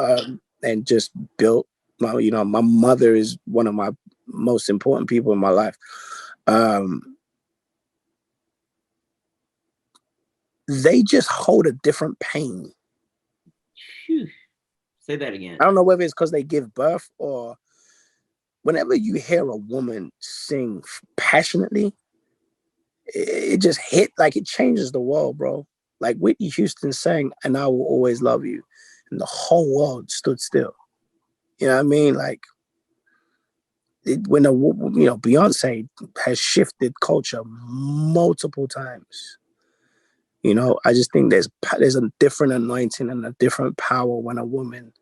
And just built. My mother is one of my most important people in my life. They just hold a different pain. Whew. Say that again. I don't know whether it's because they give birth, or whenever you hear a woman sing passionately, it just hit like it changes the world, bro. Like Whitney Houston sang, "And I Will Always Love You," and the whole world stood still. You know what I mean? Like when Beyonce has shifted culture multiple times. You know, I just think there's a different anointing and a different power when a woman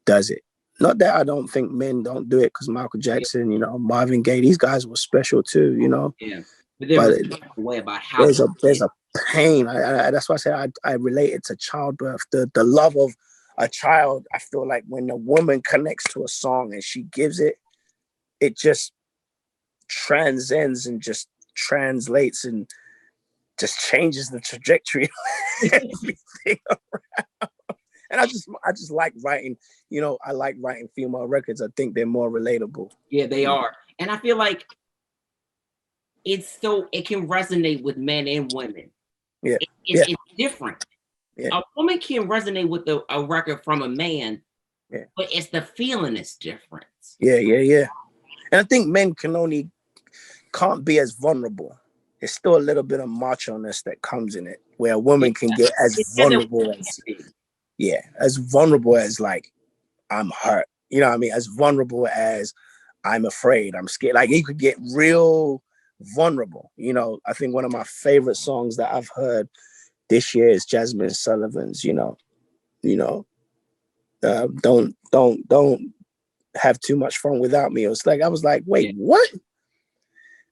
does it. Not that I don't think men don't do it, because Michael Jackson, Marvin Gaye, these guys were special too, Yeah, but there But was a way about how there's a pain. That's why I say I relate it to childbirth. The love of a child. I feel like when a woman connects to a song and she gives it, it just transcends and just translates and just changes the trajectory of everything around. And I just like writing, I like writing female records. I think they're more relatable. Yeah, they are. And I feel like it can resonate with men and women. Yeah. It's different. Yeah. A woman can resonate with a record from a man, but it's the feeling that's different. Yeah. And I think men can't be as vulnerable. There's still a little bit of macho-ness that comes in it, where a woman can get as vulnerable as like, I'm hurt. You know what I mean? As vulnerable as I'm afraid, I'm scared. Like, you could get real vulnerable. I think one of my favorite songs that I've heard this year is Jasmine Sullivan's, don't have too much fun without me. It was like, I was like, wait, what?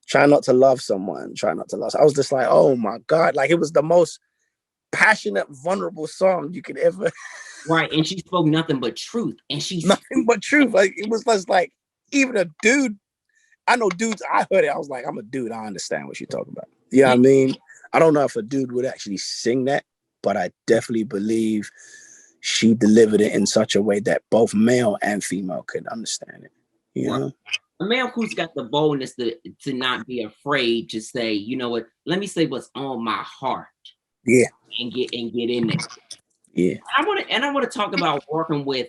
Try not to love someone. Try not to love. I was just like, oh my God. Like, it was the most passionate, vulnerable song you could ever. Right. And she spoke nothing but truth. And she's nothing but truth. Like, it was just like, even a dude, I know dudes, I heard it. I was like, I'm a dude. I understand what you're talking about. You know what I mean? I don't know if a dude would actually sing that, but I definitely believe she delivered it in such a way that both male and female could understand it. You know? A man who's got the boldness to not be afraid to say, you know what, let me say what's on my heart. Yeah. And get in there. Yeah. I want to talk about working with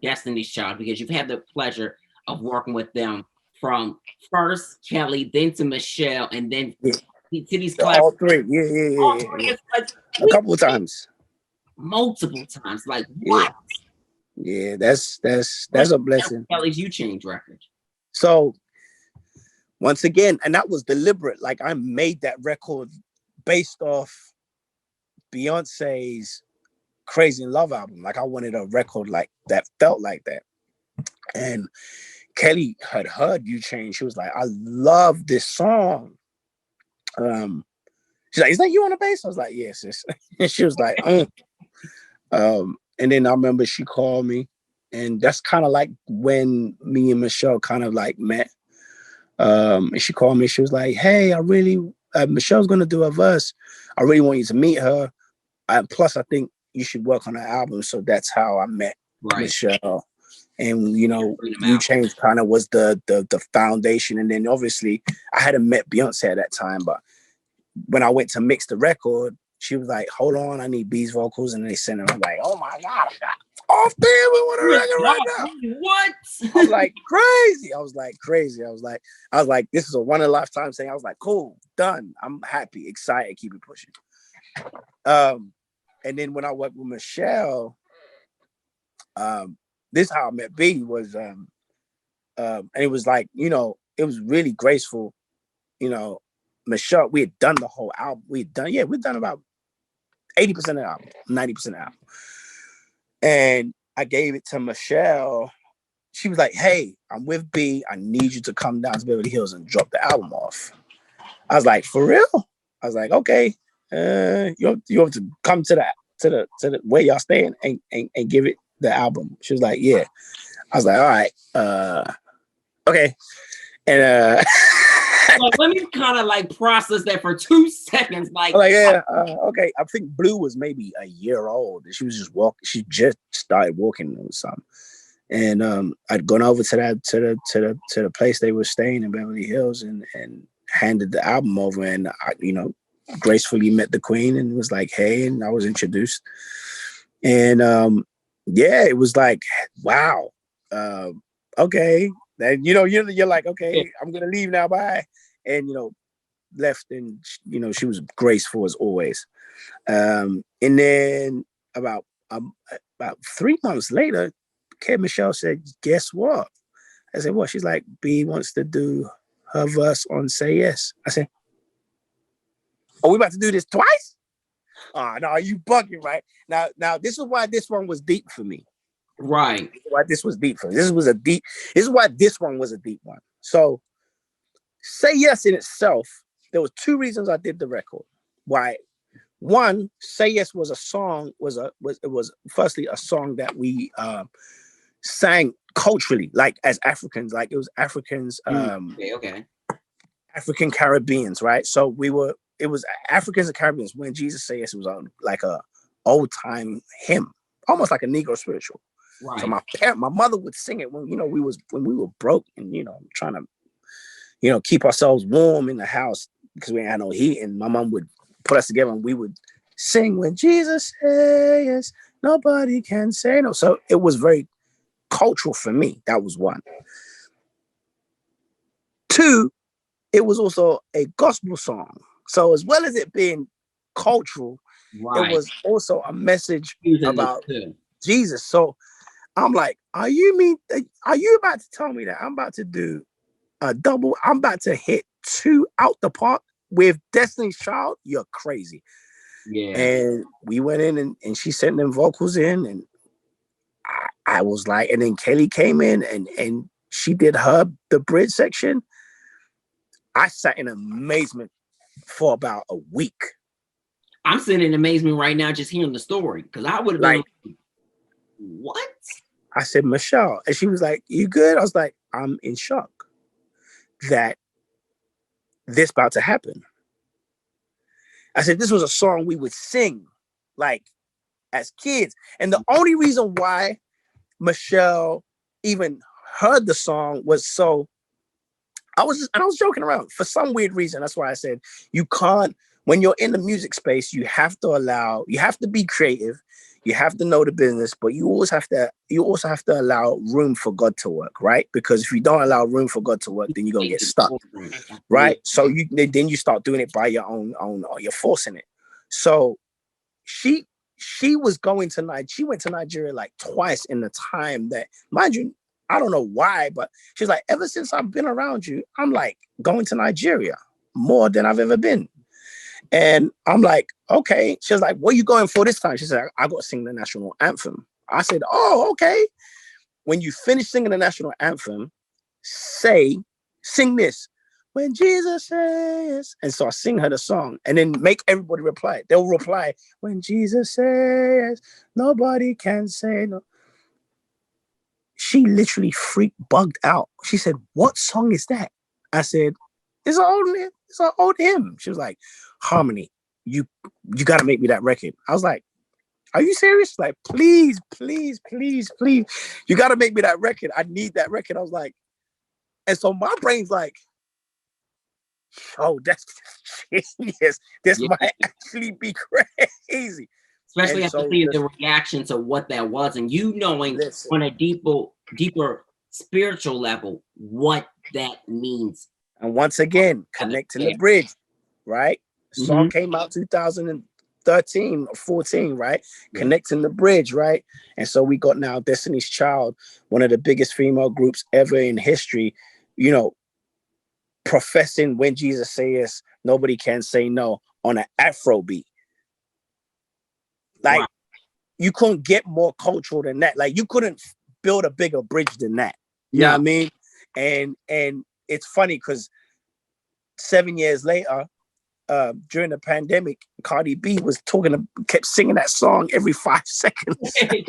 Destiny's Child, because you've had the pleasure of working with them from first Kelly, then to Michelle, and then to these all three. Yeah. Like, a couple of times. Multiple times. Like, what? Yeah, that's a blessing. Kelly's You Change record. So once again, and that was deliberate. Like, I made that record based off Beyonce's Crazy in Love album. Like, I wanted a record like that, felt like that. And Kelly had heard You Change. She was like, I love this song. She's like, is that you on the bass? I was like, yes. And she was like, and then I remember she called me, and that's kind of like when me and Michelle kind of like met. And she called me. She was like, hey, I really, Michelle's going to do a verse. I really want you to meet her. Plus, I think you should work on her album. So that's how I met Michelle. And, You Change kind of was the foundation. And then obviously I hadn't met Beyonce at that time, but when I went to mix the record, she was like, hold on, I need B's vocals. And they sent it. I'm like, oh my God, I got off there. We want a record right now. What? I'm like, crazy. I was like, this is a one in a lifetime thing. I was like, cool, done. I'm happy, excited, keep it pushing. And then when I worked with Michelle, this is how I met B was, and it was like, it was really graceful. Michelle, we had done the whole album. We'd done about 80% of the album, 90% of the album. And I gave it to Michelle. She was like, hey, I'm with B. I need you to come down to Beverly Hills and drop the album off. I was like, for real? I was like, okay. You have to come to the where y'all staying and give it the album. She was like, yeah. I was like, all right. Okay. And let me kind of like process that for 2 seconds. Like, okay. I think Blue was maybe a year old. She was just walking. She just started walking or something. And I'd gone over to the place they were staying in Beverly Hills and handed the album over, and I, gracefully met the Queen and was like, hey, and I was introduced. And it was like, wow. Okay. Then you're like, okay, I'm gonna leave now, bye. And left, and she was graceful as always. And then about 3 months later, K Michelle said, "Guess what?" I said, "What?" She's like, "B wants to do her verse on Say Yes." I said, "Are we about to do this twice?" Oh, no, you bugging, right? Now, this is why this one was deep for me. Right. Why this was deep for me. This is why this one was a deep one. So, Say Yes in itself, there were 2 reasons I did the record. Why? One, Say Yes was a song, was firstly a song that we sang culturally, like as Africans, like it was Africans, okay. African Caribbeans, right? So it was Africans and Caribbeans. When Jesus Say Yes, it was on like a old time hymn, almost like a Negro spiritual. Right. So my mother would sing it when we were broke and trying to keep ourselves warm in the house because we had no heat, and my mom would put us together and we would sing when Jesus say yes, nobody can say no. So it was very cultural for me. That was one. 2, it was also a gospel song. So as well as it being cultural, right, it was also a message about Jesus. So I'm like, are you about to tell me that I'm about to do a double? I'm about to hit 2 out the park with Destiny's Child? You're crazy. Yeah. And we went in and she sent them vocals in, and I was like, and then Kelly came in and she did the bridge section. I sat in amazement for about a week. I'm sitting in amazement right now just hearing the story, because I would have been like, what? I said, Michelle, and she was like, you good? I was like, I'm in shock that this about to happen. I said, this was a song we would sing like as kids. And the only reason why Michelle even heard the song was I was joking around for some weird reason. That's why I said you can't, when you're in the music space, you have to be creative, you have to know the business, but you also have to allow room for God to work, right? Because if you don't allow room for God to work, then you're gonna get stuck, right? So then you start doing it by your own, or you're forcing it. So she was she went to Nigeria like twice in the time that, mind you, I don't know why, but she's like, ever since I've been around you, I'm like going to Nigeria more than I've ever been. And I'm like, okay. She was like, what are you going for this time? She said, I got to sing the national anthem. I said, oh, okay. When you finish singing the national anthem, sing this. When Jesus says, and so I sing her the song and then make everybody reply. They'll reply, when Jesus says, nobody can say no. She literally bugged out. She said, what song is that? I said, it's an old hymn. She was like, Harmony, you got to make me that record. I was like, are you serious? Like, please, please, please, please. You got to make me that record. I need that record. I was like, and so my brain's like, oh, that's genius. This might actually be crazy. Especially after seeing the reaction to what that was, and knowing on a deeper spiritual level what that means. And once again, connecting the bridge, right? Song came out 2013 or 14, right? Yeah. Connecting the bridge, right? And so we got now Destiny's Child, one of the biggest female groups ever in history, professing when Jesus says nobody can say no on an Afro beat. Like, you couldn't get more cultural than that. Like, you couldn't build a bigger bridge than that. You know what I mean? And it's funny because 7 years later, during the pandemic, Cardi B kept singing that song every 5 seconds to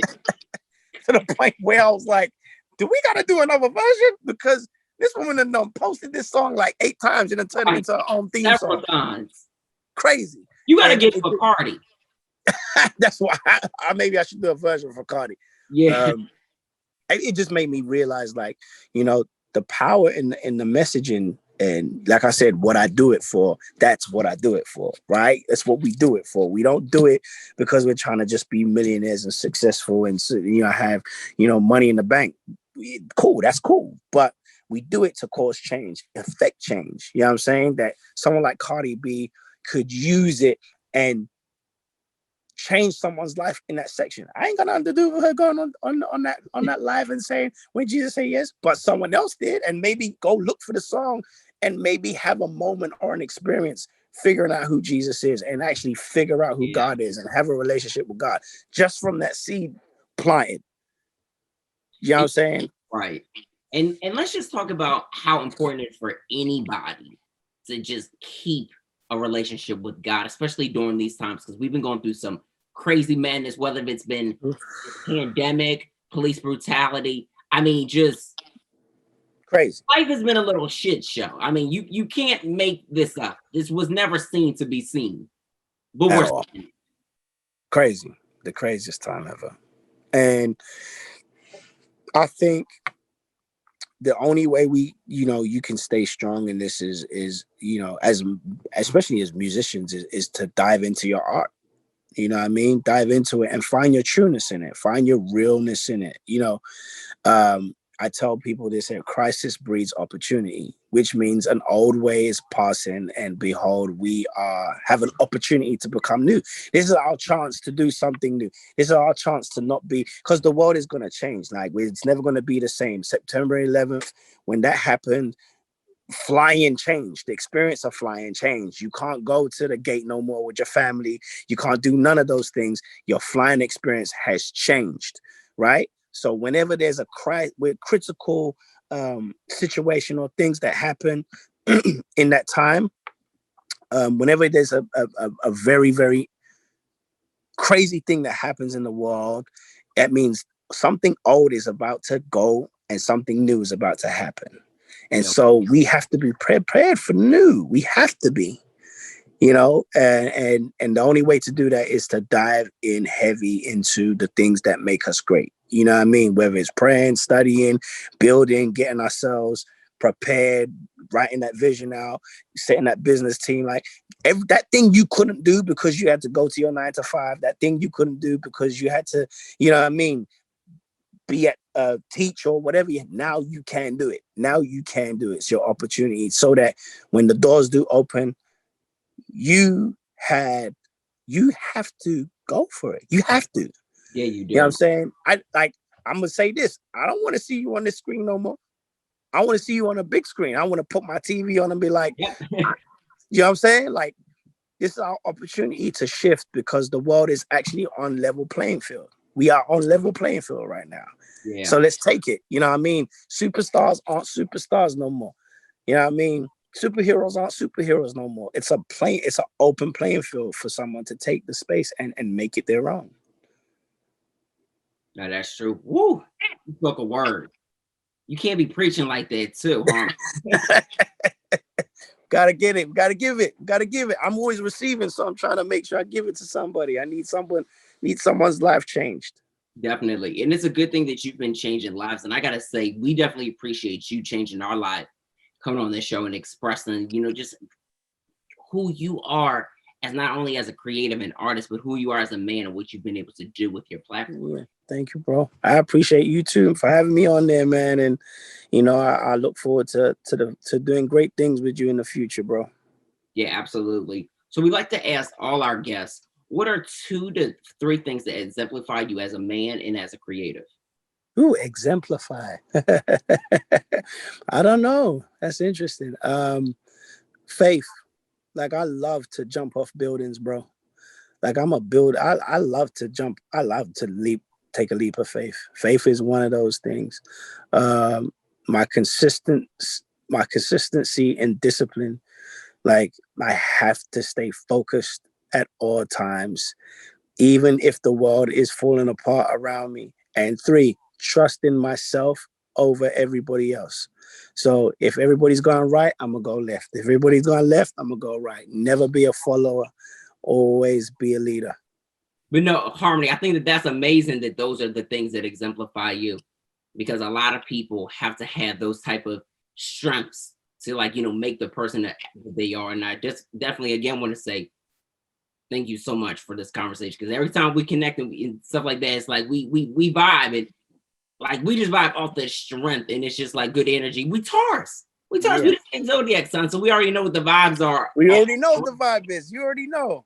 the point where I was like, do we got to do another version? Because this woman had posted this song like 8 times and then turned it into her own theme song. Times. Crazy. You got to get for Cardi. That's why maybe I should do a version for Cardi. Yeah. It just made me realize, like, the power in the messaging. And like I said, what I do it for, that's what I do it for, right? That's what we do it for. We don't do it because we're trying to just be millionaires and successful and have, money in the bank. Cool, that's cool. But We do it to cause change, affect change. You know what I'm saying? That someone like Cardi B could use it and change someone's life in that section. I ain't got nothing to do with her going on that live and saying when Jesus said yes, but someone else did, and maybe go look for the song and maybe have a moment or an experience figuring out who Jesus is and actually figure out who God is and have a relationship with God just from that seed planted. You know what I'm saying? Right. And let's just talk about how important it is for anybody to just keep a relationship with God, especially during these times, because we've been going through some crazy madness, whether it's been pandemic, police brutality. I mean, just crazy. Life has been a little shit show. I mean, you can't make this up. This was never seen to be seen. But At we're all. Crazy. The craziest time ever. And I think the only way you can stay strong in this is especially as musicians is to dive into your art. You know what I mean? Dive into it and find your trueness in it. Find your realness in it. I tell people this: that crisis breeds opportunity, which means an old way is passing, and behold, we have an opportunity to become new. This is our chance to do something new. This is our chance to not be, because the world is going to change. Like, it's never going to be the same. September 11th, when that happened, flying changed. The experience of flying changed. You can't go to the gate no more with your family. You can't do none of those things. Your flying experience has changed, right? So whenever there's a critical situation or things that happen in that time, whenever there's a very, very crazy thing that happens in the world, that means something old is about to go and something new is about to happen. And so we have to be prepared for new. We have to be, and the only way to do that is to dive in heavy into the things that make us great. You know what I mean? Whether it's praying, studying, building, getting ourselves prepared, writing that vision out, setting that business team, like that thing you couldn't do because you had to go to your 9 to 5, that thing you couldn't do because you had to, you know what I mean, be at teach or whatever. Now you can do it. Now you can do it. It's your opportunity, so that when the doors do open, you have to go for it. You have to. Yeah, you do. You know what I'm saying? I'm gonna say this. I don't want to see you on this screen no more. I want to see you on a big screen. I want to put my TV on and be like, you know what I'm saying? Like, this is our opportunity to shift, because the world is actually on level playing field. We are on level playing field right now. Yeah. So let's take it. You know what I mean? Superstars aren't superstars no more. You know what I mean? Superheroes aren't superheroes no more. It's an open playing field for someone to take the space and make it their own. Now that's true. Woo! You spoke a word. You can't be preaching like that too, huh? Gotta get it. Gotta give it. Gotta give it. I'm always receiving, so I'm trying to make sure I give it to somebody. I need someone's life changed. Definitely. And it's a good thing that you've been changing lives. And I gotta say, we definitely appreciate you changing our life, coming on this show and expressing, just who you are as not only as a creative and artist, but who you are as a man and what you've been able to do with your platform. Yeah, thank you, bro. I appreciate you too for having me on there, man. And I look forward to doing great things with you in the future, bro. Yeah, absolutely. So we like to ask all our guests, what are 2 to 3 things that exemplify you as a man and as a creative? Ooh, exemplify. I don't know. That's interesting. Faith. Like, I love to jump off buildings, bro. Like, I'm a builder. I love to jump. I love to take a leap of faith. Faith is one of those things. My consistency and discipline. Like, I have to stay focused at all times, even if the world is falling apart around me. And 3, trust in myself over everybody else. So if everybody's going right, I'm gonna go left. If everybody's going left, I'm gonna go right. Never be a follower, always be a leader. But no, Harmony, I think that's amazing that those are the things that exemplify you, because a lot of people have to have those type of strengths to make the person that they are. And I just definitely again want to say thank you so much for this conversation, because every time we connect and stuff like that, it's like we vibe, and Like we just vibe off the strength, and it's just like good energy. We Taurus. We Taurus. Yeah. We the same zodiac sign, so we already know what the vibes are. We already know what the vibe is. You already know.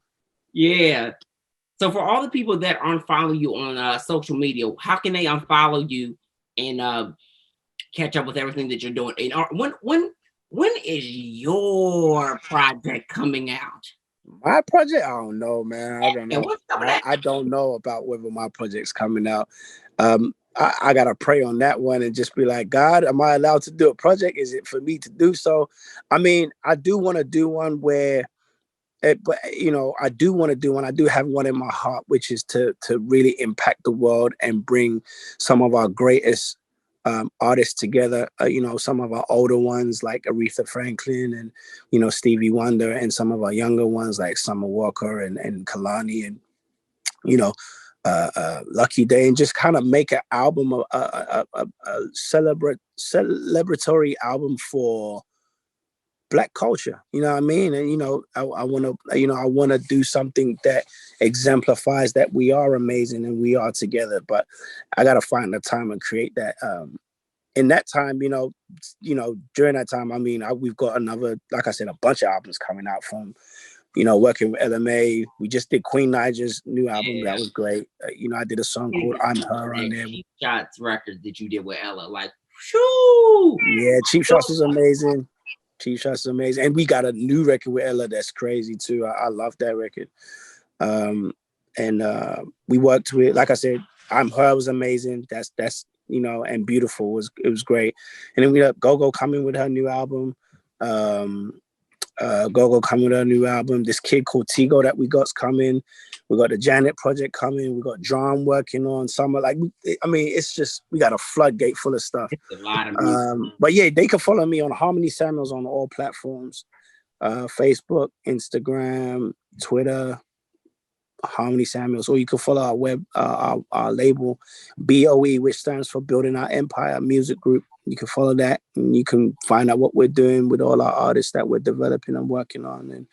Yeah. So for all the people that unfollow you on social media, how can they unfollow you and catch up with everything that you're doing? And when is your project coming out? My project, I don't know, man. I don't And know. what's up with that? I don't know about whether my project's coming out. I gotta pray on that one and just be like, God, am I allowed to do a project? Is it for me to do so? I mean, I do want to do one where, but you know, I do want to do one. I do have one in my heart, which is to really impact the world and bring some of our greatest artists together. You know, some of our older ones like Aretha Franklin and, you know, Stevie Wonder, and some of our younger ones like Summer Walker and Kalani and, you know, Lucky Day, and just kind of make an album, a celebratory album for Black culture. You know what I mean? And, you know, I want to, you know, I want to do something that exemplifies that we are amazing and we are together. But I got to find the time and create that. In that time, you know, during that time, I mean, we've got another, like I said, a bunch of albums coming out from, you know, working with LMA. We just did Queen Niger's new album. Yeah. That was great. You know, I did a song called I'm Her on there. Cheap Shots record that you did with Ella, like, shoo! Yeah, Cheap Shots is amazing. Cheap Shots is amazing. And we got a new record with Ella that's crazy too. I love that record. And we worked with, like I said, I'm Her was amazing. That's you know, and Beautiful it was great. And then we got Go coming with her new album. Go coming with her new album. This kid called Tigo that we got's coming. We got the Janet project coming. We got John working on summer. Like, I mean, it's just, we got a floodgate full of stuff. It's a lot of music. But yeah, they can follow me on Harmony Samuels on all platforms. Facebook, Instagram, Twitter, Harmony Samuels, or you can follow our web, our label, BOE, which stands for Building Our Empire Music Group. You can follow that, and you can find out what we're doing with all our artists that we're developing and working on.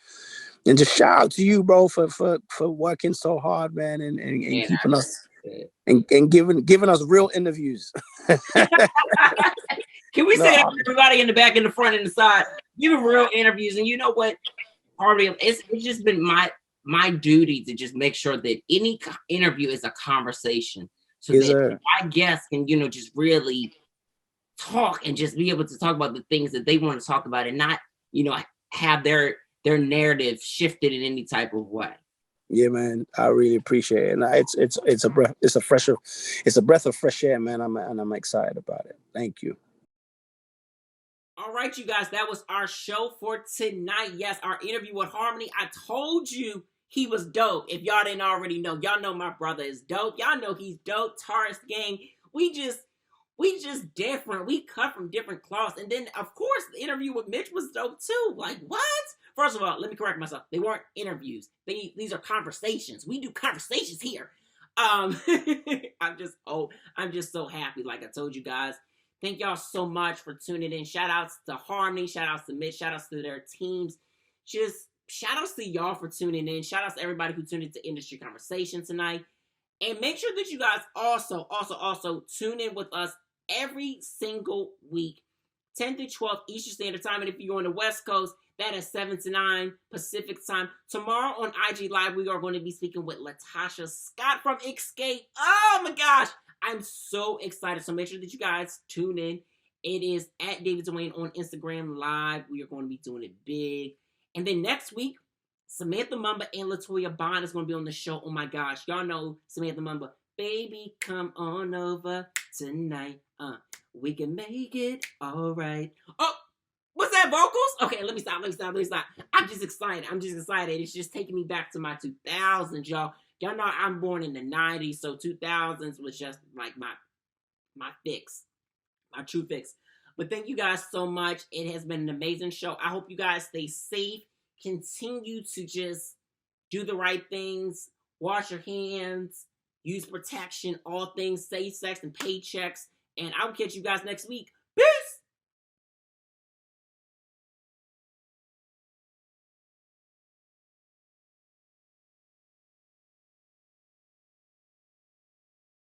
And just shout out to you, bro, for working so hard, man, and keeping us and giving us real interviews. Can we say that to everybody in the back, in the front, and the side? Giving real interviews, and you know what, Harvey, it's just been my duty to just make sure that any interview is a conversation, so that my guests can, you know, just really talk and just be able to talk about the things that they want to talk about, and not, you know, have their narrative shifted in any type of way. Yeah, man, I really appreciate it, and it's a breath of fresh air, man. I'm excited about it. Thank you. All right, you guys, that was our show for tonight. Yes, our interview with Harmony. I told you he was dope. If y'all didn't already know, y'all know my brother is dope. Y'all know he's dope. Taurus gang. We just different. We cut from different cloths. And then, of course, the interview with Mitch was dope too. Like, what? First of all, let me correct myself. They weren't interviews. These are conversations. We do conversations here. I'm just so happy. Like I told you guys. Thank y'all so much for tuning in. Shout outs to Harmony. Shout outs to Mitch. Shout outs to their teams. Just shout outs to y'all for tuning in. Shout outs to everybody who tuned into Industry Conversation tonight. And make sure that you guys also tune in with us every single week, 10 to 12 Eastern Standard Time. And if you're on the West Coast, that is 7 to 9 Pacific Time. Tomorrow on IG Live, we are going to be speaking with Latasha Scott from Escape. Oh my gosh, I'm so excited. So make sure that you guys tune in. It is at David Duane on Instagram Live. We are going to be doing it big. And then next week, Samantha Mumba and Latoya Bond is going to be on the show. Oh my gosh, y'all know Samantha Mumba. Baby, come on over tonight. We can make it all right. Oh, what's that, vocals? Okay, let me stop. I'm just excited. It's just taking me back to my 2000s, y'all. Y'all know I'm born in the 90s, so 2000s was just like my fix. My true fix. But thank you guys so much. It has been an amazing show. I hope you guys stay safe. Continue to just do the right things. Wash your hands. Use protection. All things safe sex and paychecks. And I'll catch you guys next week